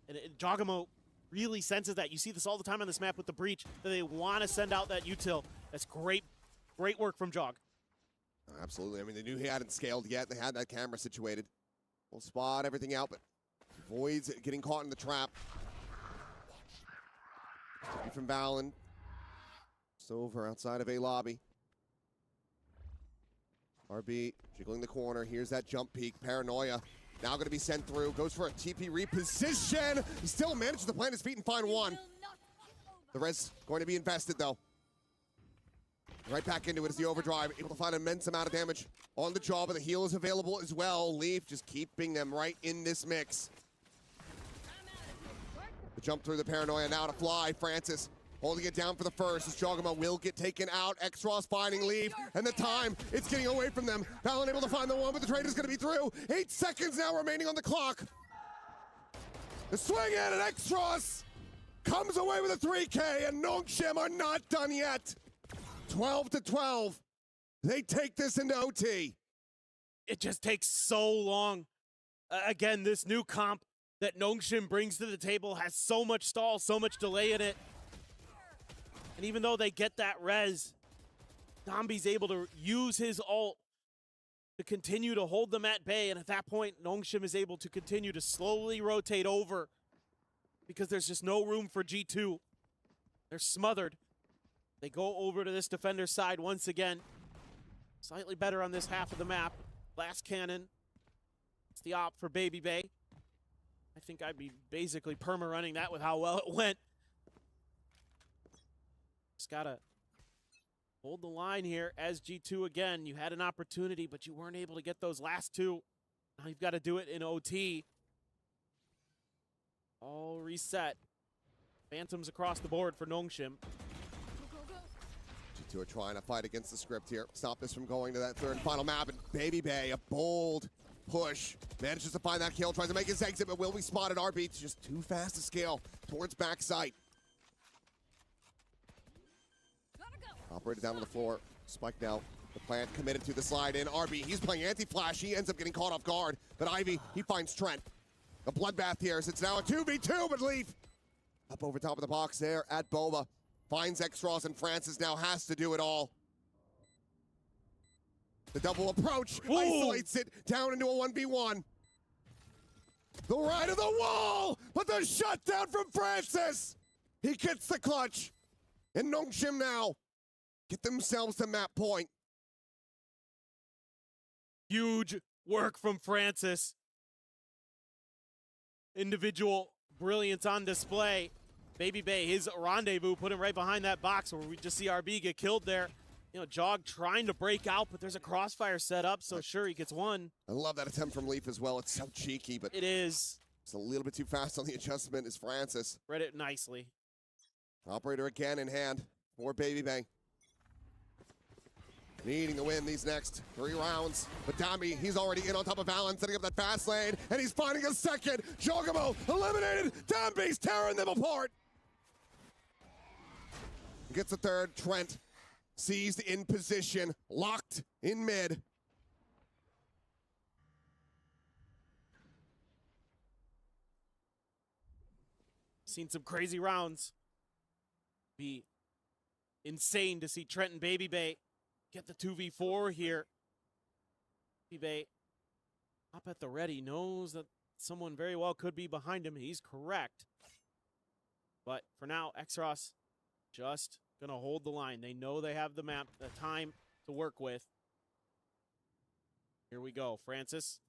And Jogamo really senses that. You see this all the time on this map with the breach, that they want to send out that util. That's great work from Jog. Absolutely. I mean, they knew he hadn't scaled yet. They had that camera situated. We'll spot everything out, but avoids getting caught in the trap. From Valen. It's over outside of A lobby. RB jiggling the corner. Here's that jump peek. Paranoia now going to be sent through. Goes for a TP reposition. He still manages to plant his feet and find one. The res going to be invested though. Right back into it is the overdrive. Able to find an immense amount of damage on the jaw, but the heal is available as well. Leaf just keeping them right in this mix. The jump through the Paranoia now to fly. Francis holding it down for the first as Jogama will get taken out. Exros finding Leaf, and the time, it's getting away from them. Valen able to find the one, but the trade is going to be through. 8 seconds now remaining on the clock. The swing in, and Exros comes away with a 3K, and Nongshim are not done yet. 12-12. They take this into OT. It just takes so long. Again, this new comp that Nongshim brings to the table has so much stall, so much delay in it. And even though they get that res, Zombie's able to use his ult to continue to hold them at bay. And at that point, Nongshim is able to continue to slowly rotate over because there's just no room for G2. They're smothered. They go over to this defender's side once again. Slightly better on this half of the map. Last cannon. It's the op for Baby Bay. I think I'd be basically perma-running that with how well it went. Just gotta hold the line here as G2 again. You had an opportunity, but you weren't able to get those last two. Now you've got to do it in OT. All reset. Phantoms across the board for Nongshim. G2 are trying to fight against the script here. Stop this from going to that third and final map. And Baby Bay, a bold push. Manages to find that kill, tries to make his exit, but will be spotted. RB just too fast to scale towards backside. Operated down on the floor. Spike now. The plant committed to the slide in. RB, he's playing anti-flash. He ends up getting caught off guard. But Ivy, he finds Trent. A bloodbath here as it's now a 2v2, but Leaf up over top of the box there at Boba. Finds Exros, and Francis now has to do it all. The double approach isolates it down into a 1v1. The right of the wall, but the shutdown from Francis. He gets the clutch. And Nongshim now get themselves to map point. Huge work from Francis. Individual brilliance on display. Baby Bay, his rendezvous, put him right behind that box where we just see RB get killed there. You know, Jog trying to break out, but there's a crossfire set up, so sure, he gets one. I love that attempt from Leaf as well. It's so cheeky, but it is. It's a little bit too fast on the adjustment is Francis. Read it nicely. Operator again in hand for Baby Bay. needing to win these next 3 rounds. But Dami, he's already in on top of Alan, setting up that fast lane, and he's finding a second. Jogamo eliminated. Dami's tearing them apart. Gets the third. Trent seized in position, locked in mid. Seen some crazy rounds. Be insane to see Trent and Baby Bay get the 2v4 here. Baby Bay up at the ready, knows that someone very well could be behind him. He's correct. But for now, Exros just gonna hold the line. They know they have the map, the time to work with. Here we go, Francis.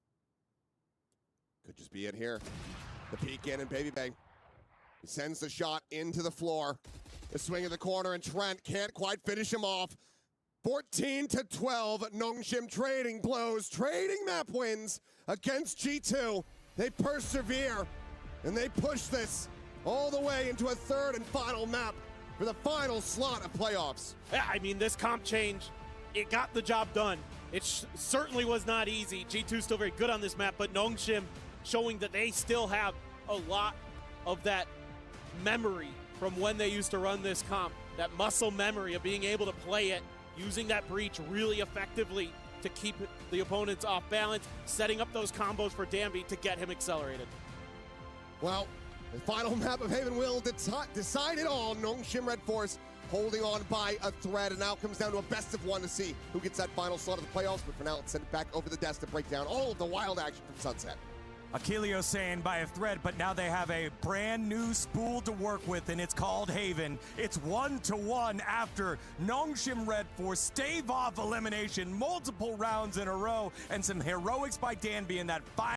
Could just be it here. The peek in and Baby Bay. He sends the shot into the floor. The swing of the corner, and Trent can't quite finish him off. 14-12, Nongshim trading blows, trading map wins against G2. They persevere, and they push this all the way into a third and final map for the final slot of playoffs. Yeah, I mean, this comp change, it got the job done. It certainly was not easy. G2 still very good on this map, but Nongshim showing that they still have a lot of that memory from when they used to run this comp, that muscle memory of being able to play it, using that breach really effectively to keep the opponents off balance, setting up those combos for Danby to get him accelerated. Well, the final map of Haven will decide it all. Nongshim Red Force holding on by a thread, and now comes down to a best of 1 to see who gets that final slot of the playoffs. But for now, let's send it back over the desk to break down all of the wild action from Sunset. Achilles saying by a thread, but now they have a brand new spool to work with, and it's called Haven. It's 1-1 after Nongshim Red Force stave off elimination multiple rounds in a row, and some heroics by Danby in that final.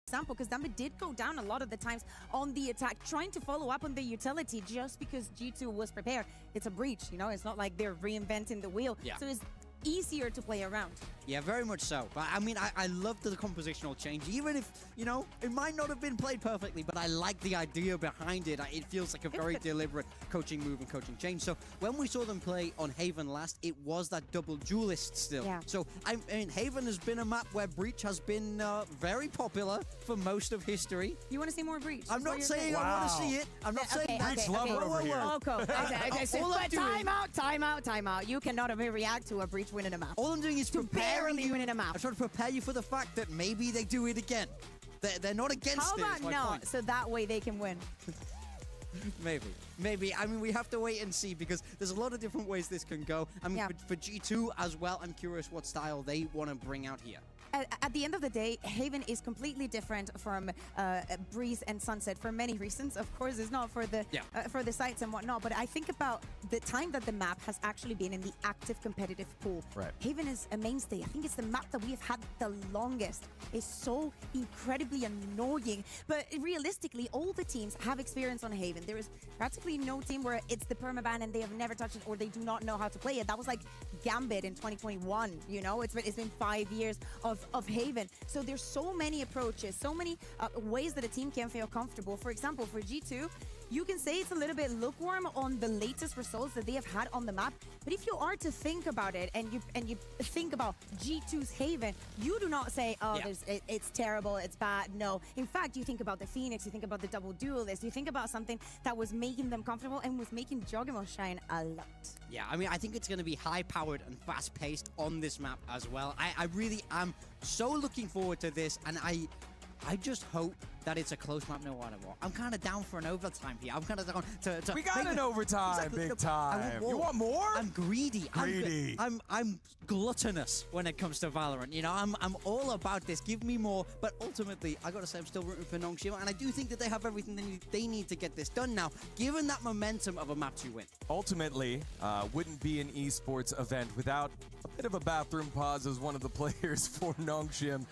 example, because Dambi did go down a lot of the times on the attack, trying to follow up on the utility just because G2 was prepared. It's a breach, you know, it's not like they're reinventing the wheel. Yeah. So it's easier to play around. Yeah, very much so. But I mean, I love the compositional change, even if, you know, it might not have been played perfectly, but I like the idea behind it. It feels like a very deliberate coaching move and coaching change. So when we saw them play on Haven last, it was that double duelist still. Yeah. So, I mean, Haven has been a map where Breach has been very popular for most of history. You want to see more breach? I'm not saying I want to see it. I'm not saying that. Breach lover over here. Oh, cool. Okay, so, All I'm but doing- time out. You cannot react to a breach winning a map. All I'm doing is preparing barely you. winning a map. I'm trying to prepare you for the fact that maybe they do it again. They're not against How it. about is my no? point. So that way they can win. Maybe. I mean, we have to wait and see because there's a lot of different ways this can go. I mean, Yeah. for G2 as well, I'm curious what style they want to bring out here. At the end of the day, Haven is completely different from Breeze and Sunset for many reasons. Of course, it's not for the sites and whatnot, but I think about the time that the map has actually been in the active competitive pool. Right. Haven is a mainstay. I think it's the map that we have had the longest. It's so incredibly annoying, but realistically, all the teams have experience on Haven. There is practically no team where it's the permaban and they have never touched it or they do not know how to play it. That was like Gambit in 2021. You know, it's been 5 years of Haven. So there's so many approaches, so many ways that a team can feel comfortable. For example, for G2, you can say it's a little bit lukewarm on the latest results that they have had on the map. But if you are to think about it and you think about G2's Haven, you do not say, oh, it's terrible, it's bad. No. In fact, you think about the Phoenix, you think about the double duelist, you think about something that was making them comfortable and was making Jogamo shine a lot. Yeah, I mean, I think it's going to be high-powered and fast-paced on this map as well. I really am so looking forward to this, and I just hope that it's a close map no matter what. I'm kind of down for an overtime here. I'm kind of down to We got an overtime, Exactly. big time. You want more? I'm greedy. Greedy. I'm gluttonous when it comes to Valorant. You know, I'm all about this. Give me more. But ultimately, I got to say, I'm still rooting for Nongshim, and I do think that they have everything they need to get this done now, given that momentum of a map 2 win. Ultimately, wouldn't be an esports event without a bit of a bathroom pause as one of the players for Nongshim.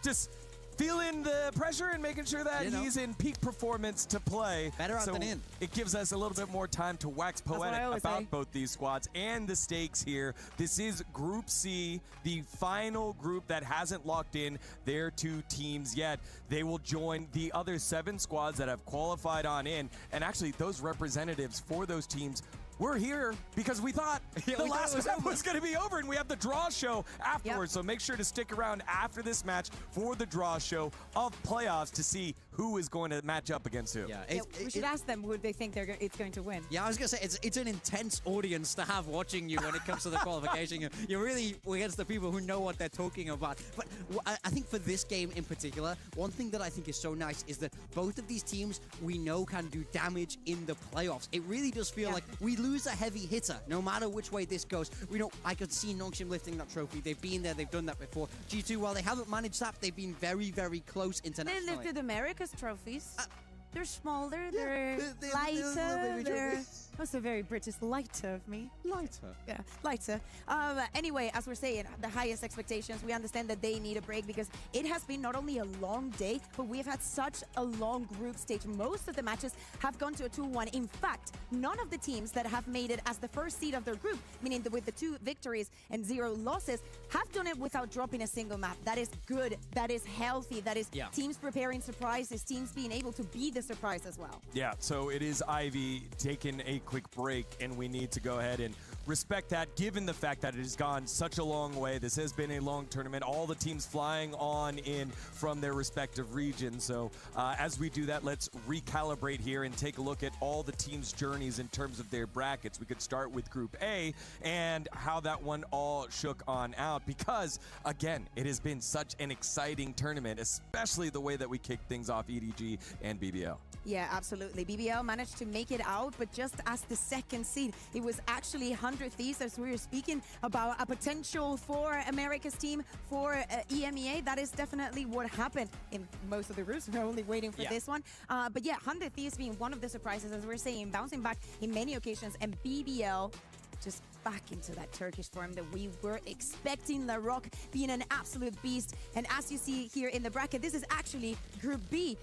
Just feeling the pressure and making sure that he's in peak performance to play. Better out than in. It gives us a little bit more time to wax poetic about both these squads and the stakes here. This is Group C, the final group that hasn't locked in their 2 teams yet. They will join the other 7 squads that have qualified on in. And actually, those representatives for those teams, we're here because we thought the last map was going to be over, and we have the draw show afterwards. So make sure to stick around after this match for the draw show of playoffs to see who is going to match up against who. Yeah, We should ask them who they think it's going to win. Yeah, I was going to say, it's an intense audience to have watching you when it comes to the qualification. You're really against the people who know what they're talking about. But I think for this game in particular, one thing that I think is so nice is that both of these teams we know can do damage in the playoffs. It really does feel like we lose a heavy hitter, no matter which way this goes. We know I could see Nongshim lifting that trophy. They've been there, they've done that before. G2, while they haven't managed that, they've been very, very close internationally. They lifted America's trophies. They're smaller, they're they're lighter, they're That's a very British lighter of me. lighter. Yeah, lighter. Anyway, as we're saying, the highest expectations, we understand that they need a break because it has been not only a long day, but we've had such a long group stage. Most of the matches have gone to a 2-1. In fact, none of the teams that have made it as the first seed of their group, meaning with the 2 victories and 0 losses, have done it without dropping a single map. That is good. That is healthy. That is teams preparing surprises, teams being able to be the surprise as well. Yeah, so it is Ivy taking a quick break, and we need to go ahead and respect that, given the fact that it has gone such a long way. This has been a long tournament. All the teams flying on in from their respective regions. So as we do that, let's recalibrate here and take a look at all the teams' journeys in terms of their brackets. We could start with Group A and how that one all shook on out, because, again, it has been such an exciting tournament, especially the way that we kicked things off EDG and BBL. Yeah, absolutely. BBL managed to make it out, but just as the second seed, it was actually 100 Thieves, as we were speaking about a potential for America's team for EMEA. That is definitely what happened in most of the groups. We're only waiting for this one. But yeah, 100 Thieves being one of the surprises, as we're saying, bouncing back in many occasions, and BBL just back into that Turkish form that we were expecting. Larok being an absolute beast. And as you see here in the bracket, this is actually Group B,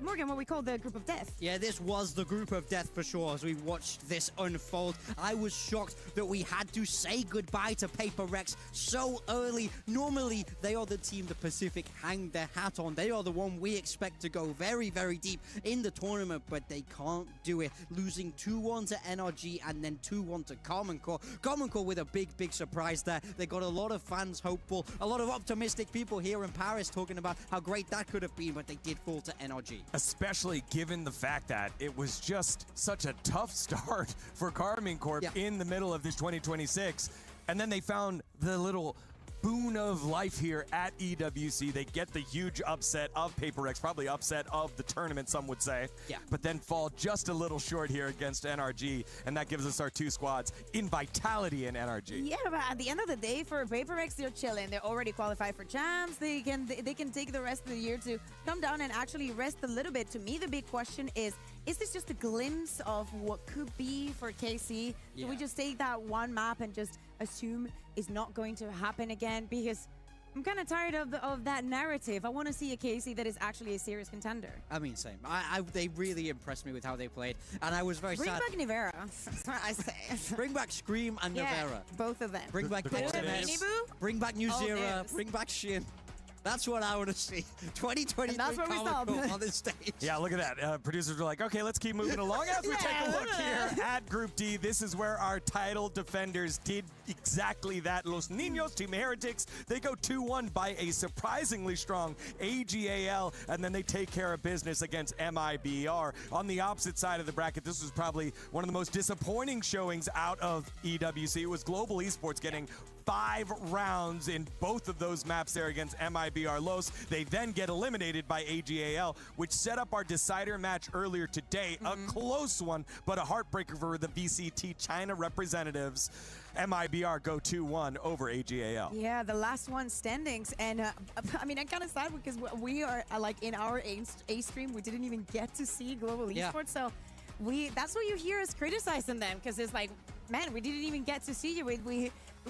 Morgan, what we call the Group of Death. Yeah, this was the Group of Death for sure as we watched this unfold. I was shocked that we had to say goodbye to Paper Rex so early. Normally, they are the team the Pacific hang their hat on. They are the one we expect to go very, very deep in the tournament, but they can't do it. Losing 2-1 to NRG and then 2-1 to Common Core. Common Core with a big, big surprise there. They got a lot of fans hopeful, a lot of optimistic people here in Paris talking about how great that could have been, but they did fall to NRG. Especially given the fact that it was just such a tough start for Karmine Corp in the middle of this 2026. And then they found the little boon of life here at EWC. They get the huge upset of Paper X, probably upset of the tournament, some would say. Yeah. But then fall just a little short here against NRG, and that gives us our 2 squads in Vitality and NRG. Yeah, but at the end of the day, for Paper X, they're chilling. They're already qualified for champs. They can take the rest of the year to come down and actually rest a little bit. To me, the big question is this just a glimpse of what could be for KC? Yeah. Do we just take that one map and just assume it's not going to happen again? Because I'm kind of tired of that narrative. I want to see a KC that is actually a serious contender. I mean, same. They really impressed me with how they played, and I was very Bring sad. back Nivera. That's what I say. Bring back Scream and Yeah, Nivera. both of them. Bring back The Dexter. Boo? Bring back New All Zera. this. Bring back Shin. That's what I want to see. 2023 And that's where we stop. on this stage. Yeah, look at that. Producers were like, okay, let's keep moving along as we take a look here at Group D. This is where our title defenders did exactly that. Los Niños, Team Heretics, they go 2-1 by a surprisingly strong AGAL, and then they take care of business against MIBR. On the opposite side of the bracket, this was probably one of the most disappointing showings out of EWC. It was Global Esports getting 5 rounds in both of those maps there against MIBR Los. They then get eliminated by AGAL, which set up our decider match earlier today. A close one, but a heartbreaker for the VCT China representatives. MIBR go 2-1 over AGAL. Yeah, the last one standings. And I mean, I'm kind of sad because we are like in our A stream, we didn't even get to see Global Esports. So that's what you hear us criticizing them, because it's like, man, we didn't even get to see you.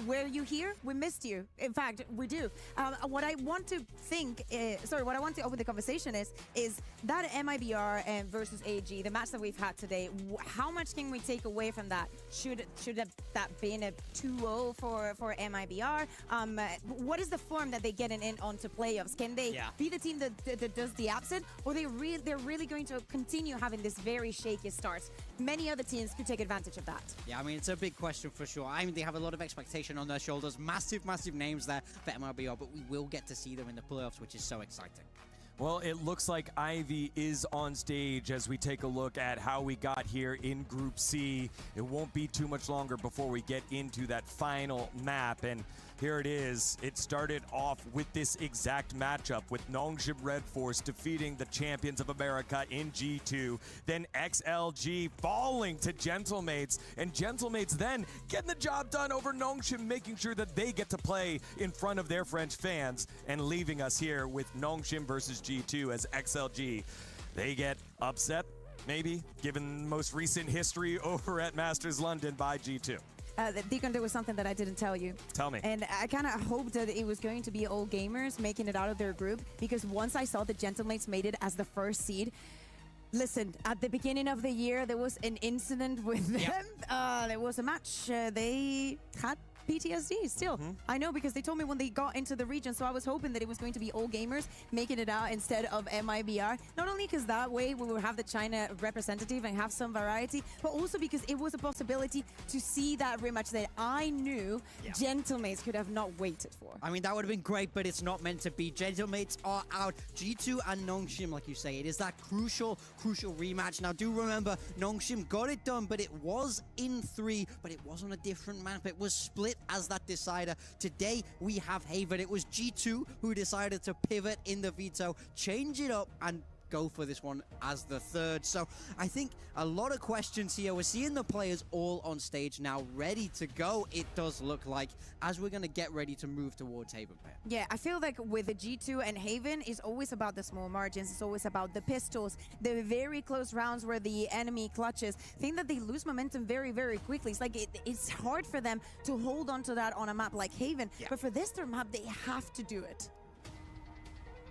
Were you here? We missed you. In fact, we do. What I want to what I want to open the conversation is that MIBR versus AG, the match that we've had today. How much can we take away from that? Should that been a 2-0 for MIBR? What is the form that they get in onto playoffs? Can they be the team that does the absent, or they're really going to continue having this very shaky start? Many other teams could take advantage of that. Yeah, I mean, it's a big question for sure. I mean, they have a lot of expectation on their shoulders. Massive names there for MLBR, but we will get to see them in the playoffs, which is so exciting. Well, it looks like Ivy is on stage as we take a look at how we got here in Group C. It won't be too much longer before we get into that final map, and here it is. It started off with this exact matchup with Nongshim Red Force defeating the champions of America in G2. Then XLG falling to Gentlemates, and Gentlemates then getting the job done over Nongshim, making sure that they get to play in front of their French fans, and leaving us here with Nongshim versus G2 as XLG. They get upset, maybe, given most recent history over at Masters London by G2. Deacon, there was something that I didn't tell you. Tell me. And I kind of hoped that it was going to be all gamers making it out of their group, because once I saw the Gentlemates made it as the first seed, listen, at the beginning of the year, there was an incident with them. There was a match. They had PTSD still. I know, because they told me when they got into the region, so I was hoping that it was going to be all gamers making it out instead of MIBR. Not only because that way we will have the China representative and have some variety, but also because it was a possibility to see that rematch that I knew Gentlemates could have not waited for. I mean, that would have been great, but it's not meant to be. Gentlemates are out. G2 and Nongshim, like you say, it is that crucial rematch. Now, do remember, Nongshim got it done, but it was in 3, but it was on a different map. It was split as that decider. Today, we have Haven. It was G2 who decided to pivot in the veto, change it up, and go for this one as the third. So I think a lot of questions here. We're seeing the players all on stage now, ready to go, it does look like, as we're going to get ready to move towards Haven Pair. Yeah, I feel like with the G2 and Haven, it's always about the small margins. It's always about the pistols, the very close rounds where the enemy clutches. I think that they lose momentum very, very quickly. It's like it's hard for them to hold on to that on a map like Haven. Yeah. But for this third map, they have to do it.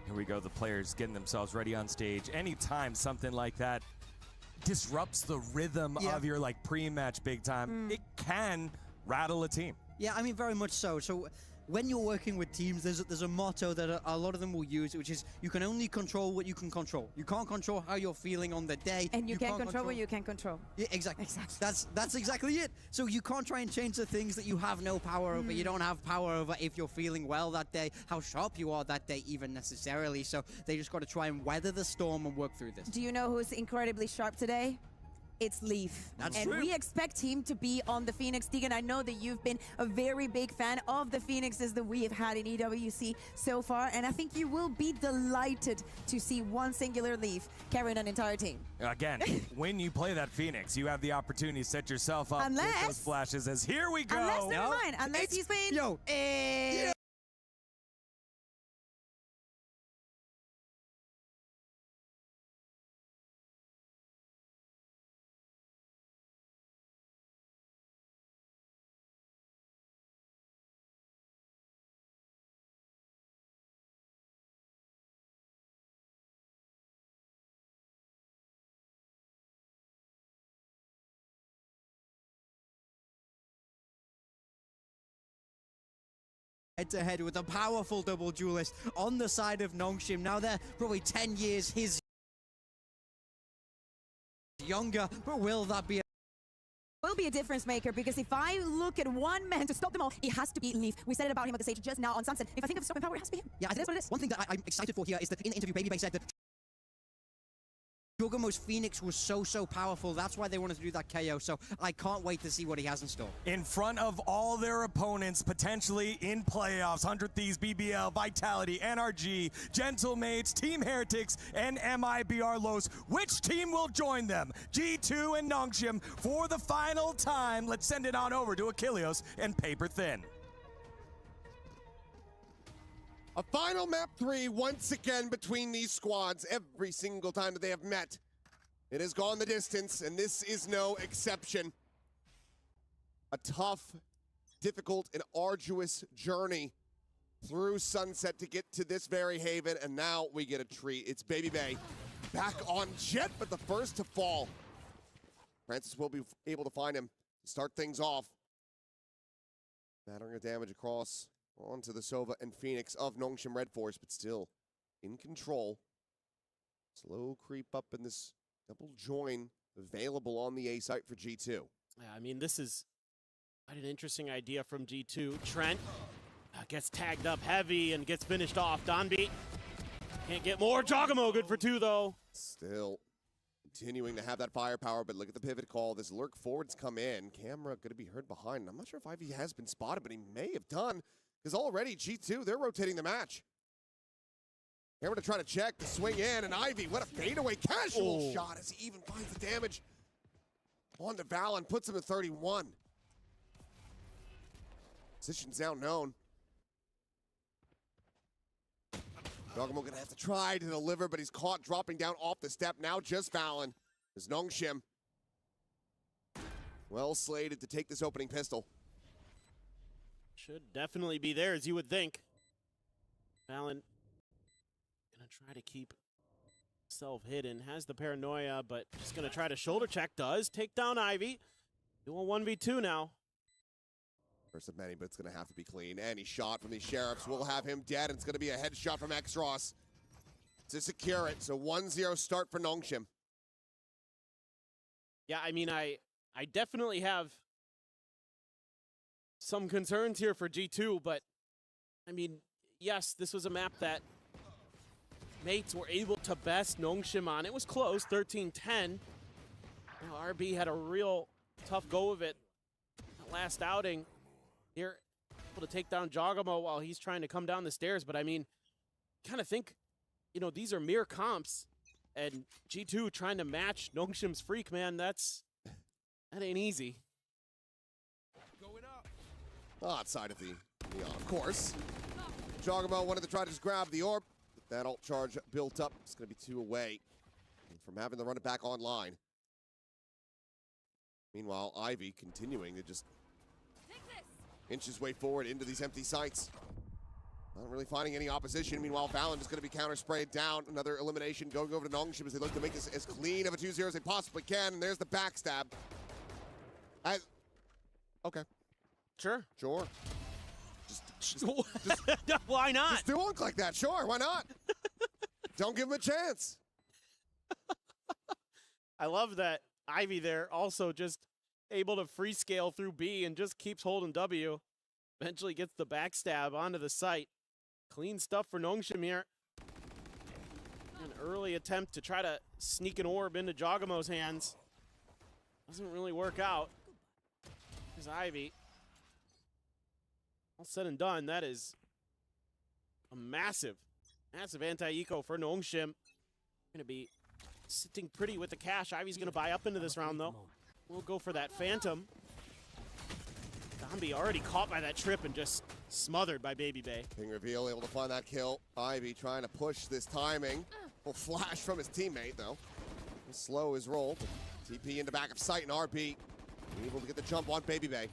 Here we go, the players getting themselves ready on stage. Anytime something like that disrupts the rhythm of your like pre-match big time, it can rattle a team. Yeah, I mean, very much so. So when you're working with teams, there's a motto that a lot of them will use, which is you can only control what you can control. You can't control how you're feeling on the day. And you can't control what you can control. Yeah, exactly. That's exactly it. So you can't try and change the things that you have no power over. You don't have power over if you're feeling well that day, how sharp you are that day even necessarily. So they just got to try and weather the storm and work through this. Do you know who's incredibly sharp today? It's Leaf. That's and true. we expect him to be on the Phoenix. Tegan, I know that you've been a very big fan of the Phoenixes that we have had in EWC so far, and I think you will be delighted to see one singular Leaf carrying an entire team. Again, when you play that Phoenix, you have the opportunity to set yourself up with those flashes as here we go. Unless, never mind, unless he's playing... Yo. Head-to-head with a powerful double duelist on the side of Nongshim. Now they're probably 10 years his younger, but will that be Will be a difference maker, because if I look at one man to stop them all, it has to be Leaf. We said it about him at the stage just now on Sunset. If I think of stopping power, it has to be him. Yeah, it is what it is. One thing that I'm excited for here is that in the interview, Baby Bay said that Juggermo's Phoenix was so powerful. That's why they wanted to do that KO. So I can't wait to see what he has in store. In front of all their opponents, potentially in playoffs, 100 Thieves, BBL, Vitality, NRG, Gentle Mates, Team Heretics, and MIBR Los. Which team will join them? G2 and Nongshim for the final time. Let's send it on over to Achilleos and Paper Thin. A final map 3 once again between these squads. Every single time that they have met, it has gone the distance, and this is no exception. A tough, difficult, and arduous journey through Sunset to get to this very haven, and now we get a treat. It's Baby Bay back on Jet, but the first to fall. Francis will be able to find him to start things off. Battering a damage across onto the Sova and Phoenix of Nongshim Red Force, but still in control. Slow creep up in this double join available on the A site for G2. Yeah, I mean, this is quite an interesting idea from G2. Trent gets tagged up heavy and gets finished off. Donbeat can't get more. Jogamo good for 2, though. Still continuing to have that firepower, but look at the pivot call. This lurk forwards come in. Camera going to be heard behind. I'm not sure if Ivy has been spotted, but he may have done. Because already G2, they're rotating the match. Camera to try to check, to swing in, and Ivy, what a fadeaway casual shot as he even finds the damage on to Valen, puts him to 31. Position's now known. Dogamo gonna have to try to deliver, but he's caught dropping down off the step. Now just Valen. There's Nongshim. Well slated to take this opening pistol. Should definitely be there, as you would think. Valen gonna try to keep himself hidden. Has the paranoia, but just gonna try to shoulder check. Does take down Ivy. Doing 1v2 now. First of many, but it's gonna have to be clean. Any shot from these Sheriffs will have him dead, and it's gonna be a headshot from X-Ross to secure it. So 1-0 start for Nongshim. Yeah, I mean, I definitely have some concerns here for G2, but I mean, yes, this was a map that mates were able to best Nongshim on. It was close, 13-10. RB had a real tough go of it last outing. Here, able to take down Jogamo while he's trying to come down the stairs, but I mean, kind of think, you know, these are mere comps And G2 trying to match Nongshim's freak, man, that ain't easy. Outside of the neon, of course. Jogamo wanted to try to just grab the orb. But that ult charge built up. It's going to be 2 away from having to run it back online. Meanwhile, Ivy continuing to just inch his way forward into these empty sites. Not really finding any opposition. Meanwhile, VALORANT is going to be counter-sprayed down. Another elimination going over to Nongshim as they look to make this as clean of a 2-0 as they possibly can. And there's the backstab. Okay. Sure. Sure. Just why not? Just do unk like that. Sure, why not? Don't give him a chance. I love that Ivy there also just able to free scale through B and just keeps holding W. Eventually gets the backstab onto the site. Clean stuff for Nongshim here. An early attempt to try to sneak an orb into Jogamo's hands. Doesn't really work out. Here's Ivy. All said and done, that is a massive anti-eco for Nongshim. Gonna be sitting pretty with the cash. Ivy's gonna buy up into this round though. We'll go for that Phantom. Zombie already caught by that trip and just smothered by Baby Bay. King reveal able to find that kill. Ivy trying to push this timing. Will flash from his teammate though. He'll slow his roll. TP into back of sight and RB. Able to get the jump on Baby Bay.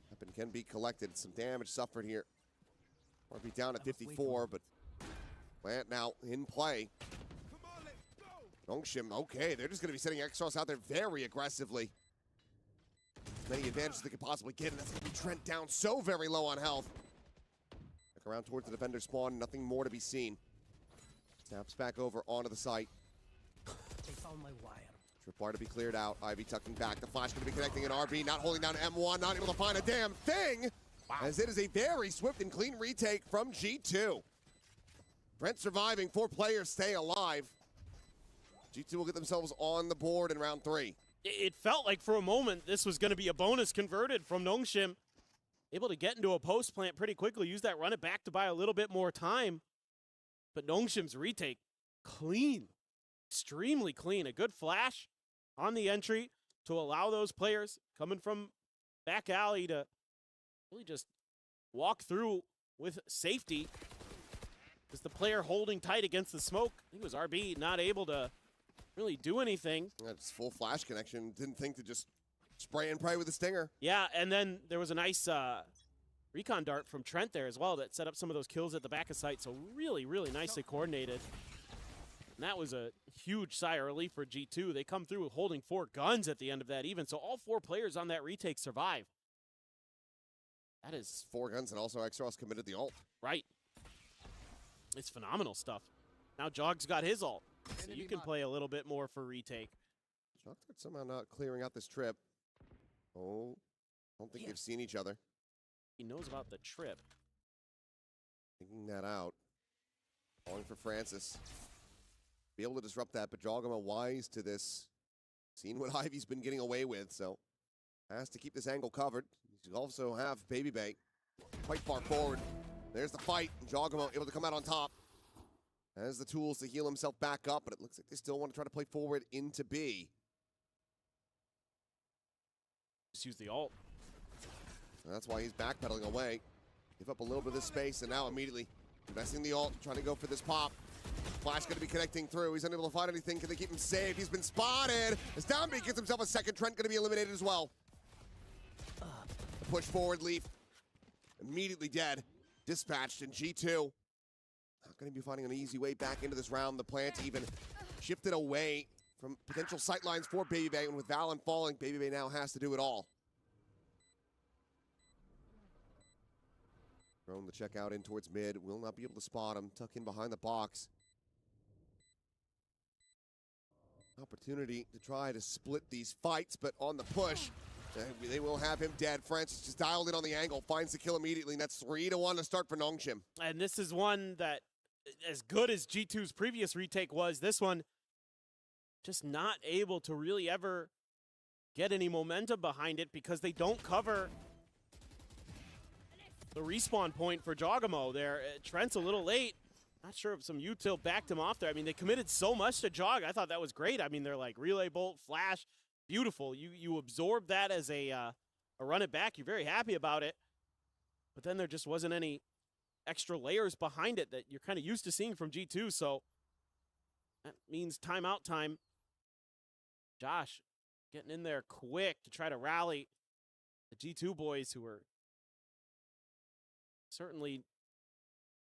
Weapon can be collected. Some damage suffered here. RB down at 54, but Plant now in play. Nongshim, okay, they're just going to be setting Exos out there very aggressively. As many advantages as they could possibly get, and that's going to be Trent down so very low on health. Look around towards the defender spawn, nothing more to be seen. Taps back over onto the site. They found my wire. Tripwire to be cleared out. Ivy tucking back. The flash going to be connecting an RB, not holding down M1, not able to find a damn thing. Wow. As it is a very swift and clean retake from G2. Brent surviving, 4 players stay alive. G2 will get themselves on the board in round 3. It felt like for a moment this was going to be a bonus converted from Nongshim. Able to get into a post plant pretty quickly, use that run it back to buy a little bit more time. But Nongshim's retake, clean, extremely clean. A good flash on the entry to allow those players coming from back alley to really just walk through with safety. Because the player holding tight against the smoke, I think it was RB, not able to really do anything. That's full flash connection. Didn't think to just spray and pray with a stinger. Yeah, and then there was a nice recon dart from Trent there as well that set up some of those kills at the back of site. So really, really nicely coordinated. And that was a huge sigh of relief for G2. They come through holding 4 guns at the end of that even. So all 4 players on that retake survive. That is 4 guns, and also Exros committed the ult. Right. It's phenomenal stuff. Now Jog's got his ult, so you can play a little bit more for retake. Jog somehow not clearing out this trip. Oh, I don't think they've seen each other. He knows about the trip. Thinking that out. Calling for Francis. Be able to disrupt that, but Jogama wise to this. Seen what Ivy's been getting away with, so has to keep this angle covered. You also have Baby Bay quite far forward. There's the fight. Jogamo able to come out on top. Has the tools to heal himself back up, but it looks like they still want to try to play forward into B. Just use the ult. And that's why he's backpedaling away. Give up a little bit of this space, and now immediately investing the ult, trying to go for this pop. Flash going to be connecting through. He's unable to find anything. Can they keep him safe? He's been spotted. As down B gets himself a second. Trent going to be eliminated as well. Push forward, Leaf. Immediately dead. Dispatched in G2. Not going to be finding an easy way back into this round. The plant even shifted away from potential sightlines for Baby Bay. And with VALORANT falling, Baby Bay now has to do it all. Thrown the check out in towards mid. Will not be able to spot him. Tuck in behind the box. Opportunity to try to split these fights, but on the push, they will have him dead. Francis just dialed in on the angle, finds the kill immediately, and that's 3-1 to start for Nongshim. And this is one that, as good as G2's previous retake was, this one just not able to really ever get any momentum behind it because they don't cover the respawn point for Jogamo there. Trent's a little late. Not sure if some util backed him off there. I mean, they committed so much to Jog. I thought that was great. I mean, they're like relay bolt, flash, beautiful. You absorb that as a run it back. You're very happy about it. But then there just wasn't any extra layers behind it that you're kind of used to seeing from G2. So that means timeout time. Josh getting in there quick to try to rally the G2 boys who are certainly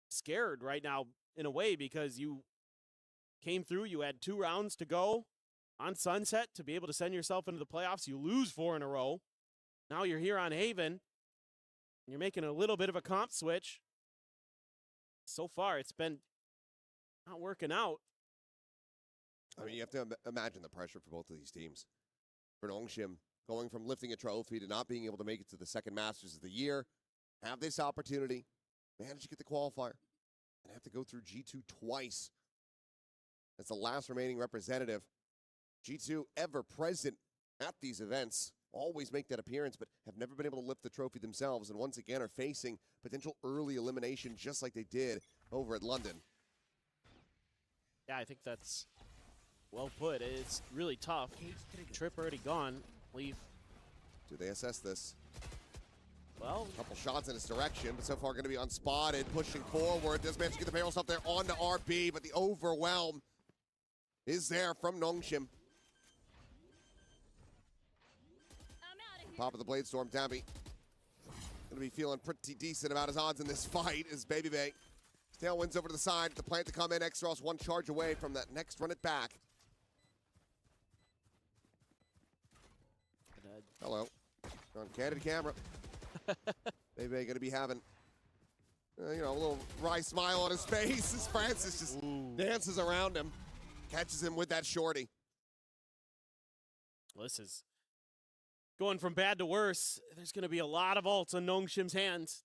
scared right now in a way because you came through, you had 2 rounds to go on Sunset to be able to send yourself into the playoffs. You lose 4 in a row. Now you're here on Haven. You're making a little bit of a comp switch. So far, it's been not working out. I mean, you have to imagine the pressure for both of these teams. For Nongshim, going from lifting a trophy to not being able to make it to the second Masters of the year, have this opportunity, manage to get the qualifier, and have to go through G2 twice as the last remaining representative. G2 ever present at these events, always make that appearance, but have never been able to lift the trophy themselves, and once again are facing potential early elimination just like they did over at London. Yeah, I think that's well put. It's really tough. Trip already gone. Leave. Do they assess this? Well, A couple shots in his direction, but so far going to be unspotted, pushing forward. Does manage to get the barrel stop there onto RB, but the overwhelm is there from Nongshim. Pop of the Blade Storm, Dambi. Going to be feeling pretty decent about his odds in this fight as Baby Bay. Tailwinds over to the side, the plant to come in. X-Ross 1 charge away from that next run it back. Hello. On candid camera. Baby Bay going to be having, a little wry smile on his face as Francis just dances around him. Catches him with that shorty. well, this is going from bad to worse. There's going to be a lot of ults on Nongshim's hands.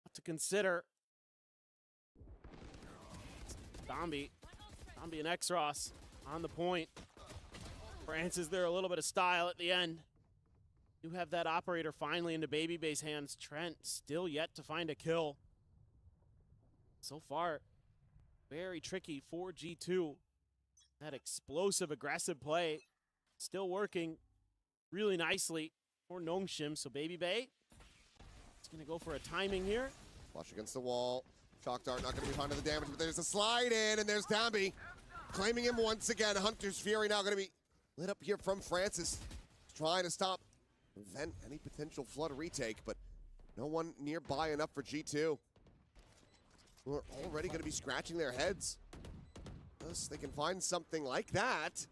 What to consider. Dambi and X-Ross on the point. Francis there, a little bit of style at the end. You have that operator finally into Baby Bay's hands. Trent still yet to find a kill. So far, very tricky for G2. That explosive, aggressive play still working really nicely for Nongshim. So Baby Bay is going to go for a timing here. Flush against the wall. Shock Dart not going to be finding the damage, but there's a slide in, and there's Dambi claiming him once again. Hunter's Fury now going to be lit up here from Francis. Trying to stop, prevent any potential flood retake, but no one nearby enough for G2. Who are already going to be scratching their heads. Unless they can find something like that.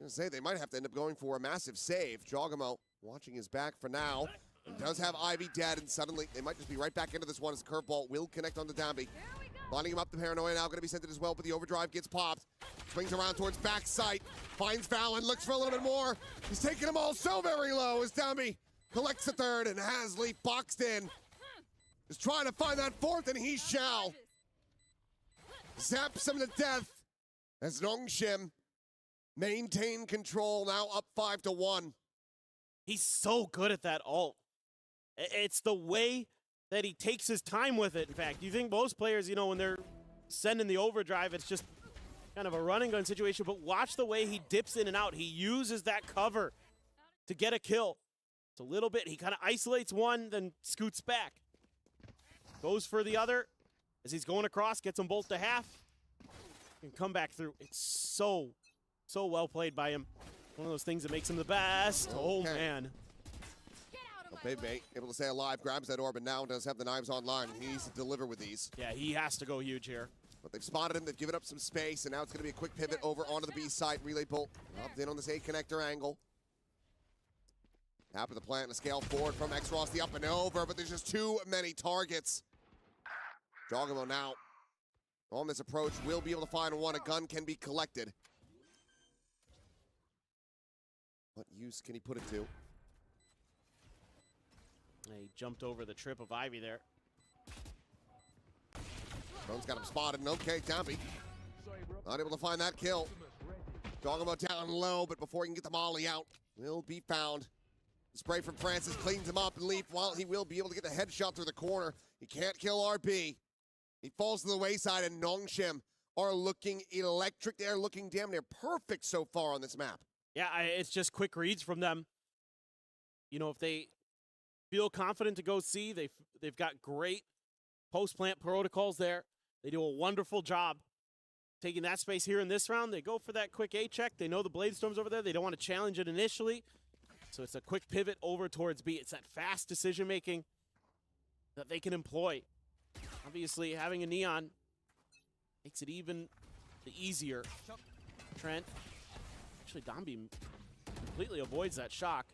I'm going to say they might have to end up going for a massive save. Jogamo watching his back for now. He does have Ivy dead, and suddenly they might just be right back into this one as the curveball will connect on the Dambi. Lining him up, the Paranoia now going to be sent in as well, but the overdrive gets popped. Swings around towards backside, finds Valen, looks for a little bit more. He's taking them all so very low as Dambi collects the third, and Hasley boxed in. Is trying to find that fourth, and he shall. Zaps him to death as Nongshim maintain control, now up 5-1. He's so good at that ult. It's the way that he takes his time with it. In fact, you think most players, when they're sending the overdrive, it's just kind of a run and gun situation, but watch the way he dips in and out. He uses that cover to get a kill. It's a little bit, he kind of isolates one, then scoots back. Goes for the other. As he's going across, gets them both to half. And come back through. It's so well played by him. One of those things that makes him the best. Okay. Oh, man. Baby able to stay alive, grabs that orb, and now does have the knives online. He needs to deliver with these. Yeah, he has to go huge here. But they've spotted him, they've given up some space, and now it's going to be a quick pivot over onto the B side. Relay bolt up in on this A connector angle. Tap of the plant and a scale forward from X-Ross, the up and over, but there's just too many targets. Jogamo now on this approach will be able to find one. A gun can be collected. What use can he put it to? He jumped over the trip of Ivy there. Drone's got him spotted, and okay, Dambi not able to find that kill. Jogamo down low, but before he can get the molly out, will be found. The spray from Francis cleans him up and leave while he will be able to get the headshot through the corner. He can't kill RB. He falls to the wayside, and Nongshim are looking electric. They're looking damn near perfect so far on this map. Yeah, it's just quick reads from them. You know, if they feel confident to go C, they've got great post-plant protocols there. They do a wonderful job taking that space here in this round. They go for that quick A check. They know the Blade Storm's over there. They don't want to challenge it initially. So it's a quick pivot over towards B. It's that fast decision-making that they can employ. Obviously, having a Neon makes it even easier. Trent, actually, Domby completely avoids that shock.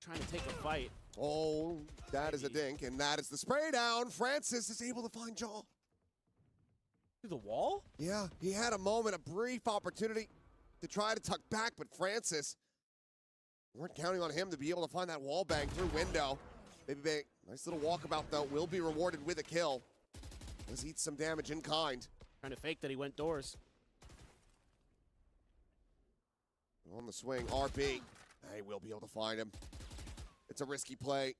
Trying to take a fight. Oh, that is a dink, and that is the spray down. Francis is able to find Jaw. Through the wall? Yeah, he had a moment, a brief opportunity to try to tuck back, but Francis, weren't counting on him to be able to find that wall bang through window. Baby Bay, nice little walkabout though, will be rewarded with a kill. Let's eat some damage in kind. Trying to fake that he went doors. On the swing, RB. They will be able to find him. It's a risky play.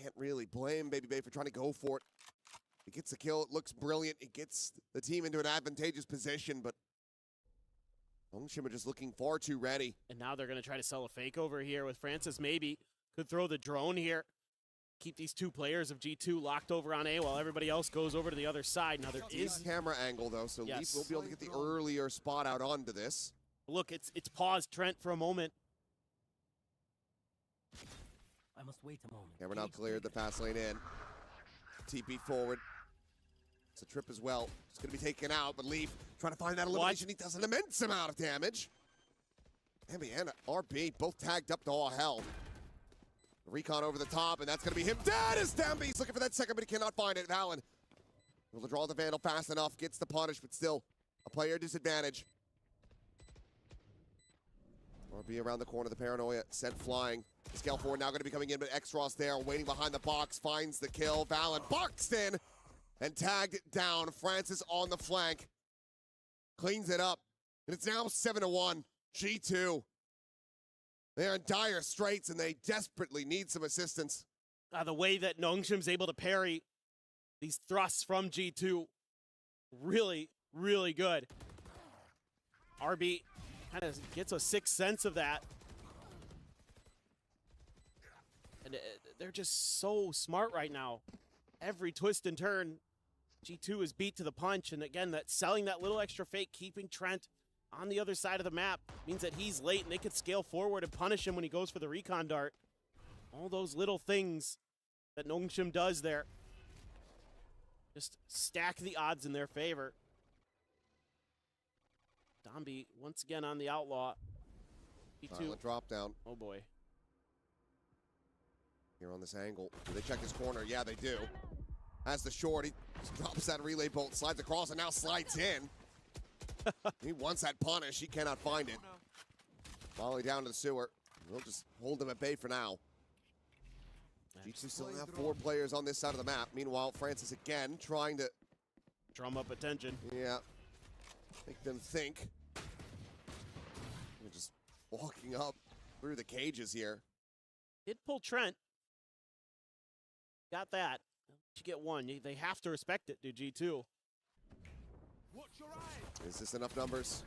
Can't really blame Baby Bay for trying to go for it. He gets the kill, it looks brilliant. It gets the team into an advantageous position, but Nongshim are just looking far too ready. And now they're going to try to sell a fake over here with Francis. Maybe could throw the drone here. Keep these two players of G2 locked over on A while everybody else goes over to the other side. Now there is camera angle though, so Yes. Leaf will be able to get the earlier spot out onto this. Look, it's paused Trent for a moment. I must wait a moment. Camera now cleared, the fast lane in. TP forward. It's a trip as well. It's going to be taken out, but Leaf trying to find that elimination. He does an immense amount of damage. Emmy and RB both tagged up to all hell. Recon over the top, and that's going to be him. That is Damby. He's looking for that second, but he cannot find it. Valen able to draw the Vandal fast enough, gets the punish, but still a player disadvantage. RB around the corner, the paranoia sent flying. Scale forward now going to be coming in, but X-Ross there, waiting behind the box, finds the kill. Valen boxed in and tagged down. Francis on the flank, cleans it up, and it's now 7-1. G2. They're in dire straits, and they desperately need some assistance. The way that Nongshim's able to parry these thrusts from G2, really, really good. RB kind of gets a sixth sense of that. And they're just so smart right now. Every twist and turn, G2 is beat to the punch. And again, that selling that little extra fake, keeping Trent on the other side of the map means that he's late and they could scale forward and punish him when he goes for the recon dart. All those little things that Nongshim does there just stack the odds in their favor. Domby once again on the outlaw. Silent drop down. Oh boy. Here on this angle. Do they check his corner? Yeah, they do. As the short, he drops that relay bolt, slides across, and now slides in. He wants that punish. He cannot find it. Volley down to the sewer. We'll just hold him at bay for now. G2 still have 4 players on this side of the map. Meanwhile, Francis again trying to drum up attention. Yeah. Make them think. We're just walking up through the cages here. Did pull Trent. Got that. You get one. They have to respect it, dude. G2. Is this enough numbers?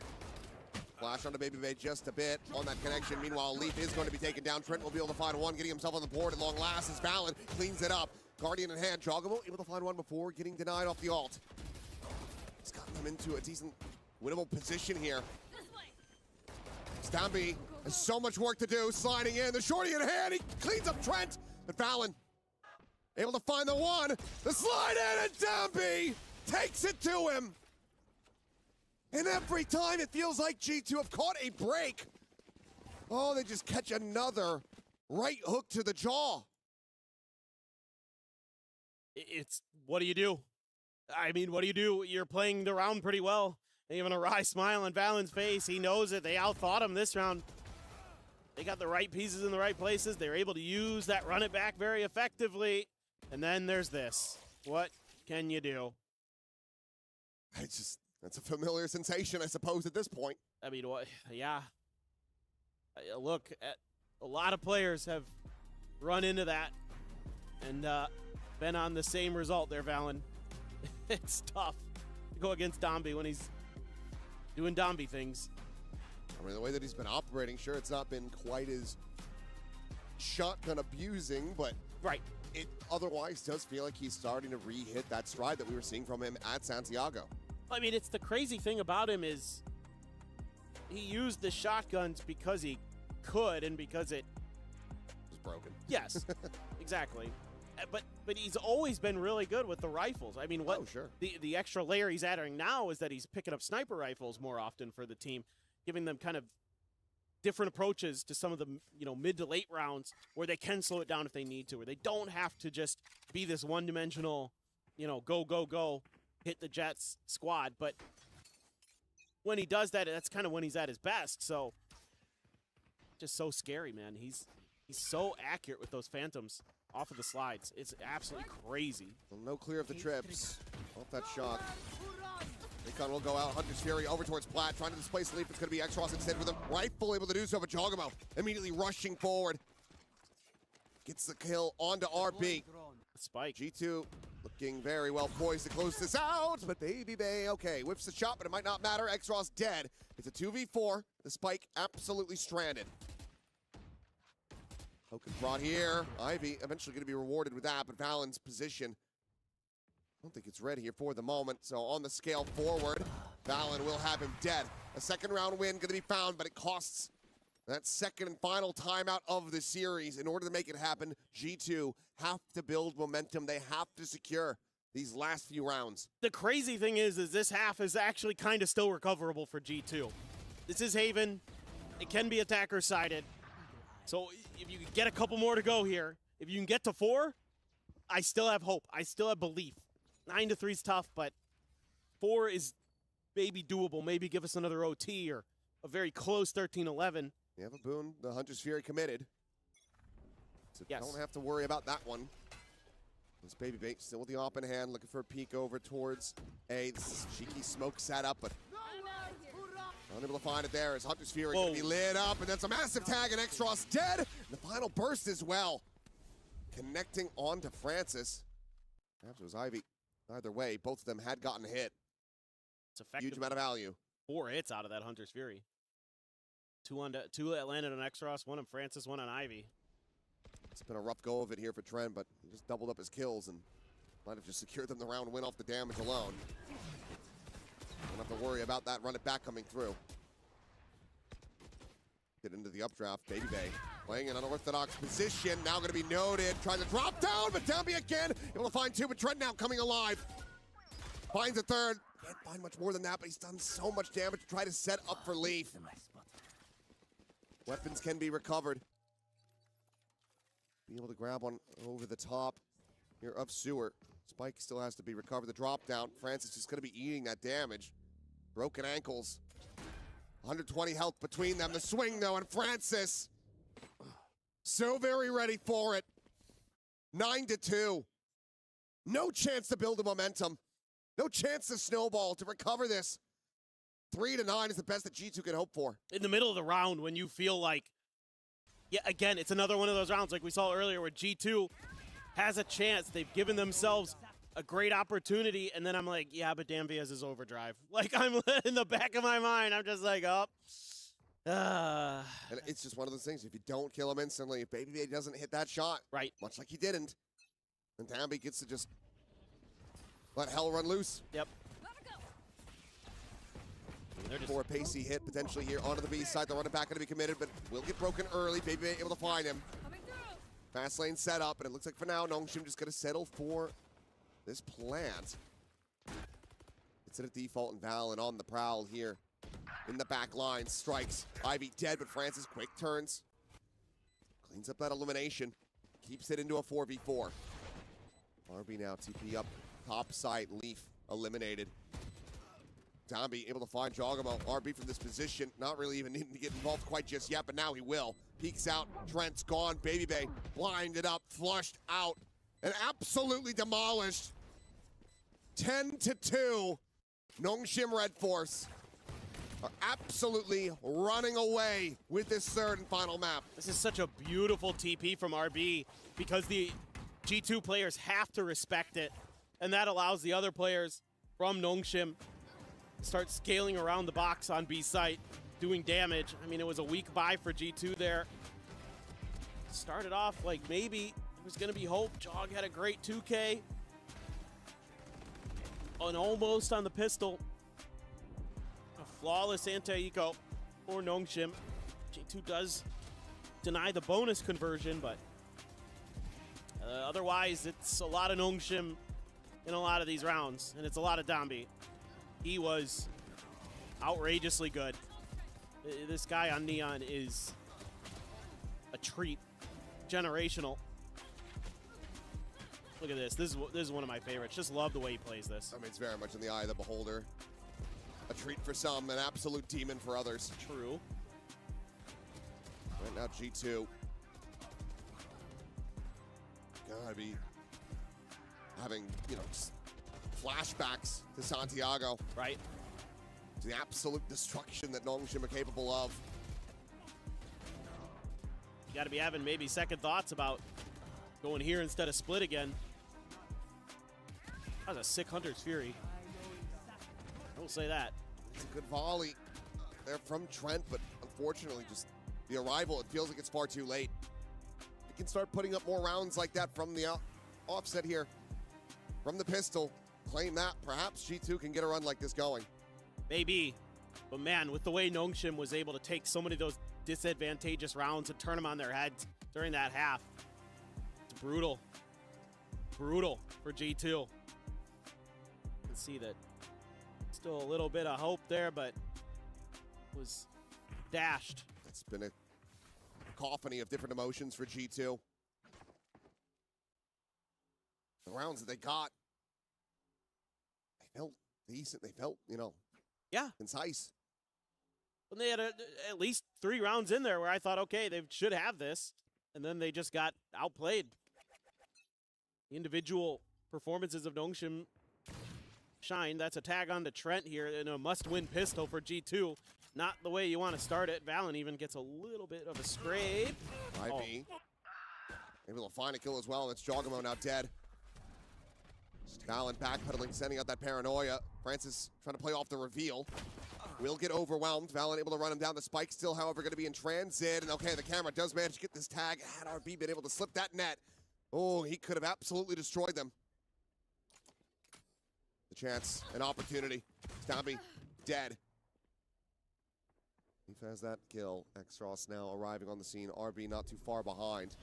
Flash onto Baby Bay just a bit on that connection. Meanwhile, Leaf is going to be taken down. Trent will be able to find one, getting himself on the board at long last as Valen cleans it up. Guardian in hand. Joggable able to find one before getting denied off the ult. He's gotten them into a decent winnable position here. Stamby has so much work to do, sliding in. The shorty in hand, he cleans up Trent. But Valen able to find the one. The slide in, and Stamby takes it to him. And every time it feels like G2 have caught a break. Oh, they just catch another right hook to the jaw. It's, what do you do? I mean, what do you do? You're playing the round pretty well. Even a wry smile on Valen's face. He knows it. They outthought him this round. They got the right pieces in the right places. They're able to use that run it back very effectively. And then there's this. What can you do? It's just, that's a familiar sensation, I suppose, at this point. I mean, what? Yeah. Look, a lot of players have run into that and been on the same result there, Valen. It's tough to go against Domby when he's doing Domby things. I mean, the way that he's been operating, sure, it's not been quite as shotgun abusing, but Right. it otherwise does feel like he's starting to re-hit that stride that we were seeing from him at Santiago. I mean, it's the crazy thing about him is he used the shotguns because he could and because it was broken. Yes, exactly. But he's always been really good with the rifles. I mean, what sure. the extra layer he's adding now is that he's picking up sniper rifles more often for the team, giving them kind of different approaches to some of the mid to late rounds where they can slow it down if they need to, where they don't have to just be this one-dimensional, go, hit the Jets squad. But when he does that, that's kind of when he's at his best. So just so scary, man. He's so accurate with those phantoms off of the slides. It's absolutely crazy. Well, no clear of the trips. Off that shot. Recon will go out. Hunter's Fury over towards Platt, trying to displace Leaf. It's going to be X-Ross instead with him. Rightfully able to do so, but Jogamo immediately rushing forward. Gets the kill onto RB. Spike. G2 looking very well poised to close this out, but Baby Bay, okay, whips the shot, but it might not matter. X-Ross dead. It's a 2v4. The Spike absolutely stranded. Hoken brought here. Ivy eventually going to be rewarded with that, but Valen's position, I don't think it's ready here for the moment. So on the scale forward, Valen will have him dead. A second round win going to be found, but it costs that second and final timeout of the series. In order to make it happen, G2 have to build momentum. They have to secure these last few rounds. The crazy thing is this half is actually kind of still recoverable for G2. This is Haven. It can be attacker-sided. So if you can get a couple more to go here, if you can get to 4, I still have hope. I still have belief. 9-3 is tough, but 4 is maybe doable. Maybe give us another OT or a very close 13-11. Yeah, but Boone, the Hunter's Fury committed. So yes. Don't have to worry about that one. This Baby Bait still with the op in hand, looking for a peek over towards A. This is cheeky smoke set up, but unable to find it there as Hunter's Fury going to be lit up, and that's a massive tag, and X-Ross dead. And the final burst as well. Connecting onto Francis. Perhaps it was Ivy. Either way, both of them had gotten hit. It's effective. Huge amount of value. 4 hits out of that Hunter's Fury. 2 that landed on X-Ross, 1 on Francis, 1 on Ivy. It's been a rough go of it here for Trent, but he just doubled up his kills and might have just secured them the round win off the damage alone. Don't have to worry about that run it back coming through. Get into the updraft. Baby Bay playing an unorthodox position. Now going to be noted. Trying to drop down, but Downby again. Able to find 2, but Trent now coming alive. Finds a third. Can't find much more than that, but he's done so much damage to try to set up for Leaf. Weapons can be recovered. Be able to grab one over the top here of Sewer. Spike still has to be recovered. The drop down. Francis is going to be eating that damage. Broken ankles. 120 health between them. The swing, though, and Francis so very ready for it. 9-2. No chance to build a momentum. No chance to snowball to recover this. 3-9 is the best that G2 can hope for. In the middle of the round, when you feel like, yeah, again, it's another one of those rounds like we saw earlier where G2 has a chance. They've given themselves a great opportunity, and then I'm like, yeah, but Danby has his overdrive. Like, I'm in the back of my mind, I'm just like, oh. And it's just one of those things. If you don't kill him instantly, if Baby Bay doesn't hit that shot, right, much like he didn't, then Danby gets to just let hell run loose. Yep. For a pacey hit potentially here onto the B side. The running back going to be committed, but will get broken early. Baby Bay able to find him. Fast lane set up, and it looks like for now, Nongshim just going to settle for this plant. It's at a default, and Valen on the prowl here. In the back line, strikes. Ivy dead, but Francis quick turns. Cleans up that elimination. Keeps it into a 4v4. RB now TP up top side. Leaf eliminated. Downby able to find Jogamo. RB from this position, not really even needing to get involved quite just yet, but now he will. Peeks out, Trent's gone. Baby Bay blinded up, flushed out, and absolutely demolished. 10-2. Nongshim Red Force are absolutely running away with this third and final map. This is such a beautiful TP from RB because the G2 players have to respect it. and that allows the other players from Nongshim to start scaling around the box on B site, doing damage. I mean, it was a weak buy for G2 there. Started off like maybe there was going to be hope. Jog had a great 2K. And almost on the pistol. A flawless anti-eco for Nongshim. G2 does deny the bonus conversion, but otherwise it's a lot of Nongshim in a lot of these rounds, and it's a lot of Dambi. He was outrageously good. This guy on Neon is a treat. Generational. Look at this. This is one of my favorites. Just love the way he plays this. I mean, it's very much in the eye of the beholder. A treat for some, an absolute demon for others. True. Right now, G2 gotta be having, you know, just flashbacks to Santiago. Right. To the absolute destruction that Nongshim are capable of. You gotta be having maybe second thoughts about going here instead of split again. That was a sick Hunter's Fury. I will say that. It's a good volley there from Trent, but unfortunately just the arrival, it feels like it's far too late. We can start putting up more rounds like that from the offset here. From the pistol, claim that. Perhaps G2 can get a run like this going. Maybe. But man, with the way Nongshim was able to take so many of those disadvantageous rounds and turn them on their heads during that half, it's brutal. Brutal for G2. You can see that still a little bit of hope there, but was dashed. It's been a cacophony of different emotions for G2. The rounds that they got, they felt decent. They felt, you know, yeah, concise. And they had at least 3 rounds in there where I thought, okay, they should have this. And then they just got outplayed. The individual performances of Nongshim shine. That's a tag on to Trent here in a must-win pistol for G2. Not the way you want to start it. Valen even gets a little bit of a scrape. IB. Able to find a kill as well. That's Jogamo now dead. Valen backpedaling, sending out that paranoia. Francis trying to play off the reveal. Will get overwhelmed. Valen able to run him down. The spike still, however, going to be in transit. And okay, the camera does manage to get this tag. Had RB been able to slip that net, oh, he could have absolutely destroyed them. The chance, an opportunity. Stabby, dead. He has that kill. Extros now arriving on the scene. RB not too far behind.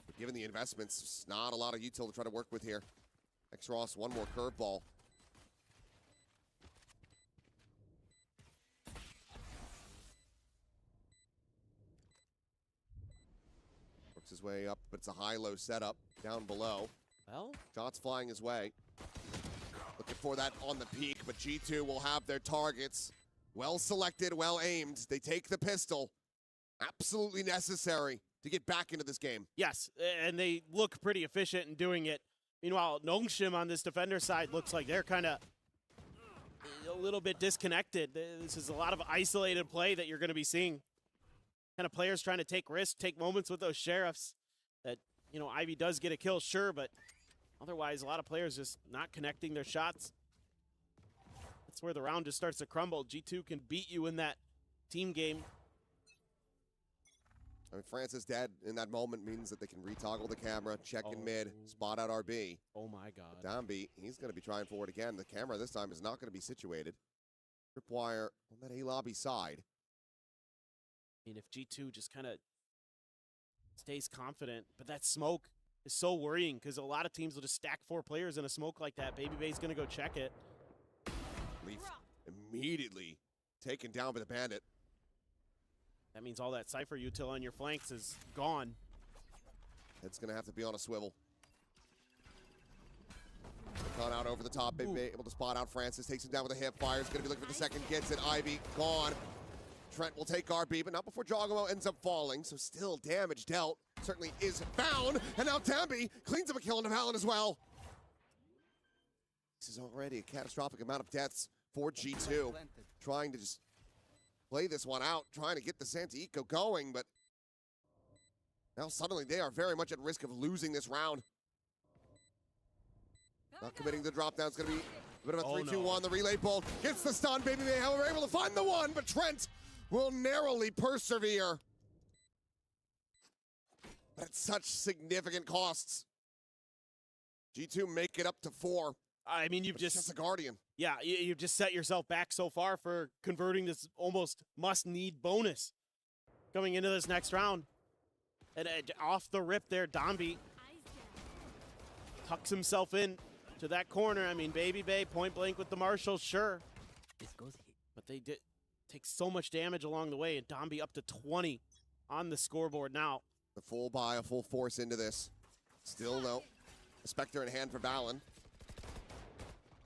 But given the investments, it's not a lot of util to try to work with here. Extros, one more curveball. Works his way up, but it's a high-low setup down below. Well, Shots flying his way. Looking for that on the peak, but G2 will have their targets. Well selected, well aimed. They take the pistol. Absolutely necessary to get back into this game. yes, and they look pretty efficient in doing it. Meanwhile, Nongshim on this defender side looks like they're kind of a little bit disconnected. This is a lot of isolated play that you're going to be seeing. Kind of players trying to take risks, take moments with those sheriffs. That, you know, Ivy does get a kill, sure, but otherwise a lot of players just not connecting their shots. That's where the round just starts to crumble. G2 can beat you in that team game. I mean, Francis dead in that moment means that they can retoggle the camera, check in mid, spot out RB. Oh my God. Dambi, he's going to be trying for it again. The camera this time is not going to be situated. Tripwire on that A-lobby side. I mean, if G2 just kind of stays confident, but that smoke is so worrying because a lot of teams will just stack 4 players in a smoke like that. Baby Bay's going to go check it. Leaf immediately taken down by the bandit. That means all that Cypher util on your flanks is gone. It's going to have to be on a swivel. Gone out over the top. Baby Bay able to spot out Francis. Takes him down with a hip fire. Is going to be looking for the second. Gets it. Ivy gone. Trent will take RB, but not before Jogamo ends up falling. So still damage dealt. Certainly is found. And now Tambi cleans up a kill on Valen as well. This is already a catastrophic amount of deaths for G2. Trying to just play this one out, trying to get the Santiago going, but now suddenly they are very much at risk of losing this round. Not committing the drop down. It's going to be a bit of a 3-2-1. The relay bolt gets the stun. Baby May, however, able to find the one, but Trent will narrowly persevere. But at such significant costs. G2 make it up to 4. I mean, you've just a Guardian. Yeah, you've just set yourself back so far for converting this almost must-need bonus coming into this next round. And off the rip there, Domby tucks himself in to that corner. I mean, Baby Bay point blank with the Marshals, sure. This goes here. But they did take so much damage along the way, and Domby up to 20 on the scoreboard now. The full buy, a full force into this. Still no. A Spectre in hand for Valen.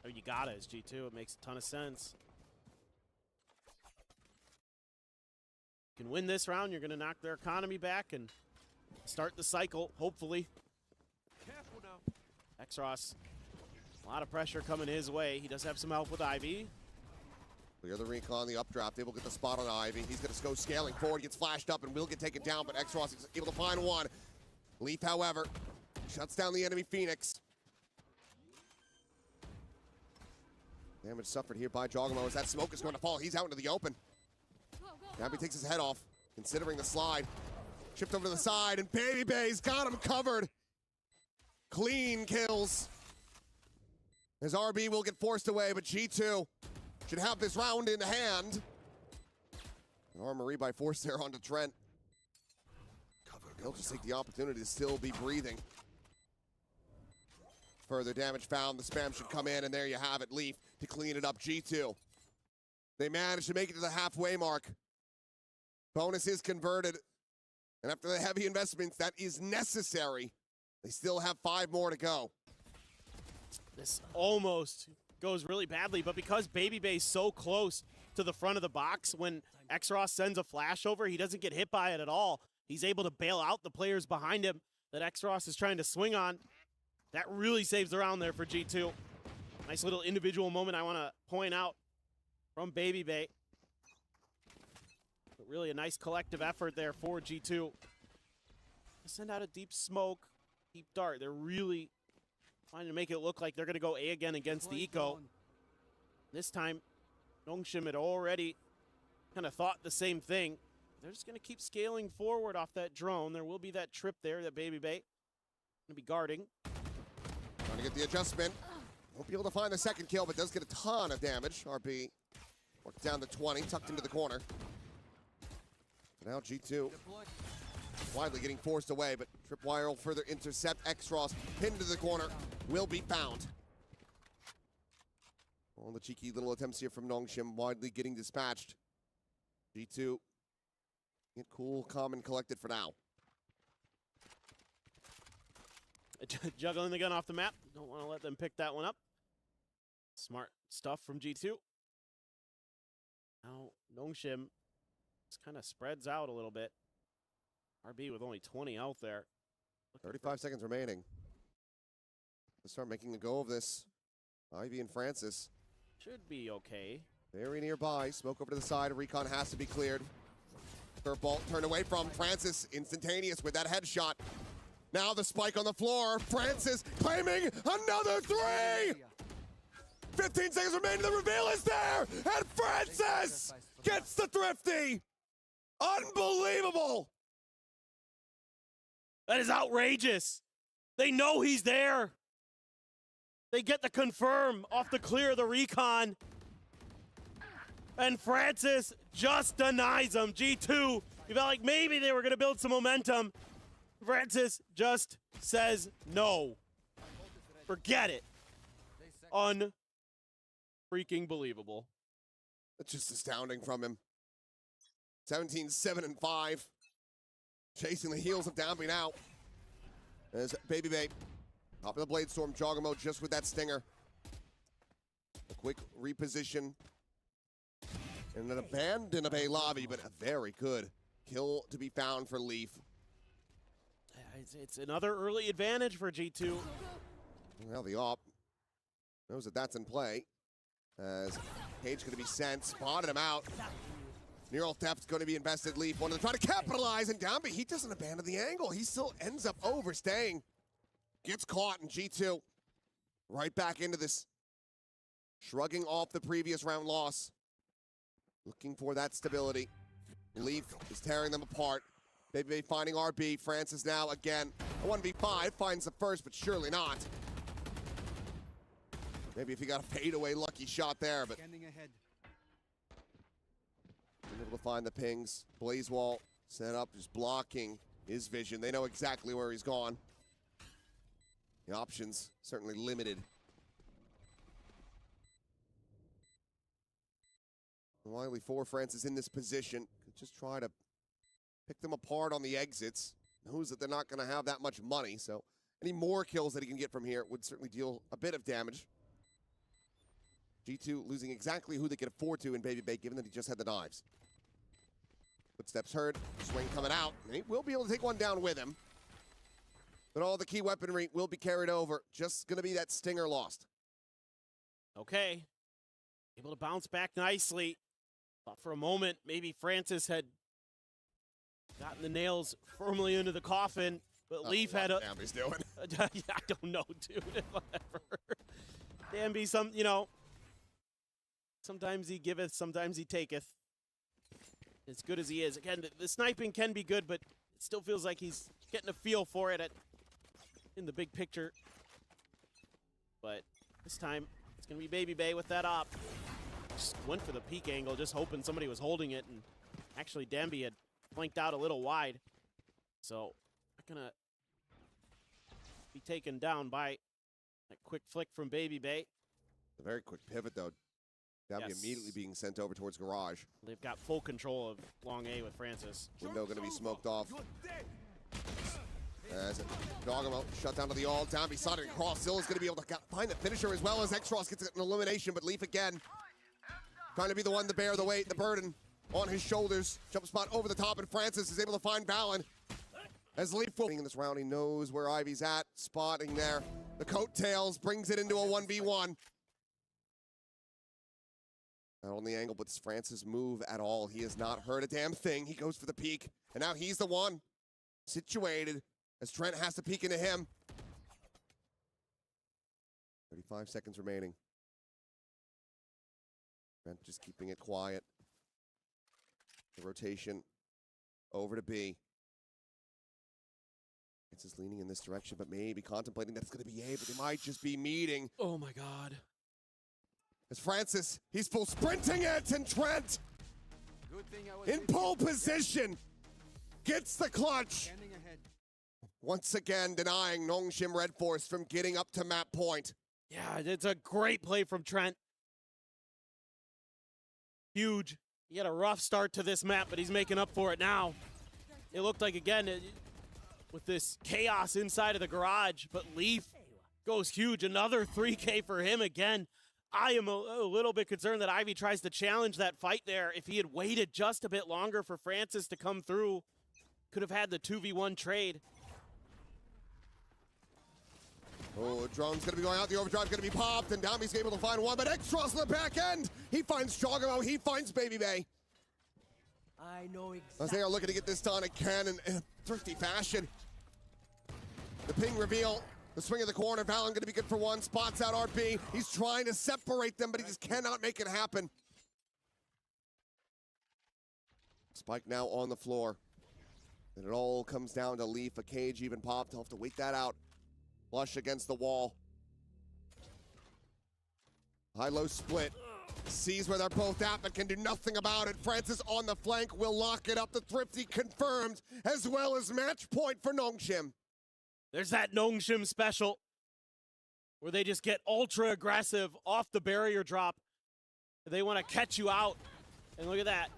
Oh, you gotta as G2. It makes a ton of sense. You can win this round, you're gonna knock their economy back and start the cycle, hopefully. Careful now. Xross, a lot of pressure coming his way. He does have some help with Ivy. Clear the recon, the updraft, able to get the spot on Ivy. He's gonna go scaling forward, gets flashed up and will get taken down, but Xross is able to find one. Leaf, however, shuts down the enemy Phoenix. Damage suffered here by Jogamo as that smoke is going to fall. He's out into the open. Gabby takes his head off, considering the slide. Chipped over to the side, and Baby Bay's got him covered. Clean kills. As RB will get forced away, but G2 should have this round in hand. Armory by force there onto Trent. He'll just take the opportunity to still be breathing. Further damage found. The spam should come in, and there you have it. Leaf to clean it up. G2. They managed to make it to the halfway mark. Bonus is converted. And after the heavy investments that is necessary, they still have 5 more to go. This almost goes really badly, but because Baby Bay's so close to the front of the box, when Xross sends a flash over, he doesn't get hit by it at all. He's able to bail out the players behind him that Xross is trying to swing on. That really saves the round there for G2. Nice little individual moment I want to point out from Baby Bay. But really a nice collective effort there for G2. Send out a deep smoke, deep dart. They're really trying to make it look like they're going to go A again against the Eco. This time, Nongshim had already kind of thought the same thing. They're just going to keep scaling forward off that drone. There will be that trip there that Baby Bay going to be guarding. Trying to get the adjustment. Won't be able to find the second kill, but does get a ton of damage. RB worked down to 20, tucked into the corner. So now G2 widely getting forced away, but Tripwire will further intercept. Xross pinned to the corner, will be found. All the cheeky little attempts here from Nongshim, widely getting dispatched. G2 get cool, calm, and collected for now. Juggling the gun off the map. Don't want to let them pick that one up. Smart stuff from G2. Now, Nongshim just kind of spreads out a little bit. RB with only 20 out there. 35 seconds remaining. Let's start making a go of this. Ivy and Francis. Should be okay. Very nearby. Smoke over to the side. Recon has to be cleared. Third ball turned away from Francis. Instantaneous with that headshot. Now the spike on the floor. Francis claiming another 3! 15 seconds remaining. The reveal is there. And Francis gets the thrifty. Unbelievable. That is outrageous. They know he's there. They get the confirm off the clear of the recon. And Francis just denies him. G2, you felt like maybe they were going to build some momentum. Francis just says no. Forget it. Unfreaking believable. That's just astounding from him. 17, 7, and 5. Chasing the heels of Downby now. As Baby Bay, top of the Blade Storm, Jogamo just with that stinger. A quick reposition. And an abandon of a lobby, but a very good kill to be found for Leaf. It's another early advantage for G2. Well, the op knows that that's in play. As Cage going to be sent, spotted him out. Neural Theft's going to be invested. Leaf wanted to try to capitalize, and Downby, he doesn't abandon the angle. He still ends up overstaying. Gets caught in G2. right back into this. Shrugging off the previous round loss. Looking for that stability. Leaf is tearing them apart. Baby finding RB. Francis now again. A 1v5 finds the first, but surely not. Maybe if he got a fadeaway lucky shot there, but Standing ahead. being able to find the pings. Blaze wall set up, just blocking his vision. They know exactly where he's gone. The options certainly limited. Wiley for Francis in this position. Could just try to pick them apart on the exits. Knows that they're not going to have that much money, so any more kills that he can get from here would certainly deal a bit of damage. G2 losing exactly who they can afford to in Baby Bay, given that he just had the knives. Footsteps heard, swing coming out, and he will be able to take one down with him. But all the key weaponry will be carried over. Just going to be that stinger lost. Okay. Able to bounce back nicely. Thought for a moment maybe Francis had gotten the nails firmly into the coffin, but Leaf had a... Damn, he's doing. I don't know, dude. Whatever. Danby, sometimes he giveth, sometimes he taketh. As good as he is. Again, the sniping can be good, but it still feels like he's getting a feel for it in the big picture. But this time, it's going to be Baby Bay with that op. Just went for the peek angle, just hoping somebody was holding it, and actually Danby had flanked out a little wide. So, not going to be taken down by that quick flick from Baby Bay. A very quick pivot, though. Danby immediately being sent over towards garage. They've got full control of long A with Francis. Window going to be smoked off. As Dogamo shut down to the all. Danby sliding across. Still is going to be able to find the finisher as well as X-Ross gets an elimination, but Leaf again trying to be the one to bear the weight, the burden on his shoulders. Jump spot over the top, and Francis is able to find Valen. As Leaf in this round, he knows where Ivy's at. Spotting there. The coattails brings it into a 1v1. Not on the angle, but does Francis move at all? He has not heard a damn thing. He goes for the peek, and now he's the one situated as Trent has to peek into him. 35 seconds remaining. Trent just keeping it quiet. The rotation over to B. Francis leaning in this direction, but maybe contemplating that it's going to be A, but they might just be meeting. Oh my God. As Francis, he's full sprinting it, and Trent in pole position gets the clutch. Once again, denying Nongshim Red Force from getting up to map point. Yeah, it's a great play from Trent. Huge. He had a rough start to this map, but he's making up for it now. It looked like, again, with this chaos inside of the garage, but Leaf goes huge. Another 3K for him again. I am a little bit concerned that Ivy tries to challenge that fight there. If he had waited just a bit longer for Francis to come through, could have had the 2v1 trade. Oh, the drone's gonna be going out, the overdrive's gonna be popped, and Dami's able to find one, but X-Ross on the back end! He finds Jogamo, he finds Baby Bay. I know exactly. As they are looking to get this done again in a thrifty fashion. The ping reveal. The swing of the corner, Valen gonna be good for one, spots out RB. He's trying to separate them, but he just cannot make it happen. Spike now on the floor. And it all comes down to Leaf. A cage even popped. He'll have to wait that out. Flush against the wall. High-low split. Sees where they're both at, but can do nothing about it. Francis on the flank will lock it up. The thrifty confirmed, as well as match point for Nongshim. There's that Nongshim special where they just get ultra aggressive off the barrier drop. They want to catch you out. And look at that.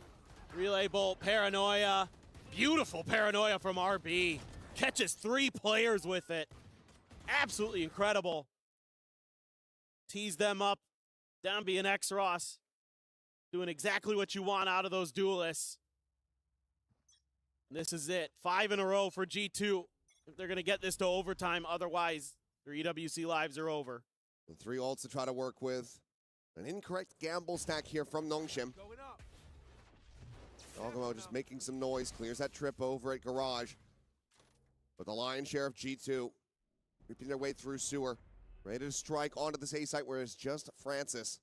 Relay bolt, paranoia. Beautiful paranoia from RB. Catches 3 players with it. Absolutely incredible. Tease them up. Danby and X-Ross doing exactly what you want out of those duelists. This is it. 5 in a row for G2. If they're going to get this to overtime, otherwise their EWC lives are over. The 3 ults to try to work with. An incorrect gamble stack here from Nongshim. Dogamo just making some noise, clears that trip over at garage. But the lion's share of G2 reaping their way through sewer. Ready to strike onto this A site where it's just Francis.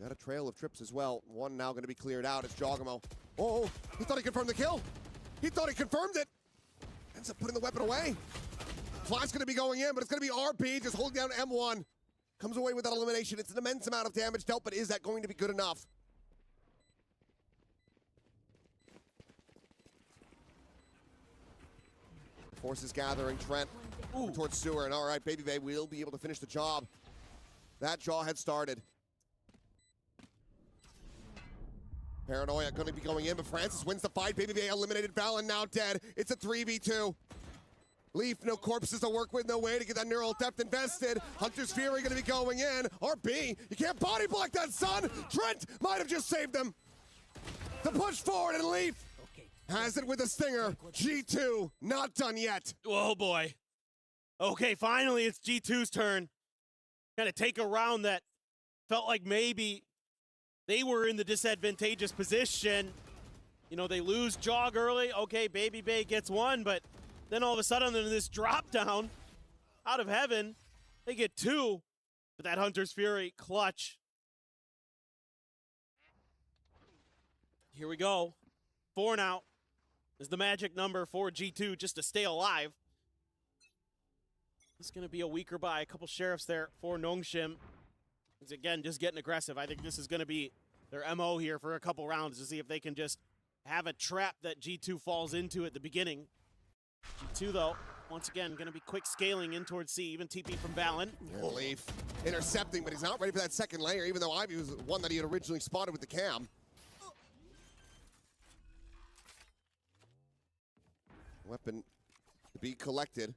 Got a trail of trips as well. One now going to be cleared out. It's Jogamo. Oh, he thought he confirmed the kill. He thought he confirmed it. Ends up putting the weapon away. Flash going to be going in, but it's going to be RP just holding down M1. Comes away with that elimination. It's an immense amount of damage dealt, but is that going to be good enough? Forces gathering. Trent towards Sewer, and all right, Baby Bay will be able to finish the job. That jaw had started. Paranoia going to be going in, but Francis wins the fight. Baby Bay eliminated. Valen now dead. It's a 3v2. Leaf, no corpses to work with, no way to get that neural depth invested. Hunter's Fury going to be going in. RB, you can't body block that, son. Trent might have just saved him. The push forward, and Leaf has it with a stinger. G2, not done yet. Oh boy. Okay, finally it's G2's turn. Kind of take a round that felt like maybe they were in the disadvantageous position. You know, they lose Jog early. Okay, Baby Bay gets one, but then all of a sudden in this drop down out of heaven, they get two. But that Hunter's Fury clutch. Here we go. 4 now is the magic number for G2 just to stay alive. It's going to be a weaker buy. A couple sheriffs there for Nongshim. It's again just getting aggressive. I think this is going to be their MO here for a couple rounds to see if they can just have a trap that G2 falls into at the beginning. G2, though, once again, going to be quick scaling in towards C, even TP from Valen. Leaf intercepting, but he's not ready for that second layer, even though Ivy was the one that he had originally spotted with the cam. Weapon to be collected.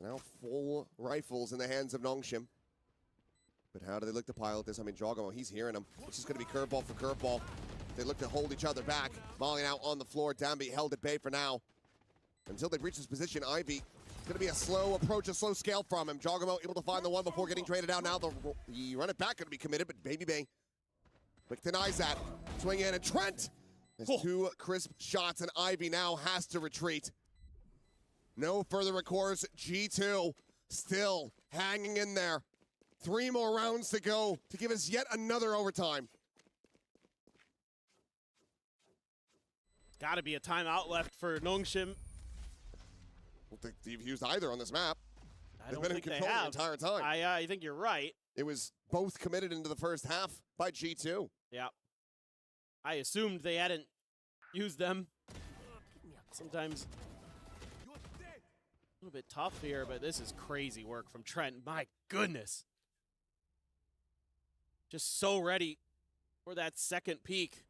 Now full rifles in the hands of Nongshim. But how do they look to pilot this? I mean, Jogamo, he's hearing him. It's just going to be curveball for curveball. They look to hold each other back. Molly now on the floor. Danby held at bay for now. Until they reach this position, Ivy, it's going to be a slow approach, a slow scale from him. Jogamo able to find the one before getting traded out. Now the run it back going to be committed, but Baby Bay quick denies that. Swing in, and Trent has 2 crisp shots, and Ivy now has to retreat. No further recourse. G2 still hanging in there. 3 more rounds to go to give us yet another overtime. Got to be a timeout left for Nongshim. I don't think they've used either on this map. I They've don't been in think they control have. the entire time. I think you're right. It was both committed into the first half by G2. Yeah. I assumed they hadn't used them. Sometimes a little bit tough here, but this is crazy work from Trent. My goodness. Just so ready for that second peak.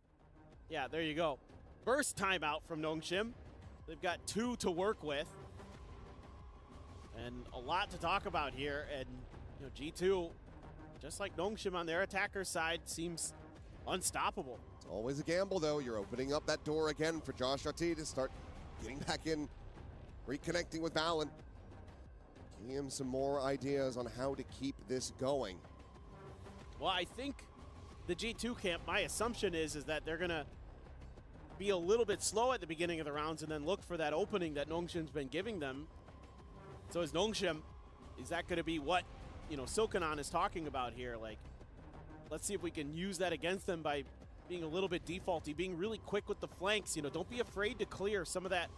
Yeah, there you go. First timeout from Nongshim. They've got 2 to work with. And a lot to talk about here. And you know, G2, just like Nongshim on their attacker side, seems unstoppable. It's always a gamble, though. You're opening up that door again for Josh RT to start getting back in, reconnecting with Valen. Giving him some more ideas on how to keep this going. Well, I think the G2 camp, my assumption is that they're going to be a little bit slow at the beginning of the rounds and then look for that opening that Nongshim's been giving them. So is Nongshim, is that going to be what, you know, Silkanon is talking about here? Like, let's see if we can use that against them by being a little bit defaulty, being really quick with the flanks. You know, don't be afraid to clear some of that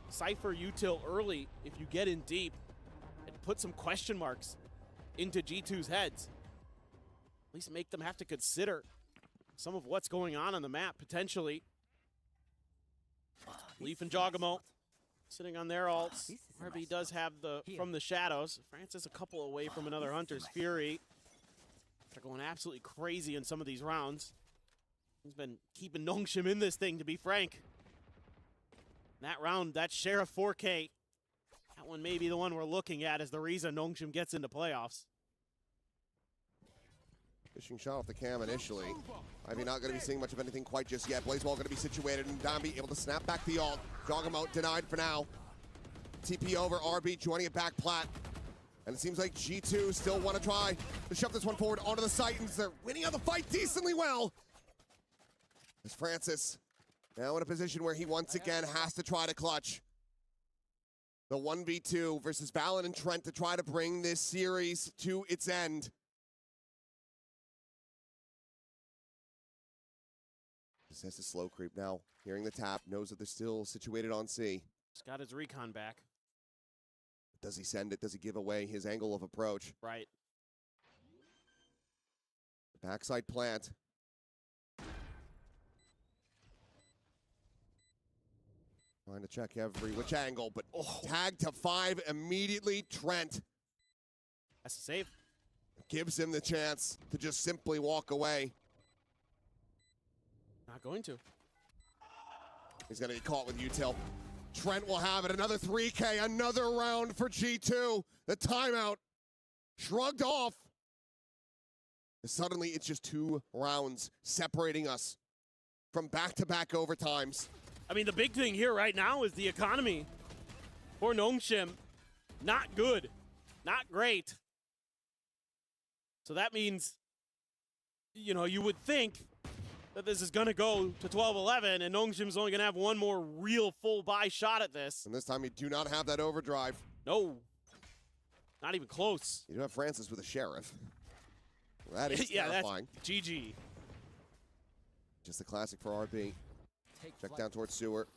Cypher util early if you get in deep and put some question marks into G2's heads. At least make them have to consider some of what's going on the map, potentially. Leaf and Jogamo sitting on their ults. RB does have the from the shadows. Francis a couple away from another Hunter's Fury. They're going absolutely crazy in some of these rounds. He's been keeping Nongshim in this thing, to be frank. That round, that Sheriff 4K, that one may be the one we're looking at as the reason Nongshim gets into playoffs. Fishing shot off the cam initially. Ivy not going to be seeing much of anything quite just yet. Blazewall going to be situated, and Dambi able to snap back the ult. Jogamo denied for now. TP over, RB joining it back plat. And it seems like G2 still want to try to shove this one forward onto the site, and they're winning out the fight decently well. As Francis now in a position where he once again has to try to clutch. The 1v2 versus Valorant and Trent to try to bring this series to its end. Just has to slow creep now. Hearing the tap, knows that they're still situated on C. He's got his recon back. Does he send it? Does he give away his angle of approach? Right. Backside plant. Trying to check which angle, but tag to 5 immediately. Trent That's a save. gives him the chance to just simply walk away. Not going to. He's going to get caught with util. Trent will have it. Another 3K, another round for G2. The timeout shrugged off. Suddenly, it's just 2 rounds separating us from back-to-back overtimes. I mean, the big thing here right now is the economy for Nongshim. Not good. Not great. So that means, you know, you would think that this is going to go to 12-11, and Nongshim's only going to have one more real full buy shot at this. And this time, you do not have that overdrive. No. Not even close. You do have Francis with a sheriff. That is yeah, terrifying. That's GG. Just the classic for RB. Check down towards Sewer.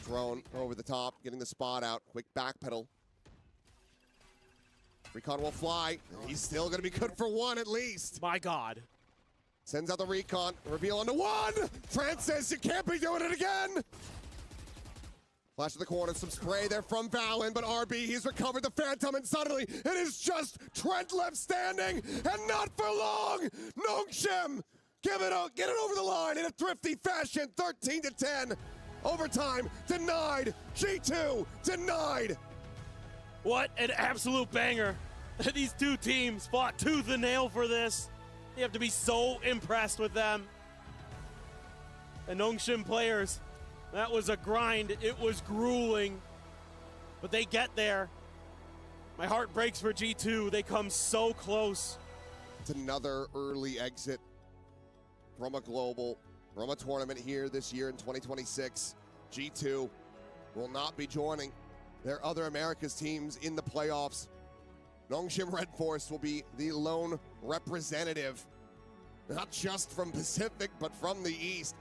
Drone over the top, getting the spot out. Quick backpedal. Recon will fly. He's still going to be good for 1 at least. My God. Sends out the recon. Reveal onto 1. Francis, you can't be doing it again. Flash to the corner, some spray there from Valen, but RB, he's recovered the Phantom, and suddenly it is just Trent left standing, and not for long. Nongshim, get it over the line in a thrifty fashion, 13-10. Overtime denied. G2 denied. What an absolute banger. These two teams fought tooth and nail for this. You have to be so impressed with them. And Nongshim players, that was a grind. It was grueling, but they get there. My heart breaks for G2. They come so close. It's another early exit from a global, from a tournament here this year in 2026. G2 will not be joining their other Americas teams in the playoffs. Nongshim Red Force will be the lone representative, not just from Pacific, but from the East,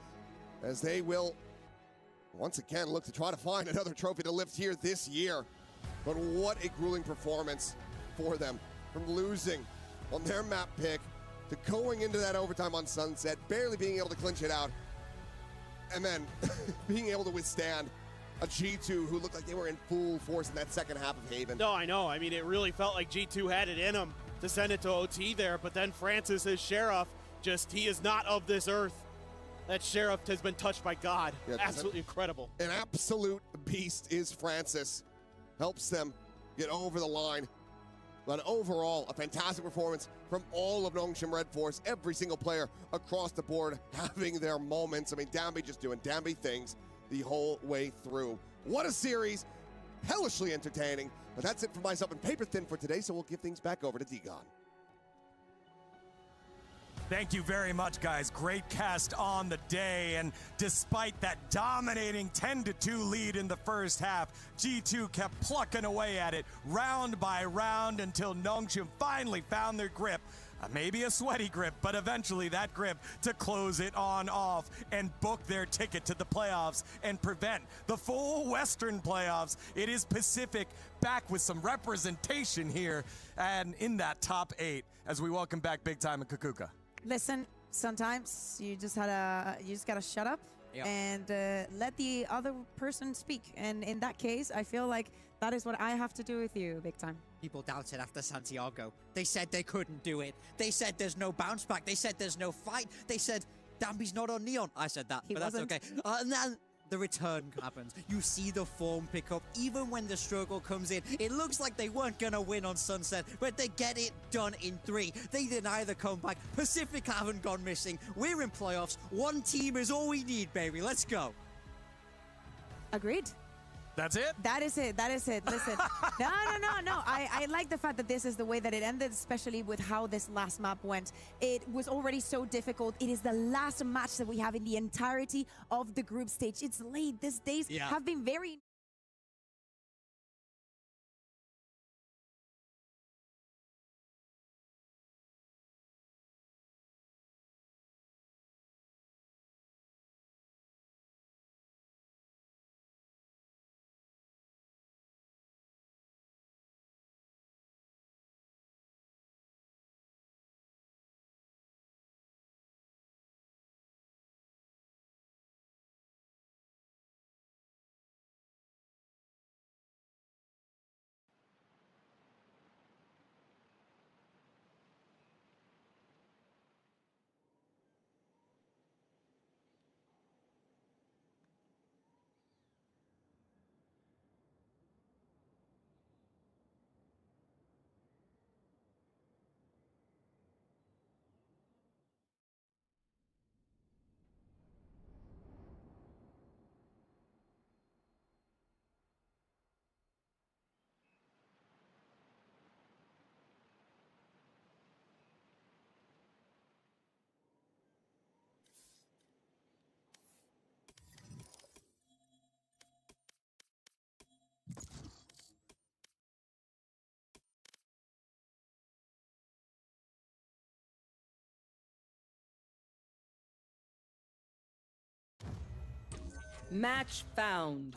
as they will once again look to try to find another trophy to lift here this year. But what a grueling performance for them, from losing on their map pick to going into that overtime on Sunset, barely being able to clinch it out, and then being able to withstand a G2 who looked like they were in full force in that second half of Haven. No, I know. I mean, it really felt like G2 had it in them to send it to OT there, but then Francis, his sheriff, he is not of this earth. That sheriff has been touched by God. Yeah, absolutely incredible. An absolute beast is Francis. Helps them get over the line. But overall, a fantastic performance from all of Nongshim Red Force. Every single player across the board having their moments. I mean, Danby just doing Danby things the whole way through. What a series. Hellishly entertaining. But that's it for myself and Paper Thin for today, so we'll give things back over to Degon. Thank you very much, guys. Great cast on the day, and despite that dominating 10-2 lead in the first half, G2 kept plucking away at it round by round until Nongshim finally found their grip. Maybe a sweaty grip, but eventually that grip to close it on off and book their ticket to the playoffs and prevent the full Western playoffs. It is Pacific back with some representation here and in that top 8 as we welcome back Big Time and Kukuka. Listen, sometimes you just gotta shut up and let the other person speak. And in that case, I feel like that is what I have to do with you, Big Time. People doubted after Santiago. They said they couldn't do it. They said there's no bounce back. They said there's no fight. They said Danby's not on Neon. I said that, but that's okay. And then the return happens. You see the form pick up. Even when the struggle comes in, it looks like they weren't going to win on Sunset, but they get it done in 3. They deny the comeback. Pacific haven't gone missing. We're in playoffs. One team is all we need, baby. Let's go. Agreed. That's it? That is it. That is it. Listen. No. I like the fact that this is the way that it ended, especially with how this last map went. It was already so difficult. It is the last match that we have in the entirety of the group stage. It's late. These days have been very... Match found.